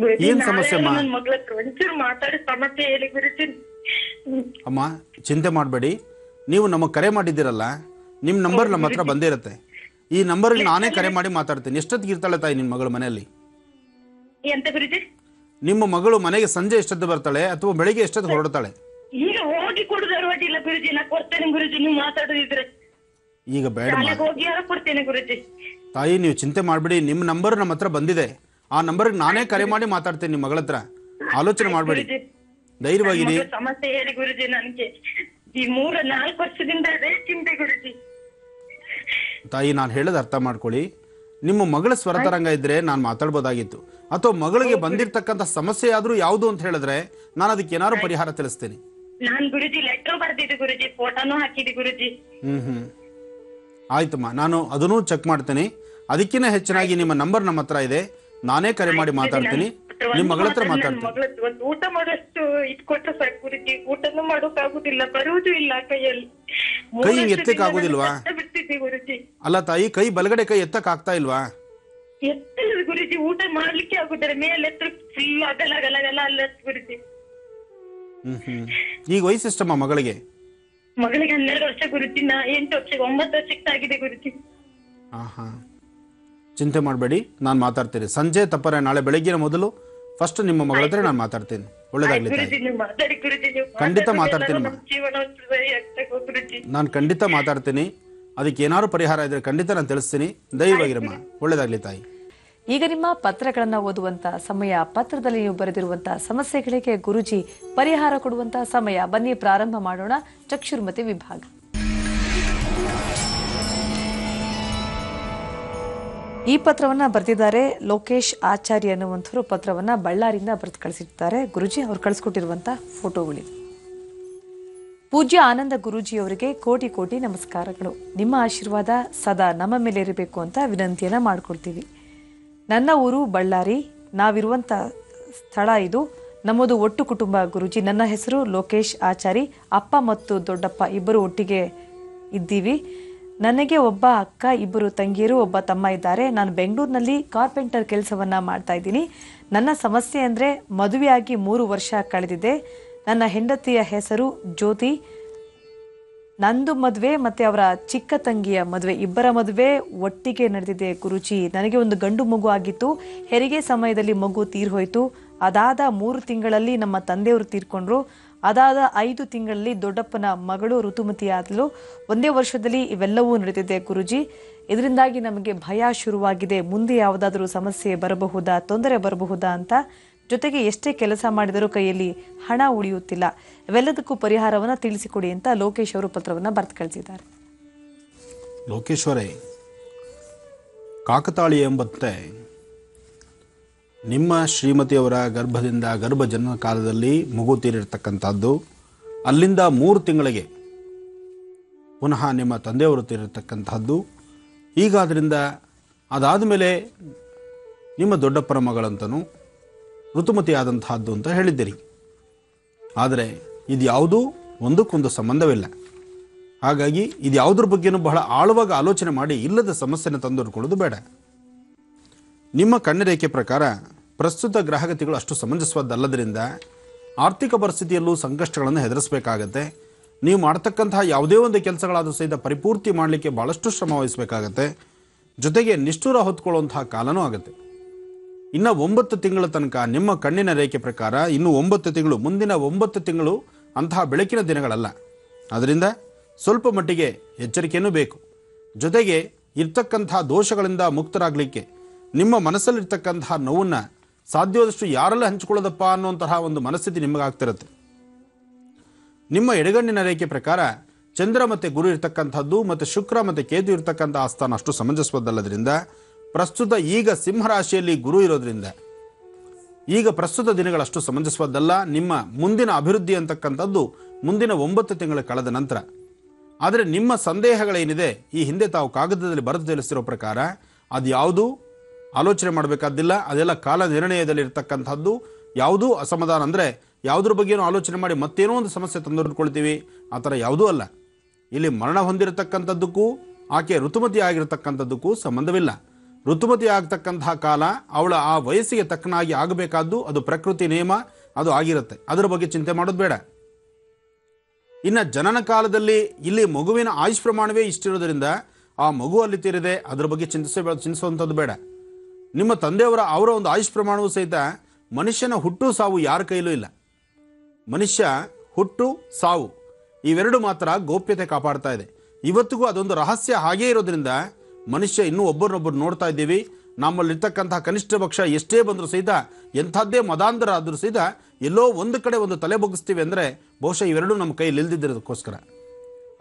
ಗುರುಜಿ, ಏನ್ ನಾಳೆ ಸಮಸ್ಯೆ ಅಮ್ಮ? ನನ್ ಮಗಳ ಹತ್ರ ಒಂಚೂರು ಮಾತಾಡಿ ಸಮಸ್ಯೆ ಹೇಳಿ ಗುರುಜಿ. ಅಮ್ಮ, ಚಿಂತೆ ಮಾಡಬೇಡಿ. ನೀವು ನಮಗೆ ಕರೆ ಮಾಡಿದ್ದೀರಲ್ಲ, ನಿಮ್ಮ ನಂಬರ್ ನಮ್ಮ ಹತ್ರ ಬಂದೇ ಇರುತ್ತೆ. ಈ ನಂಬರ್ಗೆ ನಾನೇ ಕರೆ ಮಾಡಿ ಮಾತಾಡ್ತೀನಿ. ಎಷ್ಟೊತ್ತಿಗೆ ಇರ್ತಾಳೆ ತಾಯಿ ನಿನ್ನ ಮಗಳು ಮನೆಯಲ್ಲಿ? ಎಂತ ಗುರುಜಿ? ನಿಮ್ಮ ಮಗಳು ಮನೆಗೆ ಸಂಜೆ ಎಷ್ಟೊತ್ತು ಬರ್ತಾಳೆ ಅಥವಾ ಬೆಳಿಗ್ಗೆ ಎಷ್ಟೊತ್ತು ಹೊರಡ್ತಾಳೆ? ಈಗ ಹೋಗಿ ಕೊಡುದು ಅರವಡಿಲ್ಲ ಗುರುಜಿ. ನಾ ಕೊಡ್ತೇನೆ ಗುರುಜಿ, ನೀವು ಮಾತಾಡೋದಿದ್ರೆ. ಈಗ ಬೇಡ ಶಾಲೆಗೆ ಹೋಗಿ ಯಾರು ಕೊಡ್ತೇನೆ ಗುರುಜಿ. ತಾಯಿ, ನೀವು ಚಿಂತೆ ಮಾಡಬೇಡಿ. ನಿಮ್ಮ ನಂಬರ್ ನಮ್ಮ ಹತ್ರ ಬಂದಿದೆ. ಆ ನಂಬರ್ಗೆ ನಾನೇ ಕರೆ ಮಾಡಿ ಮಾತಾಡ್ತೇನೆ ನಿಮ್ಮ ಮಗಳ ಹತ್ರ. ಆಲೋಚನೆ ಮಾಡಬೇಡಿ, ಧೈರ್ಯವಾಗಿರಿ. ಸಮಸ್ಯೆ ಹೇಳಿ ಗುರುಜಿ. ನನಗೆ ಈ 3-4 ವರ್ಷದಿಂದ ಅದೇ ಚಿಂತೆ ಗುರುಜಿ. ತಾಯಿ, ನಾನು ಹೇಳೋದು ಅರ್ಥ ಮಾಡ್ಕೊಳ್ಳಿ. ನಿಮ್ಮ ಮಗಳ ಸ್ವರತರಂಗ ಇದ್ರೆ ನಾನು ಮಾತಾಡ್ಬೋದಾಗಿತ್ತು, ಅಥವಾ ಮಗಳಿಗೆ ಬಂದಿರತಕ್ಕಂಥ ಸಮಸ್ಯೆ ಆದ್ರೂ ಯಾವುದು ಅಂತ ಹೇಳಿದ್ರೆ ನಾನು ಅದಕ್ಕೆ ಏನಾದ್ರು ಪರಿಹಾರ ತಿಳಿಸ್ತೇನೆ. ನಾನ್ ಗುರುಜಿ ಲೆಟರ್ ಬರ್ದಿದ್ದೆ ಗುರುಜಿ, ಫೋಟೋನು ಹಾಕಿದೆ ಗುರುಜಿ. ಆಯ್ತಮ್ಮ, ನಾನು ಅದನ್ನು ಚೆಕ್ ಮಾಡ್ತೇನೆ. ಅದಕ್ಕಿಂತ ಹೆಚ್ಚಿನಾಗಿ ನಿಮ್ಮ ನಂಬರ್ ನಮ್ಮ ಹತ್ರ ಇದೆ, ನಾನೇ ಕರೆ ಮಾಡಿ ಮಾತಾಡ್ತೀನಿ. ನಿಮ್ಮ ಮಗಳ ಹತ್ರ ಮಾತಾಡ್ತೀನಿ. ಒಂದು ಊಟ ಮಾಡೋಷ್ಟು ಇಟ್ಕೊಟ್ರೆ ಸಾಕು ಗುರುಜಿ. ಊಟನೂ ಮಾಡೋಕ್ ಆಗುದಿಲ್ಲ, ಬರುವುದೂ ಇಲ್ಲ ಕೈಯಲ್ಲಿ. ಕೈ ಎತ್ತಕ್ ಆಗುದಿಲ್ವಾ? ಬಿಡ್ತಿದ್ದೆ ಗುರುಜಿ. ಅಲ್ಲ ತಾಯಿ, ಕೈ ಬಲಗಡೆ ಕೈ ಎತ್ತಕ್ ಆಗ್ತಾ ಇಲ್ವಾ? ಎತ್ತಲ್ಲ ಗುರುಜಿ, ಊಟ ಮಾಡ್ಲಿಕ್ಕೆ ಆಗುದಿಲ್ಲ. ಮೇಲೆ ಫುಲ್ ಅಗಲ ಅಗಲ ಅಗಲ ಅಲ್ಲ ಗುರುಜಿ. ಈಗ ವಯಸ್ಸೆಷ್ಟಮ್ಮ ಮಗಳಿಗೆ? ಮಗಳಿಗೆ 12 ವರ್ಷ ಗುರುಜಿ. 8 ವರ್ಷ 9 ವರ್ಷಕ್ಕೆ ಆಗಿದೆ ಗುರುಜಿ. ಚಿಂತೆ ಮಾಡಬೇಡಿ, ನಾನು ಮಾತಾಡ್ತೀನಿ. ಸಂಜೆ ತಪ್ಪರೆ ನಾಳೆ ಬೆಳಗ್ಗಿನ ಮೊದಲು ಫಸ್ಟ್ ನಿಮ್ಮ ಮಗಳ ಹತ್ರ ನಾನು ಮಾತಾಡ್ತೀನಿ. ಒಳ್ಳೇದಾಗ್ಲಿ ತಾಯಿ. ಖಂಡಿತ ಮಾತಾಡ್ತೀನಿ. ನಾನು ಖಂಡಿತ ಮಾತಾಡ್ತೀನಿ. ಅದಕ್ಕೆ ಏನಾದ್ರು ಪರಿಹಾರ ಇದ್ರೆ ಖಂಡಿತ ನಾನು ತಿಳಿಸ್ತೀನಿ. ದಯವಾಗಿರಮ್ಮ. ಒಳ್ಳೇದಾಗ್ಲಿ ತಾಯಿ. ಈಗ ನಿಮ್ಮ ಪತ್ರಗಳನ್ನ ಓದುವಂತ ಸಮಯ. ಪತ್ರದಲ್ಲಿ ನೀವು ಬರೆದಿರುವಂತಹ ಸಮಸ್ಯೆಗಳಿಗೆ ಗುರುಜಿ ಪರಿಹಾರ ಕೊಡುವಂತಹ ಸಮಯ. ಬನ್ನಿ ಪ್ರಾರಂಭ ಮಾಡೋಣ. ಚಕ್ಷುರ್ಮತಿ ವಿಭಾಗ. ಈ ಪತ್ರವನ್ನ ಬರೆದಿದ್ದಾರೆ ಲೋಕೇಶ್ ಆಚಾರ್ಯ ಅನ್ನುವಂಥವ್ರು. ಪತ್ರವನ್ನ ಬಳ್ಳಾರಿಯಿಂದ ಬರೆದು ಕಳಿಸಿರ್ತಾರೆ. ಗುರುಜಿ ಅವ್ರು ಕಳಿಸ್ಕೊಟ್ಟಿರುವಂತಹ ಫೋಟೋಗಳಿವೆ. ಪೂಜ್ಯ ಆನಂದ ಗುರೂಜಿಯವರಿಗೆ ಕೋಟಿ ಕೋಟಿ ನಮಸ್ಕಾರಗಳು. ನಿಮ್ಮ ಆಶೀರ್ವಾದ ಸದಾ ನಮ್ಮ ಮೇಲೆ ಇರಬೇಕು ಅಂತ ವಿನಂತಿಯನ್ನ ಮಾಡ್ಕೊಳ್ತೀವಿ. ನನ್ನ ಊರು ಬಳ್ಳಾರಿ, ನಾವಿರುವಂಥ ಸ್ಥಳ ಇದು. ನಮ್ಮದು ಒಟ್ಟು ಕುಟುಂಬ ಗುರುಜಿ. ನನ್ನ ಹೆಸರು ಲೋಕೇಶ್ ಆಚಾರಿ. ಅಪ್ಪ ಮತ್ತು ದೊಡ್ಡಪ್ಪ ಇಬ್ಬರು ಒಟ್ಟಿಗೆ ಇದ್ದೀವಿ. ನನಗೆ ಒಬ್ಬ ಅಕ್ಕ, 2 ತಂಗಿಯರು, ಒಬ್ಬ ತಮ್ಮ ಇದ್ದಾರೆ. ನಾನು ಬೆಂಗಳೂರಿನಲ್ಲಿ ಕಾರ್ಪೆಂಟರ್ ಕೆಲಸವನ್ನ ಮಾಡ್ತಾ ಇದ್ದೀನಿ. ನನ್ನ ಸಮಸ್ಯೆ ಅಂದರೆ ಮದುವೆಯಾಗಿ 3 ವರ್ಷ ಕಳೆದಿದೆ. ನನ್ನ ಹೆಂಡತಿಯ ಹೆಸರು ಜ್ಯೋತಿ. ನಂದು ಮದುವೆ ಮತ್ತು ಅವರ ಚಿಕ್ಕ ತಂಗಿಯ ಮದುವೆ, ಇಬ್ಬರ ಮದುವೆ ಒಟ್ಟಿಗೆ ನಡೆದಿದೆ ಗುರುಜಿ. ನನಗೆ ಒಂದು ಗಂಡು ಮಗು ಆಗಿತ್ತು. ಹೆರಿಗೆ ಸಮಯದಲ್ಲಿ ಮಗು ತೀರ್ಹೋಯ್ತು. ಅದಾದ 3 ತಿಂಗಳಲ್ಲಿ ನಮ್ಮ ತಂದೆಯವರು ತೀರ್ಕೊಂಡ್ರು. ಅದಾದ 5 ತಿಂಗಳಲ್ಲಿ ದೊಡ್ಡಪ್ಪನ ಮಗಳು ಋತುಮತಿ ಆದಳು. ಒಂದೇ ವರ್ಷದಲ್ಲಿ ಇವೆಲ್ಲವೂ ನಡೆದಿದೆ ಗುರುಜಿ. ಇದರಿಂದಾಗಿ ನಮಗೆ ಭಯ ಶುರುವಾಗಿದೆ. ಮುಂದೆ ಯಾವುದಾದ್ರೂ ಸಮಸ್ಯೆ ಬರಬಹುದಾ, ತೊಂದರೆ ಬರಬಹುದಾ ಅಂತ. ಜೊತೆಗೆ ಎಷ್ಟೇ ಕೆಲಸ ಮಾಡಿದರೂ ಕೈಯಲ್ಲಿ ಹಣ ಉಳಿಯುತ್ತಿಲ್ಲ. ಇವೆಲ್ಲದಕ್ಕೂ ಪರಿಹಾರವನ್ನು ತಿಳಿಸಿಕೊಡಿ ಅಂತ ಲೋಕೇಶ್ ಅವರು ಪತ್ರವನ್ನು ಬರೆದು ಕಳಿಸಿದ್ದಾರೆ. ಲೋಕೇಶ್ವರೇ, ಕಾಕತಾಳಿ ಎಂಬಂತೆ ನಿಮ್ಮ ಶ್ರೀಮತಿಯವರ ಗರ್ಭದಿಂದ ಗರ್ಭ ಜನ್ಮ ಕಾಲದಲ್ಲಿ ಮಗು ತೀರಿರ್ತಕ್ಕಂಥದ್ದು. ಅಲ್ಲಿಂದ 3 ತಿಂಗಳಿಗೆ ಪುನಃ ನಿಮ್ಮ ತಂದೆಯವರು ತೀರಿರ್ತಕ್ಕಂಥದ್ದು. ಈಗ ಅದರಿಂದ ಅದಾದ ಮೇಲೆ ನಿಮ್ಮ ದೊಡ್ಡಪ್ಪನ ಮಗಳಂತನೂ ಋತುಮತಿ ಆದಂತಹದ್ದು ಅಂತ ಹೇಳಿದ್ದೀರಿ. ಆದರೆ ಇದು ಯಾವುದೂ ಒಂದಕ್ಕೊಂದು ಸಂಬಂಧವಿಲ್ಲ. ಹಾಗಾಗಿ ಇದು ಯಾವುದ್ರ ಬಗ್ಗೆನೂ ಬಹಳ ಆಳವಾಗಿ ಆಲೋಚನೆ ಮಾಡಿ ಇಲ್ಲದ ಸಮಸ್ಯೆನ ತಂದುಕೊಳ್ಳೋದು ಬೇಡ. ನಿಮ್ಮ ಕಣ್ಣರೇಖೆ ಪ್ರಕಾರ ಪ್ರಸ್ತುತ ಗ್ರಹಗತಿಗಳು ಅಷ್ಟು ಸಮಂಜಸವಾದಲ್ಲದರಿಂದ ಆರ್ಥಿಕ ಪರಿಸ್ಥಿತಿಯಲ್ಲೂ ಸಂಕಷ್ಟಗಳನ್ನು ಎದುರಿಸಬೇಕಾಗತ್ತೆ. ನೀವು ಮಾಡ್ತಕ್ಕಂತಹ ಯಾವುದೇ ಒಂದು ಕೆಲಸಗಳಾದರೂ ಸಹಿತ ಪರಿಪೂರ್ತಿ ಮಾಡಲಿಕ್ಕೆ ಭಾಳಷ್ಟು ಶ್ರಮ ವಹಿಸಬೇಕಾಗತ್ತೆ. ಜೊತೆಗೆ ನಿಷ್ಠೂರ ಹೊತ್ಕೊಳ್ಳುವಂತಹ ಕಾಲನೂ ಆಗುತ್ತೆ. ಇನ್ನು 9 ತಿಂಗಳ ತನಕ ನಿಮ್ಮ ಕಣ್ಣಿನ ರೇಖೆ ಪ್ರಕಾರ ಇನ್ನು 9 ತಿಂಗಳು, ಮುಂದಿನ 9 ತಿಂಗಳು ಅಂತಹ ಬೆಳಕಿನ ದಿನಗಳಲ್ಲ. ಅದರಿಂದ ಸ್ವಲ್ಪ ಮಟ್ಟಿಗೆ ಎಚ್ಚರಿಕೆಯೂ ಬೇಕು. ಜೊತೆಗೆ ಇರ್ತಕ್ಕಂತಹ ದೋಷಗಳಿಂದ ಮುಕ್ತರಾಗಲಿಕ್ಕೆ ನಿಮ್ಮ ಮನಸ್ಸಲ್ಲಿರ್ತಕ್ಕಂತಹ ನೋವನ್ನು ಸಾಧ್ಯವಾದಷ್ಟು ಯಾರೆಲ್ಲ ಹಂಚಿಕೊಳ್ಳೋದಪ್ಪ ಅನ್ನುವಂತಹ ಒಂದು ಮನಸ್ಥಿತಿ ನಿಮಗಾಗ್ತಿರುತ್ತೆ. ನಿಮ್ಮ ಎಡಗಣ್ಣಿನ ರೇಖೆ ಪ್ರಕಾರ ಚಂದ್ರ ಮತ್ತು ಗುರು ಇರ್ತಕ್ಕಂಥದ್ದು ಮತ್ತು ಶುಕ್ರ ಮತ್ತು ಕೇತು ಇರ್ತಕ್ಕಂಥ ಆಸ್ಥಾನ ಅಷ್ಟು ಸಮಂಜಸವಾದಲ್ಲದ್ರಿಂದ ಪ್ರಸ್ತುತ ಈಗ ಸಿಂಹರಾಶಿಯಲ್ಲಿ ಗುರು ಇರೋದ್ರಿಂದ ಈಗ ಪ್ರಸ್ತುತ ದಿನಗಳಷ್ಟು ಸಮಂಜಸವಾದಲ್ಲ. ನಿಮ್ಮ ಮುಂದಿನ ಅಭಿವೃದ್ಧಿ ಅಂತಕ್ಕಂಥದ್ದು ಮುಂದಿನ 9 ತಿಂಗಳ ಕಳೆದ ನಂತರ. ಆದರೆ ನಿಮ್ಮ ಸಂದೇಹಗಳೇನಿದೆ ಈ ಹಿಂದೆ ತಾವು ಕಾಗದದಲ್ಲಿ ಬರೆದು ತಿಳಿಸಿರೋ ಪ್ರಕಾರ ಅದು ಯಾವುದೂ ಆಲೋಚನೆ ಮಾಡಬೇಕಾದ್ದಿಲ್ಲ. ಅದೆಲ್ಲ ಕಾಲ ನಿರ್ಣಯದಲ್ಲಿ ಇರ್ತಕ್ಕಂಥದ್ದು. ಯಾವುದೂ ಅಸಮಾಧಾನ ಅಂದರೆ ಯಾವುದ್ರ ಬಗ್ಗೆನೂ ಆಲೋಚನೆ ಮಾಡಿ ಮತ್ತೇನೋ ಒಂದು ಸಮಸ್ಯೆ ತಂದುಕೊಳ್ತೀವಿ, ಆ ಥರ ಯಾವುದೂ ಅಲ್ಲ. ಇಲ್ಲಿ ಮರಣ ಹೊಂದಿರತಕ್ಕಂಥದ್ದಕ್ಕೂ ಆಕೆ ಋತುಮತಿ ಆಗಿರತಕ್ಕಂಥದ್ದಕ್ಕೂ ಸಂಬಂಧವಿಲ್ಲ. ಋತುಮತಿ ಆಗ್ತಕ್ಕಂತಹ ಕಾಲ ಅವಳ ಆ ವಯಸ್ಸಿಗೆ ತಕ್ಕನಾಗಿ ಆಗಬೇಕಾದ್ದು, ಅದು ಪ್ರಕೃತಿ ನಿಯಮ, ಅದು ಆಗಿರುತ್ತೆ. ಅದರ ಬಗ್ಗೆ ಚಿಂತೆ ಮಾಡೋದು ಬೇಡ. ಇನ್ನು ಜನನ ಕಾಲದಲ್ಲಿ ಇಲ್ಲಿ ಮಗುವಿನ ಆಯುಷ್ ಪ್ರಮಾಣವೇ ಇಷ್ಟಿರೋದ್ರಿಂದ ಆ ಮಗು ಅಲ್ಲಿ ತೀರಿದೆ, ಅದರ ಬಗ್ಗೆ ಚಿಂತಿಸುವಂಥದ್ದು ಬೇಡ. ನಿಮ್ಮ ತಂದೆಯವರ ಅವರ ಒಂದು ಆಯುಷ್ ಪ್ರಮಾಣವೂ ಸಹಿತ ಮನುಷ್ಯನ ಹುಟ್ಟು ಸಾವು ಯಾರ ಕೈಲೂ ಇಲ್ಲ. ಮನುಷ್ಯ ಹುಟ್ಟು ಸಾವು ಇವೆರಡು ಮಾತ್ರ ಗೋಪ್ಯತೆ ಕಾಪಾಡ್ತಾ ಇದೆ. ಇವತ್ತಿಗೂ ಅದೊಂದು ರಹಸ್ಯ ಹಾಗೇ ಇರೋದ್ರಿಂದ ಮನುಷ್ಯ ಇನ್ನೂ ಒಬ್ಬರನ್ನೊಬ್ಬರು ನೋಡ್ತಾ ಇದ್ದೀವಿ. ನಮ್ಮಲ್ಲಿರ್ತಕ್ಕಂತಹ ಕನಿಷ್ಠ ಪಕ್ಷ ಎಷ್ಟೇ ಬಂದರೂ ಸಹಿತ, ಎಂಥದ್ದೇ ಮದಾಂತರ ಆದರೂ ಸಹಿತ ಎಲ್ಲೋ ಒಂದು ಕಡೆ ಒಂದು ತಲೆ ಬಗ್ಗಿಸ್ತೀವಿ ಅಂದರೆ ಬಹುಶಃ ಇವೆರಡೂ ನಮ್ಮ ಕೈಯಲ್ಲಿ ಇಲ್ದಿದ್ದಕ್ಕೋಸ್ಕರ.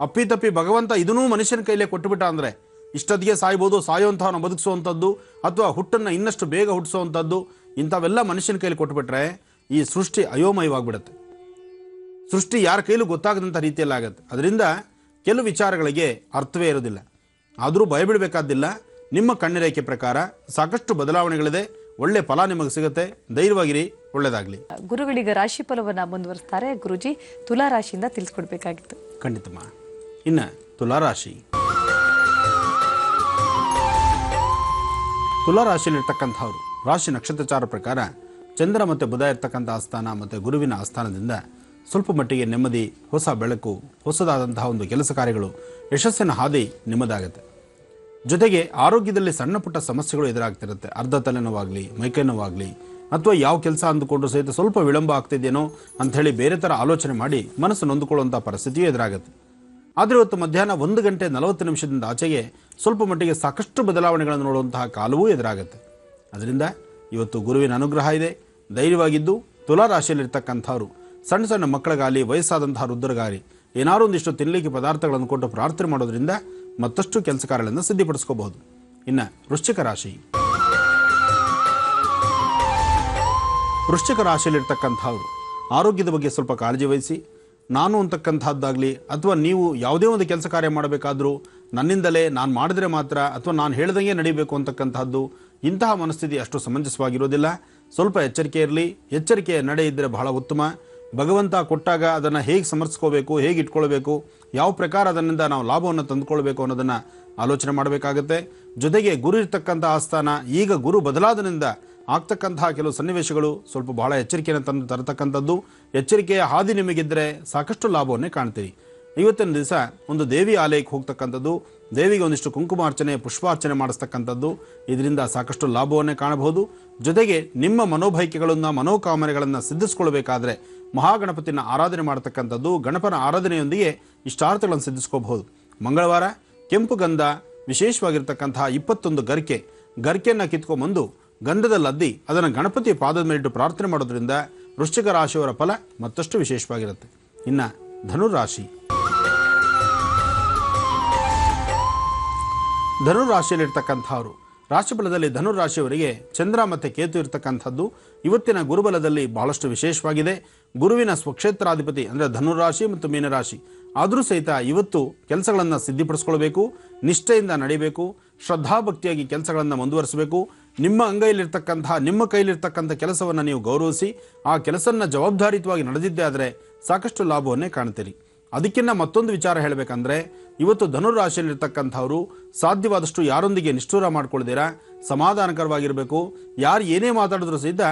ಅಪ್ಪಿತಪ್ಪಿ ಭಗವಂತ ಇದನ್ನೂ ಮನುಷ್ಯನ ಕೈಲೇ ಕೊಟ್ಟುಬಿಟ್ಟ ಅಂದರೆ ಇಷ್ಟೊತ್ತಿಗೆ ಸಾಯ್ಬೋದು, ಸಾಯುವಂಥವನ್ನ ಬದುಕಿಸುವಂಥದ್ದು ಅಥವಾ ಹುಟ್ಟನ್ನು ಇನ್ನಷ್ಟು ಬೇಗ ಹುಟ್ಟಿಸುವಂಥದ್ದು, ಇಂಥವೆಲ್ಲ ಮನುಷ್ಯನ ಕೈಲಿ ಕೊಟ್ಟುಬಿಟ್ರೆ ಈ ಸೃಷ್ಟಿ ಅಯೋಮಯವಾಗಿಬಿಡುತ್ತೆ. ಸೃಷ್ಟಿ ಯಾರ ಕೈಲೂ ಗೊತ್ತಾಗದಂಥ ರೀತಿಯಲ್ಲಿ ಆಗುತ್ತೆ. ಅದರಿಂದ ಕೆಲವು ವಿಚಾರಗಳಿಗೆ ಅರ್ಥವೇ ಇರೋದಿಲ್ಲ. ಆದರೂ ಭಯಬಿಡಬೇಕಾದ್ದಿಲ್ಲ. ನಿಮ್ಮ ಕಣ್ಣಿರೇಖೆ ಪ್ರಕಾರ ಸಾಕಷ್ಟು ಬದಲಾವಣೆಗಳಿದೆ. ಒಳ್ಳೆ ಫಲ ನಿಮಗೆ ಸಿಗುತ್ತೆ. ಧೈರ್ಯವಾಗಿರಿ, ಒಳ್ಳೆಯದಾಗಲಿ. ಗುರುಗಳೀಗ ರಾಶಿ ಫಲವನ್ನು ಮುಂದುವರಿಸ್ತಾರೆ. ಗುರುಜಿ, ತುಲಾ ರಾಶಿಯಿಂದ ತಿಳಿಸ್ಕೊಡ್ಬೇಕಾಗಿತ್ತು. ಖಂಡಿತಮ್ಮ. ಇನ್ನು ತುಲಾರಾಶಿ, ತುಲಾರಾಶಿಯಲ್ಲಿರ್ತಕ್ಕಂಥವ್ರು ರಾಶಿ ನಕ್ಷತ್ರಚಾರ ಪ್ರಕಾರ ಚಂದ್ರ ಮತ್ತು ಬುಧ ಇರ್ತಕ್ಕಂಥ ಆಸ್ಥಾನ ಮತ್ತು ಗುರುವಿನ ಆಸ್ಥಾನದಿಂದ ಸ್ವಲ್ಪ ಮಟ್ಟಿಗೆ ನೆಮ್ಮದಿ, ಹೊಸ ಬೆಳಕು, ಹೊಸದಾದಂತಹ ಒಂದು ಕೆಲಸ ಕಾರ್ಯಗಳು, ಯಶಸ್ಸಿನ ಹಾದಿ ನಿಮ್ಮದಾಗುತ್ತೆ. ಜೊತೆಗೆ ಆರೋಗ್ಯದಲ್ಲಿ ಸಣ್ಣ ಪುಟ್ಟ ಸಮಸ್ಯೆಗಳು ಎದುರಾಗ್ತಿರುತ್ತೆ. ಅರ್ಧ ತಲೆನೋವಾಗಲಿ, ಮೈಕೈ ನೋವಾಗಲಿ, ಅಥವಾ ಯಾವ ಕೆಲಸ ಅಂದುಕೊಂಡ್ರು ಸಹಿತ ಸ್ವಲ್ಪ ವಿಳಂಬ ಆಗ್ತಿದೆಯೇನೋ ಅಂಥೇಳಿ ಬೇರೆ ಥರ ಆಲೋಚನೆ ಮಾಡಿ ಮನಸ್ಸು ನೊಂದುಕೊಳ್ಳುವಂಥ ಪರಿಸ್ಥಿತಿಯೂ ಎದುರಾಗುತ್ತೆ. ಆದರೆ ಇವತ್ತು ಮಧ್ಯಾಹ್ನ 1:40 ಆಚೆಗೆ ಸ್ವಲ್ಪ ಮಟ್ಟಿಗೆ ಸಾಕಷ್ಟು ಬದಲಾವಣೆಗಳನ್ನು ನೋಡುವಂತಹ ಕಾಲವೂ ಎದುರಾಗುತ್ತೆ. ಅದರಿಂದ ಇವತ್ತು ಗುರುವಿನ ಅನುಗ್ರಹ ಇದೆ. ಧೈರ್ಯವಾಗಿದ್ದು ತುಲಾರಾಶಿಯಲ್ಲಿರ್ತಕ್ಕಂಥವ್ರು ಸಣ್ಣ ಸಣ್ಣ ಮಕ್ಕಳಿಗಾಗಲಿ, ವಯಸ್ಸಾದಂತಹ ವೃದ್ಧರಿಗಾಗಲಿ ಏನಾರು ಒಂದಿಷ್ಟು ತಿನ್ನಲಿಕ್ಕೆ ಪದಾರ್ಥಗಳನ್ನು ಕೊಟ್ಟು ಪ್ರಾರ್ಥನೆ ಮಾಡೋದ್ರಿಂದ ಮತ್ತಷ್ಟು ಕೆಲಸ ಕಾರ್ಯಗಳನ್ನು ಸಿದ್ಧಪಡಿಸ್ಕೋಬಹುದು. ಇನ್ನು ವೃಶ್ಚಿಕ ರಾಶಿ, ವೃಶ್ಚಿಕ ರಾಶಿಯಲ್ಲಿರ್ತಕ್ಕಂಥವ್ರು ಆರೋಗ್ಯದ ಬಗ್ಗೆ ಸ್ವಲ್ಪ ಕಾಳಜಿ ವಹಿಸಿ. ನಾನು ಅಂತಕ್ಕಂಥದ್ದಾಗಲಿ ಅಥವಾ ನೀವು ಯಾವುದೇ ಒಂದು ಕೆಲಸ ಕಾರ್ಯ ಮಾಡಬೇಕಾದ್ರೂ ನನ್ನಿಂದಲೇ, ನಾನು ಮಾಡಿದ್ರೆ ಮಾತ್ರ ಅಥವಾ ನಾನು ಹೇಳ್ದಂಗೆ ನಡೀಬೇಕು ಅಂತಕ್ಕಂಥದ್ದು, ಇಂತಹ ಮನಸ್ಥಿತಿ ಅಷ್ಟು ಸಮಂಜಸವಾಗಿರೋದಿಲ್ಲ. ಸ್ವಲ್ಪ ಎಚ್ಚರಿಕೆ ಇರಲಿ. ಎಚ್ಚರಿಕೆಯ ನಡೆ ಇದ್ದರೆ ಬಹಳ ಉತ್ತಮ. ಭಗವಂತ ಕೊಟ್ಟಾಗ ಅದನ್ನು ಹೇಗೆ ಸಮರ್ಸ್ಕೋಬೇಕು, ಹೇಗೆ ಇಟ್ಕೊಳ್ಬೇಕು, ಯಾವ ಪ್ರಕಾರ ಅದರಿಂದ ನಾವು ಲಾಭವನ್ನು ತಂದುಕೊಳ್ಬೇಕು ಅನ್ನೋದನ್ನು ಆಲೋಚನೆ ಮಾಡಬೇಕಾಗತ್ತೆ. ಜೊತೆಗೆ ಗುರು ಇರ್ತಕ್ಕಂಥ ಆಸ್ಥಾನ ಈಗ ಗುರು ಬದಲಾದನಿಂದ ಆಗ್ತಕ್ಕಂತಹ ಕೆಲವು ಸನ್ನಿವೇಶಗಳು ಸ್ವಲ್ಪ ಬಹಳ ಎಚ್ಚರಿಕೆಯನ್ನು ತರತಕ್ಕಂಥದ್ದು. ಎಚ್ಚರಿಕೆಯ ಹಾದಿ ನಿಮಗಿದ್ದರೆ ಸಾಕಷ್ಟು ಲಾಭವನ್ನೇ ಕಾಣ್ತೀರಿ. ಇವತ್ತಿನ ದಿವಸ ಒಂದು ದೇವಿ ಆಲಯಕ್ಕೆ ಹೋಗ್ತಕ್ಕಂಥದ್ದು, ದೇವಿಗೆ ಒಂದಿಷ್ಟು ಕುಂಕುಮಾರ್ಚನೆ, ಪುಷ್ಪಾರ್ಚನೆ ಮಾಡಿಸ್ತಕ್ಕಂಥದ್ದು, ಇದರಿಂದ ಸಾಕಷ್ಟು ಲಾಭವನ್ನೇ ಕಾಣಬಹುದು. ಜೊತೆಗೆ ನಿಮ್ಮ ಮನೋಬಯಕೆಗಳನ್ನು, ಮನೋಕಾಮನೆಗಳನ್ನು ಸಿದ್ಧಿಸ್ಕೊಳ್ಬೇಕಾದ್ರೆ ಮಹಾಗಣಪತಿನ ಆರಾಧನೆ ಮಾಡ್ತಕ್ಕಂಥದ್ದು, ಗಣಪನ ಆರಾಧನೆಯೊಂದಿಗೆ ಇಷ್ಟಾರ್ಥಗಳನ್ನು ಸಿದ್ಧಿಸ್ಕೋಬಹುದು. ಮಂಗಳವಾರ ಕೆಂಪು ಗಂಧ ವಿಶೇಷವಾಗಿರ್ತಕ್ಕಂತಹ 21 ಗರಿಕೆಯನ್ನು ಕಿತ್ಕೊಂಡ್ಬಂದು ಗಂಧದಲ್ಲಿ ಅದ್ದಿ ಅದನ್ನು ಗಣಪತಿಯ ಪಾದದ ಮೇಲಿಟ್ಟು ಪ್ರಾರ್ಥನೆ ಮಾಡೋದ್ರಿಂದ ವೃಶ್ಚಿಕ ರಾಶಿಯವರ ಫಲ ಮತ್ತಷ್ಟು ವಿಶೇಷವಾಗಿರುತ್ತೆ. ಇನ್ನು ಧನುರಾಶಿ, ಧನುರಾಶಿಯಲ್ಲಿರ್ತಕ್ಕಂಥವ್ರು ರಾಶಿಫಲದಲ್ಲಿ ಧನುರಾಶಿಯವರಿಗೆ ಚಂದ್ರ ಮತ್ತು ಕೇತು ಇರ್ತಕ್ಕಂಥದ್ದು ಇವತ್ತಿನ ಗುರುಬಲದಲ್ಲಿ ಬಹಳಷ್ಟು ವಿಶೇಷವಾಗಿದೆ. ಗುರುವಿನ ಸ್ವಕ್ಷೇತ್ರಾಧಿಪತಿ ಅಂದರೆ ಧನುರಾಶಿ ಮತ್ತು ಮೀನರಾಶಿ ಆದರೂ ಸಹಿತ ಇವತ್ತು ಕೆಲಸಗಳನ್ನು ಸಿದ್ಧಿಪಡಿಸ್ಕೊಳ್ಬೇಕು, ನಿಷ್ಠೆಯಿಂದ ನಡೀಬೇಕು, ಶ್ರದ್ಧಾಭಕ್ತಿಯಾಗಿ ಕೆಲಸಗಳನ್ನು ಮುಂದುವರಿಸಬೇಕು. ನಿಮ್ಮ ಅಂಗೈಲಿರ್ತಕ್ಕಂತಹ, ನಿಮ್ಮ ಕೈಲಿರ್ತಕ್ಕಂಥ ಕೆಲಸವನ್ನು ನೀವು ಗೌರವಿಸಿ ಆ ಕೆಲಸನ ಜವಾಬ್ದಾರಿಯುತವಾಗಿ ನಡೆದಿದ್ದೇ ಆದರೆ ಸಾಕಷ್ಟು ಲಾಭವನ್ನೇ ಕಾಣ್ತೀರಿ. ಅದಕ್ಕಿಂತ ಮತ್ತೊಂದು ವಿಚಾರ ಹೇಳಬೇಕಂದ್ರೆ ಇವತ್ತು ಧನುರಾಶಿಯಲ್ಲಿರ್ತಕ್ಕಂಥವ್ರು ಸಾಧ್ಯವಾದಷ್ಟು ಯಾರೊಂದಿಗೆ ನಿಷ್ಠೂರ ಮಾಡ್ಕೊಳ್ದಿರಾ ಸಮಾಧಾನಕರವಾಗಿರಬೇಕು. ಯಾರು ಏನೇ ಮಾತಾಡಿದ್ರು ಸಹಿತ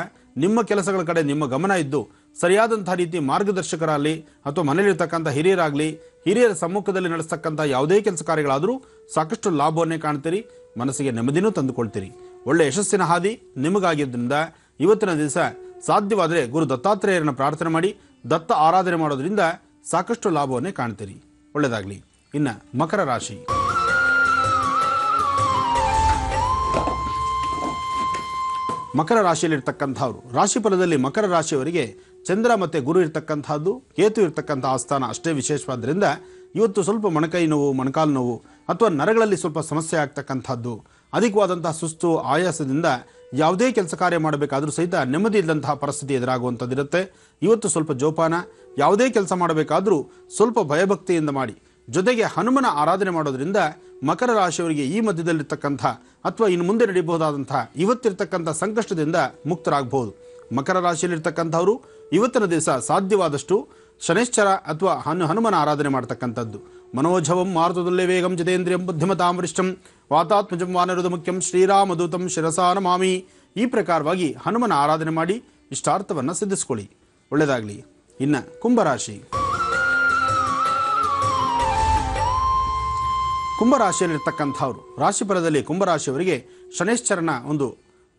ನಿಮ್ಮ ಕೆಲಸಗಳ ಕಡೆ ನಿಮ್ಮ ಗಮನ ಇದ್ದು ಸರಿಯಾದಂಥ ರೀತಿ ಮಾರ್ಗದರ್ಶಕರಾಗಲಿ ಅಥವಾ ಮನೆಯಲ್ಲಿರ್ತಕ್ಕಂಥ ಹಿರಿಯರಾಗಲಿ ಹಿರಿಯರ ಸಮ್ಮುಖದಲ್ಲಿ ನಡೆಸ್ತಕ್ಕಂಥ ಯಾವುದೇ ಕೆಲಸ ಕಾರ್ಯಗಳಾದರೂ ಸಾಕಷ್ಟು ಲಾಭವನ್ನೇ ಕಾಣ್ತೀರಿ, ಮನಸ್ಸಿಗೆ ನೆಮ್ಮದಿನೂ ತಂದುಕೊಳ್ತೀರಿ. ಒಳ್ಳೆ ಯಶಸ್ಸಿನ ಹಾದಿ ನಿಮಗಾಗಿದ್ದರಿಂದ ಇವತ್ತಿನ ದಿವಸ ಸಾಧ್ಯವಾದರೆ ಗುರು ದತ್ತಾತ್ರೇಯರನ್ನು ಪ್ರಾರ್ಥನೆ ಮಾಡಿ ದತ್ತ ಆರಾಧನೆ ಮಾಡೋದ್ರಿಂದ ಸಾಕಷ್ಟು ಲಾಭವನ್ನೇ ಕಾಣ್ತೀರಿ. ಒಳ್ಳೆಯದಾಗಲಿ. ಇನ್ನು ಮಕರ ರಾಶಿ. ಮಕರ ರಾಶಿಯಲ್ಲಿರ್ತಕ್ಕಂಥವ್ರು ರಾಶಿ ಫಲದಲ್ಲಿ ಮಕರ ರಾಶಿಯವರಿಗೆ ಚಂದ್ರ ಮತ್ತು ಗುರು ಇರ್ತಕ್ಕಂಥದ್ದು, ಕೇತು ಇರ್ತಕ್ಕಂಥ ಆಸ್ಥಾನ ಅಷ್ಟೇ ವಿಶೇಷವಾದ್ದರಿಂದ ಇವತ್ತು ಸ್ವಲ್ಪ ಮೊಣಕೈ ನೋವು, ಮೊಣಕಾಲು ನೋವು ಅಥವಾ ನರಗಳಲ್ಲಿ ಸ್ವಲ್ಪ ಸಮಸ್ಯೆ ಆಗ್ತಕ್ಕಂಥದ್ದು, ಅಧಿಕವಾದಂತಹ ಸುಸ್ತು, ಆಯಾಸದಿಂದ ಯಾವುದೇ ಕೆಲಸ ಕಾರ್ಯ ಮಾಡಬೇಕಾದ್ರೂ ಸಹಿತ ನೆಮ್ಮದಿ ಇಲ್ಲದಂತಹ ಪರಿಸ್ಥಿತಿ ಎದುರಾಗುವಂಥದ್ದಿರುತ್ತೆ. ಇವತ್ತು ಸ್ವಲ್ಪ ಜೋಪಾನ, ಯಾವುದೇ ಕೆಲಸ ಮಾಡಬೇಕಾದ್ರೂ ಸ್ವಲ್ಪ ಭಯಭಕ್ತಿಯಿಂದ ಮಾಡಿ. ಜೊತೆಗೆ ಹನುಮನ ಆರಾಧನೆ ಮಾಡೋದ್ರಿಂದ ಮಕರ ರಾಶಿಯವರಿಗೆ ಈ ಮಧ್ಯದಲ್ಲಿರ್ತಕ್ಕಂಥ ಅಥವಾ ಇನ್ನು ಮುಂದೆ ನಡೀಬಹುದಾದಂಥ ಇವತ್ತಿರ್ತಕ್ಕಂಥ ಸಂಕಷ್ಟದಿಂದ ಮುಕ್ತರಾಗಬಹುದು. ಮಕರ ರಾಶಿಯಲ್ಲಿರ್ತಕ್ಕಂಥವರು ಇವತ್ತಿನ ದಿವಸ ಸಾಧ್ಯವಾದಷ್ಟು ಶನೈಶ್ಚರ ಅಥವಾ ಹನುಮನ ಆರಾಧನೆ ಮಾಡ್ತಕ್ಕಂಥದ್ದು. ಮನೋಜವಂ ಮಾರುತದುಲ್ಯ ವೇಗಂ ಜಿತೇಂದ್ರಿಯಂ ಬುದ್ಧಿಮತಾಂ ವರಿಷ್ಠಂ ವಾತಾತ್ಮಜಂ ವಾನರುದ ಮುಖ್ಯಂ ಶ್ರೀರಾಮದೂತಂ ಶಿರಸಾ ನಮಾಮಿ. ಈ ಪ್ರಕಾರವಾಗಿ ಹನುಮನ ಆರಾಧನೆ ಮಾಡಿ ಇಷ್ಟಾರ್ಥವನ್ನು ಸಿದ್ಧಿಸ್ಕೊಳ್ಳಿ. ಒಳ್ಳೆಯದಾಗಲಿ. ಇನ್ನು ಕುಂಭರಾಶಿ. ಕುಂಭರಾಶಿಯಲ್ಲಿರ್ತಕ್ಕಂಥವ್ರು ರಾಶಿಫಲದಲ್ಲಿ ಕುಂಭರಾಶಿಯವರಿಗೆ ಶನೈಶ್ಚರನ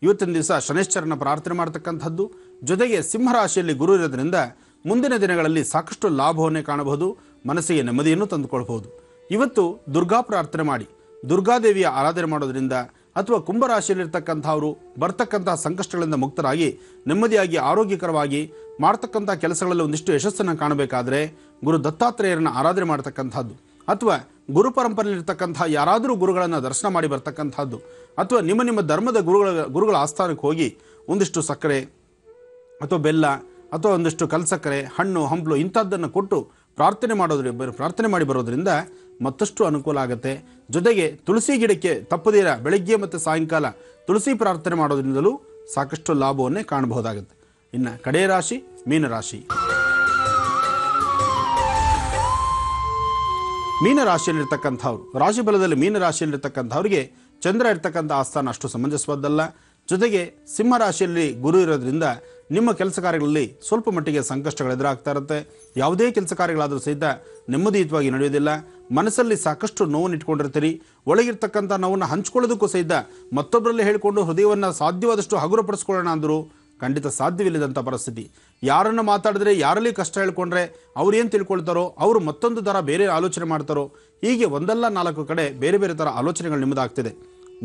ಇವತ್ತಿನ ದಿವಸ ಶನೈಶ್ಚರನ ಪ್ರಾರ್ಥನೆ ಮಾಡ್ತಕ್ಕಂಥದ್ದು. ಜೊತೆಗೆ ಸಿಂಹರಾಶಿಯಲ್ಲಿ ಗುರು ಇರೋದ್ರಿಂದ ಮುಂದಿನ ದಿನಗಳಲ್ಲಿ ಸಾಕಷ್ಟು ಲಾಭವನ್ನೇ ಕಾಣಬಹುದು, ಮನಸ್ಸಿಗೆ ನೆಮ್ಮದಿಯನ್ನು ತಂದುಕೊಳ್ಬಹುದು. ಇವತ್ತು ದುರ್ಗಾ ಪ್ರಾರ್ಥನೆ ಮಾಡಿ ದುರ್ಗಾದೇವಿಯ ಆರಾಧನೆ ಮಾಡೋದ್ರಿಂದ ಅಥವಾ ಕುಂಭರಾಶಿಯಲ್ಲಿರ್ತಕ್ಕಂಥವರು ಬರ್ತಕ್ಕಂಥ ಸಂಕಷ್ಟಗಳಿಂದ ಮುಕ್ತರಾಗಿ ನೆಮ್ಮದಿಯಾಗಿ ಆರೋಗ್ಯಕರವಾಗಿ ಮಾಡ್ತಕ್ಕಂಥ ಕೆಲಸಗಳಲ್ಲಿ ಒಂದಿಷ್ಟು ಯಶಸ್ಸನ್ನು ಕಾಣಬೇಕಾದ್ರೆ ಗುರು ದತ್ತಾತ್ರೇಯರನ್ನ ಆರಾಧನೆ ಮಾಡ್ತಕ್ಕಂಥದ್ದು ಅಥವಾ ಗುರು ಪರಂಪರೆಯಲ್ಲಿರ್ತಕ್ಕಂಥ ಯಾರಾದರೂ ಗುರುಗಳನ್ನು ದರ್ಶನ ಮಾಡಿ ಬರ್ತಕ್ಕಂಥದ್ದು ಅಥವಾ ನಿಮ್ಮ ಧರ್ಮದ ಗುರುಗಳ ಆಸ್ಥಾನಕ್ಕೆ ಹೋಗಿ ಒಂದಿಷ್ಟು ಸಕ್ಕರೆ ಅಥವಾ ಬೆಲ್ಲ ಅಥವಾ ಒಂದಿಷ್ಟು ಕಲ್ಸಕ್ಕರೆ, ಹಣ್ಣು, ಹಂಪಲು ಇಂಥದ್ದನ್ನು ಕೊಟ್ಟು ಪ್ರಾರ್ಥನೆ ಮಾಡಿ ಬರೋದ್ರಿಂದ ಮತ್ತಷ್ಟು ಅನುಕೂಲ ಆಗುತ್ತೆ. ಜೊತೆಗೆ ತುಳಸಿ ಗಿಡಕ್ಕೆ ತಪ್ಪದಿರ ಬೆಳಗ್ಗೆ ಮತ್ತು ಸಾಯಂಕಾಲ ತುಳಸಿ ಪ್ರಾರ್ಥನೆ ಮಾಡೋದ್ರಿಂದಲೂ ಸಾಕಷ್ಟು ಲಾಭವನ್ನೇ ಕಾಣಬಹುದಾಗುತ್ತೆ. ಇನ್ನು ಕಡೆಯ ರಾಶಿ ಮೀನರಾಶಿ. ಮೀನರಾಶಿಯಲ್ಲಿರ್ತಕ್ಕಂಥವ್ರು ರಾಶಿ ಬಲದಲ್ಲಿ ಮೀನರಾಶಿಯಲ್ಲಿರ್ತಕ್ಕಂಥವ್ರಿಗೆ ಚಂದ್ರ ಇರ್ತಕ್ಕಂಥ ಆಸ್ಥಾನ ಅಷ್ಟು ಸಮಂಜಸವಾದಲ್ಲ. ಜೊತೆಗೆ ಸಿಂಹರಾಶಿಯಲ್ಲಿ ಗುರು ಇರೋದ್ರಿಂದ ನಿಮ್ಮ ಕೆಲಸ ಕಾರ್ಯಗಳಲ್ಲಿ ಸ್ವಲ್ಪ ಮಟ್ಟಿಗೆ ಸಂಕಷ್ಟಗಳು ಎದುರಾಗ್ತಾ ಇರುತ್ತೆ. ಯಾವುದೇ ಕೆಲಸ ಕಾರ್ಯಗಳಾದರೂ ಸಹಿತ ನೆಮ್ಮದಿಯುತವಾಗಿ ನಡೆಯೋದಿಲ್ಲ. ಮನಸ್ಸಲ್ಲಿ ಸಾಕಷ್ಟು ನೋವನ್ನು ಇಟ್ಕೊಂಡಿರ್ತೀರಿ. ಒಳಗಿರ್ತಕ್ಕಂಥ ನೋವನ್ನು ಹಂಚ್ಕೊಳ್ಳೋದಕ್ಕೂ ಸಹಿತ ಮತ್ತೊಬ್ಬರಲ್ಲಿ ಹೇಳಿಕೊಂಡು ಹೃದಯವನ್ನು ಸಾಧ್ಯವಾದಷ್ಟು ಹಗುರಪಡಿಸ್ಕೊಳ್ಳೋಣ ಅಂದರೂ ಖಂಡಿತ ಸಾಧ್ಯವಿಲ್ಲದಂಥ ಪರಿಸ್ಥಿತಿ. ಯಾರನ್ನು ಮಾತಾಡಿದ್ರೆ, ಯಾರಲ್ಲಿ ಕಷ್ಟ ಹೇಳ್ಕೊಂಡ್ರೆ ಅವ್ರೇನು ತಿಳ್ಕೊಳ್ತಾರೋ, ಅವರು ಮತ್ತೊಂದು ಥರ ಬೇರೆ ಆಲೋಚನೆ ಮಾಡ್ತಾರೋ, ಹೀಗೆ ಒಂದಲ್ಲ 4 ಕಡೆ ಬೇರೆ ಬೇರೆ ಥರ ಆಲೋಚನೆಗಳು ನಿಮ್ಮದಾಗ್ತಿದೆ.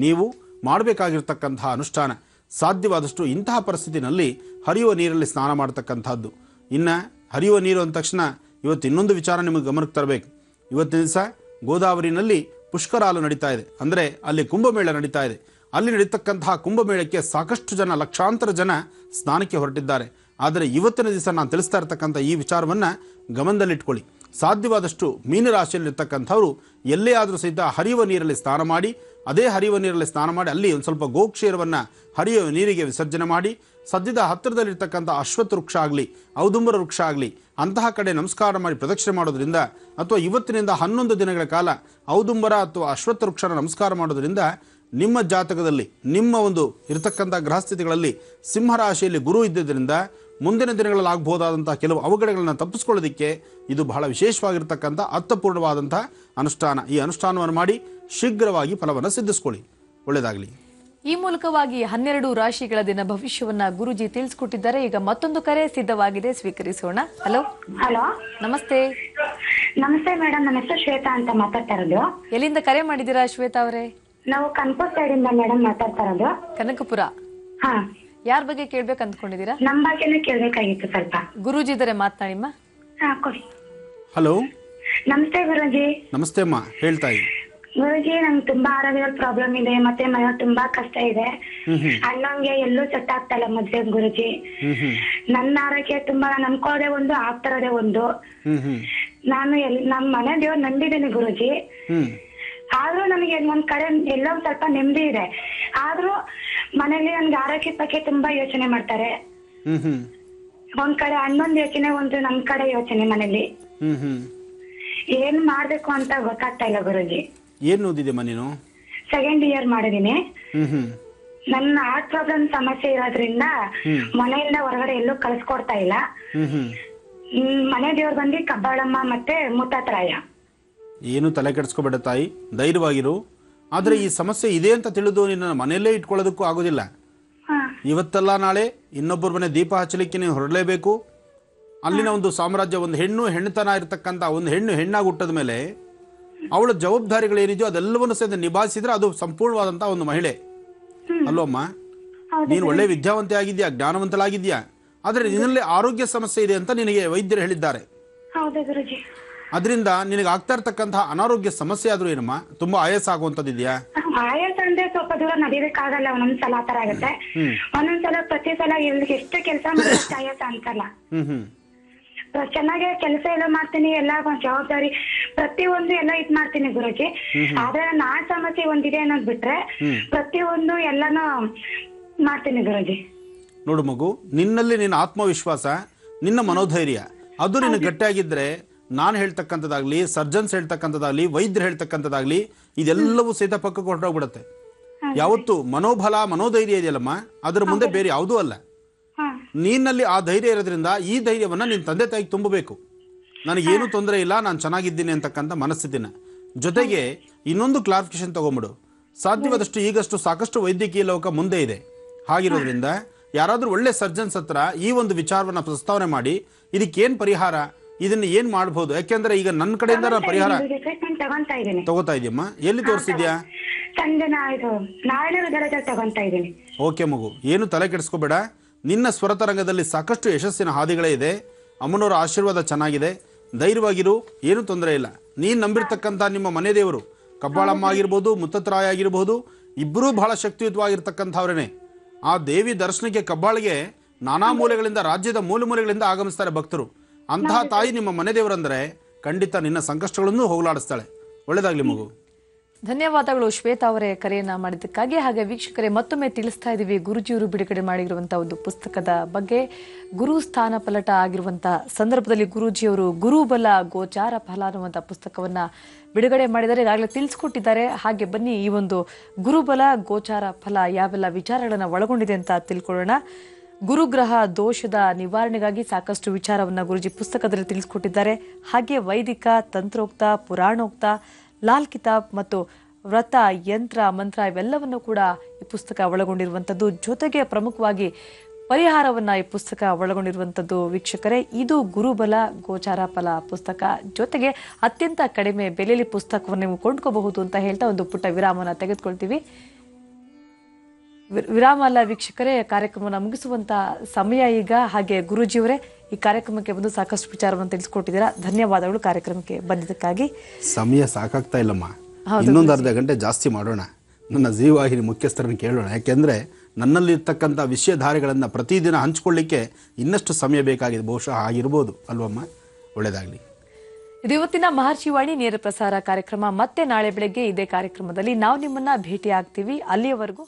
ನೀವು ಮಾಡಬೇಕಾಗಿರ್ತಕ್ಕಂತಹ ಅನುಷ್ಠಾನ ಸಾಧ್ಯವಾದಷ್ಟು ಇಂತಹ ಪರಿಸ್ಥಿತಿನಲ್ಲಿ ಹರಿಯುವ ನೀರಲ್ಲಿ ಸ್ನಾನ ಮಾಡ್ತಕ್ಕಂಥದ್ದು. ಇನ್ನು ಹರಿಯುವ ನೀರು ಅಂದ ತಕ್ಷಣ ಇವತ್ತು ಇನ್ನೊಂದು ವಿಚಾರ ನಿಮಗೆ ಗಮನಕ್ಕೆ ತರಬೇಕು. ಇವತ್ತಿನ ದಿವಸ ಗೋದಾವರಿನಲ್ಲಿ ಪುಷ್ಕರಾಲು ನಡೀತಾ ಇದೆ, ಅಂದರೆ ಅಲ್ಲಿ ಕುಂಭಮೇಳ ನಡೀತಾ ಇದೆ. ಅಲ್ಲಿ ನಡೀತಕ್ಕಂತಹ ಕುಂಭಮೇಳಕ್ಕೆ ಸಾಕಷ್ಟು ಜನ, ಲಕ್ಷಾಂತರ ಜನ ಸ್ನಾನಕ್ಕೆ ಹೊರಟಿದ್ದಾರೆ. ಆದರೆ ಇವತ್ತಿನ ದಿವಸ ನಾನು ತಿಳಿಸ್ತಾ ಇರ್ತಕ್ಕಂಥ ಈ ವಿಚಾರವನ್ನು ಗಮನದಲ್ಲಿಟ್ಕೊಳ್ಳಿ. ಸಾಧ್ಯವಾದಷ್ಟು ಮೀನರಾಶಿಯಲ್ಲಿರ್ತಕ್ಕಂಥವ್ರು ಎಲ್ಲೇ ಆದರೂ ಸಹಿತ ಹರಿಯುವ ನೀರಲ್ಲಿ ಸ್ನಾನ ಮಾಡಿ, ಅದೇ ಹರಿಯುವ ನೀರಲ್ಲಿ ಸ್ನಾನ ಮಾಡಿ ಅಲ್ಲಿ ಒಂದು ಸ್ವಲ್ಪ ಗೋಕ್ಷೀರವನ್ನು ಹರಿಯುವ ನೀರಿಗೆ ವಿಸರ್ಜನೆ ಮಾಡಿ, ಸದ್ಯದ ಹತ್ತಿರದಲ್ಲಿರ್ತಕ್ಕಂಥ ಅಶ್ವತ್ಥ ವೃಕ್ಷ ಆಗಲಿ, ಔದುಂಬರ ವೃಕ್ಷ ಆಗಲಿ ಅಂತಹ ಕಡೆ ನಮಸ್ಕಾರ ಮಾಡಿ ಪ್ರದಕ್ಷಿಣೆ ಮಾಡೋದ್ರಿಂದ ಅಥವಾ ಇವತ್ತಿನಿಂದ 11 ದಿನಗಳ ಕಾಲ ಔದುಂಬರ ಅಥವಾ ಅಶ್ವತ್ಥ ವೃಕ್ಷನ ನಮಸ್ಕಾರ ಮಾಡೋದ್ರಿಂದ ನಿಮ್ಮ ಜಾತಕದಲ್ಲಿ ನಿಮ್ಮ ಇರತಕ್ಕಂಥ ಗ್ರಹಸ್ಥಿತಿಗಳಲ್ಲಿ ಸಿಂಹರಾಶಿಯಲ್ಲಿ ಗುರು ಇದ್ದಿದ್ದರಿಂದ ಮುಂದಿನ ದಿನಗಳಲ್ಲಿ ಆಗಬಹುದಾದಂಥ ಕೆಲವು ಅವಘಡಗಳನ್ನು ತಪ್ಪಿಸ್ಕೊಳ್ಳೋದಕ್ಕೆ ಇದು ಬಹಳ ವಿಶೇಷವಾಗಿರ್ತಕ್ಕಂಥ ಅರ್ಥಪೂರ್ಣವಾದಂಥ ಅನುಷ್ಠಾನ. ಈ ಅನುಷ್ಠಾನವನ್ನು ಮಾಡಿ ಶೀಘ್ರವಾಗಿ ಫಲವನ್ನು ಸಿದ್ಧಿಸ್ಕೊಳ್ಳಿ. ಒಳ್ಳೆಯದಾಗಲಿ. ಈ ಮೂಲಕವಾಗಿ 12 ರಾಶಿಗಳ ದಿನ ಭವಿಷ್ಯವನ್ನ ಗುರುಜಿ ತಿಳಿಸ್ಕೊಟ್ಟಿದ್ದಾರೆ. ಈಗ ಮತ್ತೊಂದು ಕರೆ ಸಿದ್ಧವಾಗಿದೆ, ಸ್ವೀಕರಿಸೋಣ. ಹಲೋ. ನಮಸ್ತೆ. ನಮಸ್ತೆ ಮೇಡಮ್, ನನ್ನ ಹೆಸರು ಶ್ವೇತಾ ಅಂತ ಮಾತಾಡ್ತಾ ಇರೋದು. ಎಲ್ಲಿಂದ ಕರೆ ಮಾಡಿದ್ದೀರಾ ಶ್ವೇತಾ ಅವರೇ? ನಾವು ಕನಕಪುರ ಸೈಡ್ ಇಂದ ಮೇಡಮ್ ಮಾತಾಡ್ತಾ ಇರೋದು. ಕನಕಪುರ. ಹಾ. ಯಾರ ಬಗ್ಗೆ ಕೇಳ್ಬೇಕು ಅಂದ್ಕೊಂಡಿದ್ದೀರಾ? ನಮ್ಮ ಬಗ್ಗೆನೇ ಕೇಳ್ಬೇಕಾಗಿತ್ತು ಸ್ವಲ್ಪ. ಗುರೂಜಿ ಇದ್ದಾರೆ, ಮಾತನಾಡಿಮ್ಮ. ಹಾ, ಕೊಡಿ. ಹಲೋ. ನಮಸ್ತೆ ಗುರೂಜಿ. ನಮಸ್ತೆ ಅಮ್ಮ, ಹೇಳ್ತಾ ಇದ್ದೀನಿ. ಗುರೂಜಿ, ನಂಗೆ ತುಂಬಾ ಆರೋಗ್ಯದ ಪ್ರಾಬ್ಲಮ್ ಇದೆ, ಮತ್ತೆ ಮನೆಯಲ್ಲಿ ತುಂಬಾ ಕಷ್ಟ ಇದೆ. ಅಣ್ಣಂಗೆ ಎಲ್ಲೂ ಸೆಟ್ ಆಗ್ತಾ ಇಲ್ಲ ಮದ್ವೆ ಗುರೂಜಿ. ನನ್ನ ಆರೋಗ್ಯ ತುಂಬಾ ನಂಬ್ಕೊಳ್ಳೋದೇ ಒಂದು, ಆಗ್ತಿರೋದೇ ಒಂದು. ನಾನು ನಮ್ಮ ಮನೆ ದೇವ್ರು ನಂಬಿದ್ದೇನೆ ಗುರೂಜಿ. ಆದ್ರೂ ನನಗೆ ಒಂದ್ ಕಡೆ ಎಲ್ಲೋ ಸ್ವಲ್ಪ ನೆಮ್ಮದಿ ಇದೆ. ಆದ್ರೂ ಮನೇಲಿ ನನ್ಗೆ ಆರೋಗ್ಯದ ಬಗ್ಗೆ ತುಂಬಾ ಯೋಚನೆ ಮಾಡ್ತಾರೆ. ಒಂದ್ ಕಡೆ ಅಣ್ಣೊಂದ್ ಯೋಚನೆ, ಒಂದು ನಮ್ ಕಡೆ ಯೋಚನೆ ಮನೇಲಿ. ಏನ್ ಮಾಡ್ಬೇಕು ಅಂತ ಗೊತ್ತಾಗ್ತಾ ಇಲ್ಲ ಗುರುಜಿ. ಏನು ಓದಿದೆಮ್ಮ ನೀನು? 2nd ಇಯರ್ ಮಾಡಿದೀನಿ. ಹ್ಮ್ ನನ್ನ ಹಾರ್ಟ್ ಪ್ರಾಬ್ಲಮ್ ಸಮಸ್ಯೆ ಇರೋದ್ರಿಂದ ಮನೆಯಿಂದ ಹೊರಗಡೆ ಎಲ್ಲೂ ಕಳ್ಸ್ಕೊಡ್ತಾ ಇಲ್ಲ. ಮನೆ ದೇವ್ರು ಬಂದು ಕಬ್ಬಾಳಮ್ಮ ಮತ್ತೆ ಮುತ್ತಾತ್ರಾಯ. ಏನು ತಲೆ ಕೆಡಿಸ್ಕೋಬೇಡ ತಾಯಿ, ಧೈರ್ಯವಾಗಿರು. ಆದ್ರೆ ಈ ಸಮಸ್ಯೆ ಇದೆ ಅಂತ ತಿಳಿದು ನಿನ್ನ ಮನೆಯಲ್ಲೇ ಇಟ್ಕೊಳ್ಳೋದಕ್ಕೂ ಆಗೋದಿಲ್ಲ. ಇವತ್ತಲ್ಲ ನಾಳೆ ಇನ್ನೊಬ್ಬರ ಮನೆ ದೀಪ ಹಚ್ಚಲಿಕ್ಕೆ ನೀನು ಹೊರಡಲೇಬೇಕು. ಅಲ್ಲಿನ ಒಂದು ಸಾಮ್ರಾಜ್ಯ, ಒಂದು ಹೆಣ್ಣುತನ ಇರತಕ್ಕಂಥ ಒಂದು ಹೆಣ್ಣಾಗಿ ಹುಟ್ಟದ ಮೇಲೆ ಅವಳ ಜವಾಬ್ದಾರಿಗಳೇನಿದೆಯೋ ಅದೆಲ್ಲವನ್ನು ಸಹಿತ ನಿಭಾಯಿಸಿದ್ರೆ ಅದು ಸಂಪೂರ್ಣವಾದಂತಹ ಒಂದು ಮಹಿಳೆ ಅಲ್ವಮ್ಮ? ನೀನು ಒಳ್ಳೆ ವಿದ್ಯಾವಂತೆ ಆಗಿದ್ಯಾ, ಜ್ಞಾನವಂತಲಾಗಿದ್ಯಾ, ಆದ್ರೆ ನಿನ್ನಲ್ಲಿ ಆರೋಗ್ಯ ಸಮಸ್ಯೆ ಇದೆ ಅಂತ ನಿನಗೆ ವೈದ್ಯರು ಹೇಳಿದ್ದಾರೆ. ಅದರಿಂದ ನಿನಗೆ ಆಗ್ತಾ ಇರ್ತಕ್ಕಂತಹ ಅನಾರೋಗ್ಯ ಸಮಸ್ಯೆ ಆದ್ರೂ ಏನಮ್ಮ? ತುಂಬಾ ಆಯಾಸ ಆಗುವಂತದ್ದಿದ್ಯಾ? ಆಯಾಸ ಅಂದ್ರೆ ಸ್ವಲ್ಪ ದೂರ ನಡಿಬೇಕಾಗಲ್ಲ, ಒಂದೊಂದ್ಸಲ ಆತರ ಆಗುತ್ತೆ. ಒಂದೊಂದ್ಸಲ ಪ್ರತಿ ಸಲ ಎಷ್ಟು ಕೆಲಸ ಮಾಡಿದ್ರೆ ಆಯಾಸ ಅನ್ಸಲ್ಲ. ಚೆನ್ನಾಗಿ ಕೆಲಸ ಎಲ್ಲ ಮಾಡ್ತೀನಿ, ಎಲ್ಲ ಜವಾಬ್ದಾರಿ ಪ್ರತಿಯೊಂದು ಎಲ್ಲ ಇದ್ ಮಾಡ್ತೀನಿ ಗುರುಜಿ. ಆದ್ರೆ ನಾ ಸಮಸ್ಯೆ ಒಂದಿದೆ ಅನ್ನೋದ್ ಬಿಟ್ರೆ ಪ್ರತಿಯೊಂದು ಎಲ್ಲಾನು ಮಾಡ್ತೀನಿ ಗುರುಜಿ. ನೋಡು ಮಗು, ನಿನ್ನಲ್ಲಿ ನಿನ್ನ ಆತ್ಮವಿಶ್ವಾಸ, ನಿನ್ನ ಮನೋಧೈರ್ಯ ಅದು ನಿನಗೆ ಗಟ್ಟಿಯಾಗಿದ್ರೆ ನಾನು ಹೇಳ್ತಕ್ಕಂಥದ್ದಾಗ್ಲಿ, ಸರ್ಜನ್ಸ್ ಹೇಳ್ತಕ್ಕಂಥದ್ದಾಗ್ಲಿ, ವೈದ್ಯರು ಹೇಳ್ತಕ್ಕಂಥದ್ದಾಗ್ಲಿ ಇದೆಲ್ಲವೂ ಸಹಿತ ಪಕ್ಕಕ್ಕೆ ಹೊರಟೋಗ್ಬಿಡುತ್ತೆ. ಯಾವತ್ತು ಮನೋಬಲ ಮನೋಧೈರ್ಯ ಇದೆಯಲ್ಲಮ್ಮ, ಅದರ ಮುಂದೆ ಬೇರೆ ಯಾವುದೂ ಅಲ್ಲ. ನೀನಲ್ಲಿ ಆ ಧೈರ್ಯ ಇರೋದ್ರಿಂದ ಈ ಧೈರ್ಯವನ್ನ ನಿನ್ನ ತಂದೆ ತಾಯಿಗೆ ತುಂಬಬೇಕು. ನನಗೇನು ತೊಂದರೆ ಇಲ್ಲ, ನಾನು ಚೆನ್ನಾಗಿದ್ದೀನಿ ಅಂತಕ್ಕಂಥ ಮನಸ್ಥಿತಿನ. ಜೊತೆಗೆ ಇನ್ನೊಂದು ಕ್ಲಾರಿಫಿಕೇಶನ್ ತಗೊಂಬಿಡು. ಸಾಧ್ಯವಾದಷ್ಟು ಈಗಷ್ಟು ಸಾಕಷ್ಟು ವೈದ್ಯಕೀಯ ಲೋಕ ಮುಂದೆ ಇದೆ. ಹಾಗಿರೋದ್ರಿಂದ ಯಾರಾದ್ರೂ ಒಳ್ಳೆ ಸರ್ಜನ್ಸ್ ಹತ್ರ ಈ ಒಂದು ವಿಚಾರವನ್ನ ಪ್ರಸ್ತಾವನೆ ಮಾಡಿ ಇದಕ್ಕೇನ್ ಪರಿಹಾರ, ಇದನ್ನ ಏನ್ ಮಾಡಬಹುದು. ಯಾಕೆಂದ್ರೆ ಈಗ ನನ್ನ ಕಡೆಯಿಂದ ಪರಿಹಾರ ತಗೋತಾ ಇದೆಯಮ್ಮ. ಎಲ್ಲಿ ತೋರಿಸಿದ್ಯಾ? ಓಕೆ ಮಗು, ಏನು ತಲೆ ಕೆಡಿಸ್ಕೋಬೇಡ. ನಿನ್ನ ಸ್ವರತರಂಗದಲ್ಲಿ ಸಾಕಷ್ಟು ಯಶಸ್ಸಿನ ಹಾದಿಗಳೇ ಇದೆ. ಅಮ್ಮನವರ ಆಶೀರ್ವಾದ ಚೆನ್ನಾಗಿದೆ. ಧೈರ್ಯವಾಗಿರು, ಏನು ತೊಂದರೆ ಇಲ್ಲ. ನೀನು ನಂಬಿರ್ತಕ್ಕಂಥ ನಿಮ್ಮ ಮನೆ ದೇವರು ಕಬ್ಬಾಳಮ್ಮ ಆಗಿರ್ಬೋದು, ಮುತ್ತತ್ರಾಯ ಆಗಿರ್ಬೋದು, ಇಬ್ಬರೂ ಬಹಳ ಶಕ್ತಿಯುತವಾಗಿರ್ತಕ್ಕಂಥವ್ರೇನೆ. ಆ ದೇವಿ ದರ್ಶನಕ್ಕೆ ಕಬ್ಬಾಳಿಗೆ ನಾನಾ ಮೂಲೆಗಳಿಂದ, ರಾಜ್ಯದ ಮೂಲೆಗಳಿಂದ ಆಗಮಿಸ್ತಾರೆ ಭಕ್ತರು. ಅಂತಹ ತಾಯಿ ನಿಮ್ಮ ಮನೆ ದೇವರಂದ್ರೆ ಖಂಡಿತ ನಿನ್ನ ಸಂಕಷ್ಟಗಳನ್ನು ಹೋಗಲಾಡಿಸ್ತಾಳೆ. ಒಳ್ಳೇದಾಗ್ಲಿ ಮಗು. ಧನ್ಯವಾದಗಳು ಶ್ವೇತಾ ಅವರೇ ಕರೆಯನ್ನ ಮಾಡಿದ್ದಕ್ಕಾಗಿ. ಹಾಗೆ ವೀಕ್ಷಕರೇ, ಮತ್ತೊಮ್ಮೆ ತಿಳಿಸ್ತಾ ಇದ್ದೀವಿ ಗುರುಜಿಯವರು ಬಿಡುಗಡೆ ಮಾಡಿರುವಂತಹ ಒಂದು ಪುಸ್ತಕದ ಬಗ್ಗೆ. ಗುರು ಸ್ಥಾನ ಪಲಟ ಆಗಿರುವಂತಹ ಸಂದರ್ಭದಲ್ಲಿ ಗುರೂಜಿಯವರು ಗುರುಬಲ ಗೋಚಾರ ಫಲ ಅನ್ನುವಂಥ ಪುಸ್ತಕವನ್ನ ಬಿಡುಗಡೆ ಮಾಡಿದ್ದಾರೆ, ಈಗಾಗಲೇ ತಿಳಿಸ್ಕೊಟ್ಟಿದ್ದಾರೆ. ಹಾಗೆ ಬನ್ನಿ ಈ ಒಂದು ಗುರುಬಲ ಗೋಚಾರ ಫಲ ಯಾವೆಲ್ಲ ವಿಚಾರಗಳನ್ನ ಒಳಗೊಂಡಿದೆ ಅಂತ ತಿಳ್ಕೊಳ್ಳೋಣ. ಗುರುಗ್ರಹ ದೋಷದ ನಿವಾರಣೆಗಾಗಿ ಸಾಕಷ್ಟು ವಿಚಾರವನ್ನ ಗುರುಜಿ ಪುಸ್ತಕದಲ್ಲಿ ತಿಳಿಸ್ಕೊಟ್ಟಿದ್ದಾರೆ. ಹಾಗೆ ವೈದಿಕ, ತಂತ್ರೋಕ್ತ, ಪುರಾಣೋಕ್ತ, ಲಾಲ್ ಕಿತಾಬ್ ಮತ್ತು ವ್ರತ, ಯಂತ್ರ, ಮಂತ್ರ ಇವೆಲ್ಲವನ್ನು ಕೂಡ ಈ ಪುಸ್ತಕ ಒಳಗೊಂಡಿರುವಂಥದ್ದು. ಜೊತೆಗೆ ಪ್ರಮುಖವಾಗಿ ಪರಿಹಾರವನ್ನ ಈ ಪುಸ್ತಕ ಒಳಗೊಂಡಿರುವಂಥದ್ದು. ವೀಕ್ಷಕರೇ, ಇದು ಗುರುಬಲ ಗೋಚಾರ ಫಲ ಪುಸ್ತಕ. ಜೊತೆಗೆ ಅತ್ಯಂತ ಕಡಿಮೆ ಬೆಲೆಯಲ್ಲಿ ಪುಸ್ತಕವನ್ನು ನೀವು ಕೊಂಡ್ಕೋಬಹುದು ಅಂತ ಹೇಳ್ತಾ ಒಂದು ಪುಟ್ಟ ವಿರಾಮನ ತೆಗೆದುಕೊಳ್ತೀವಿ. ವಿರಾಮ ಅಲ್ಲ ವೀಕ್ಷಕರೇ, ಕಾರ್ಯಕ್ರಮವನ್ನು ಮುಗಿಸುವಂತ ಸಮಯ ಈಗ. ಹಾಗೆ ಗುರೂಜಿಯವರೇ ಈ ಕಾರ್ಯಕ್ರಮಕ್ಕೆ ಬಂದು ಸಾಕಷ್ಟು ವಿಚಾರವನ್ನು ತಿಳಿಸ್ಕೊಟ್ಟಿದ್ದೀರಾ. ಧನ್ಯವಾದಗಳು ಕಾರ್ಯಕ್ರಮಕ್ಕೆ ಬಂದಿದ್ದಕ್ಕಾಗಿ. ಸಮಯ ಸಾಕಾಗ್ತಾ ಇಲ್ಲಮ್ಮ, ಇನ್ನೊಂದು ಅರ್ಧ ಗಂಟೆ ಜಾಸ್ತಿ ಮಾಡೋಣ. ನನ್ನ ಜೀವವಾಹಿನಿ ಮುಖ್ಯಸ್ಥರನ್ನು ಕೇಳೋಣ. ಯಾಕೆಂದ್ರೆ ನನ್ನಲ್ಲಿ ಇರ್ತಕ್ಕಂಥ ವಿಷಯಧಾರೆಗಳನ್ನು ಪ್ರತಿದಿನ ಹಂಚಿಕೊಳ್ಳಿಕ್ಕೆ ಇನ್ನಷ್ಟು ಸಮಯ ಬೇಕಾಗಿದೆ. ಬಹುಶಃ ಆಗಿರ್ಬೋದು ಅಲ್ವಮ್ಮ? ಒಳ್ಳೆಯದಾಗಲಿ. ಇದು ಇವತ್ತಿನ ಮಹರ್ಷಿವಾಣಿ ನೇರ ಪ್ರಸಾರ ಕಾರ್ಯಕ್ರಮ. ಮತ್ತೆ ನಾಳೆ ಬೆಳಗ್ಗೆ ಇದೇ ಕಾರ್ಯಕ್ರಮದಲ್ಲಿ ನಾವು ನಿಮ್ಮನ್ನ ಭೇಟಿ ಆಗ್ತೀವಿ. ಅಲ್ಲಿಯವರೆಗೂ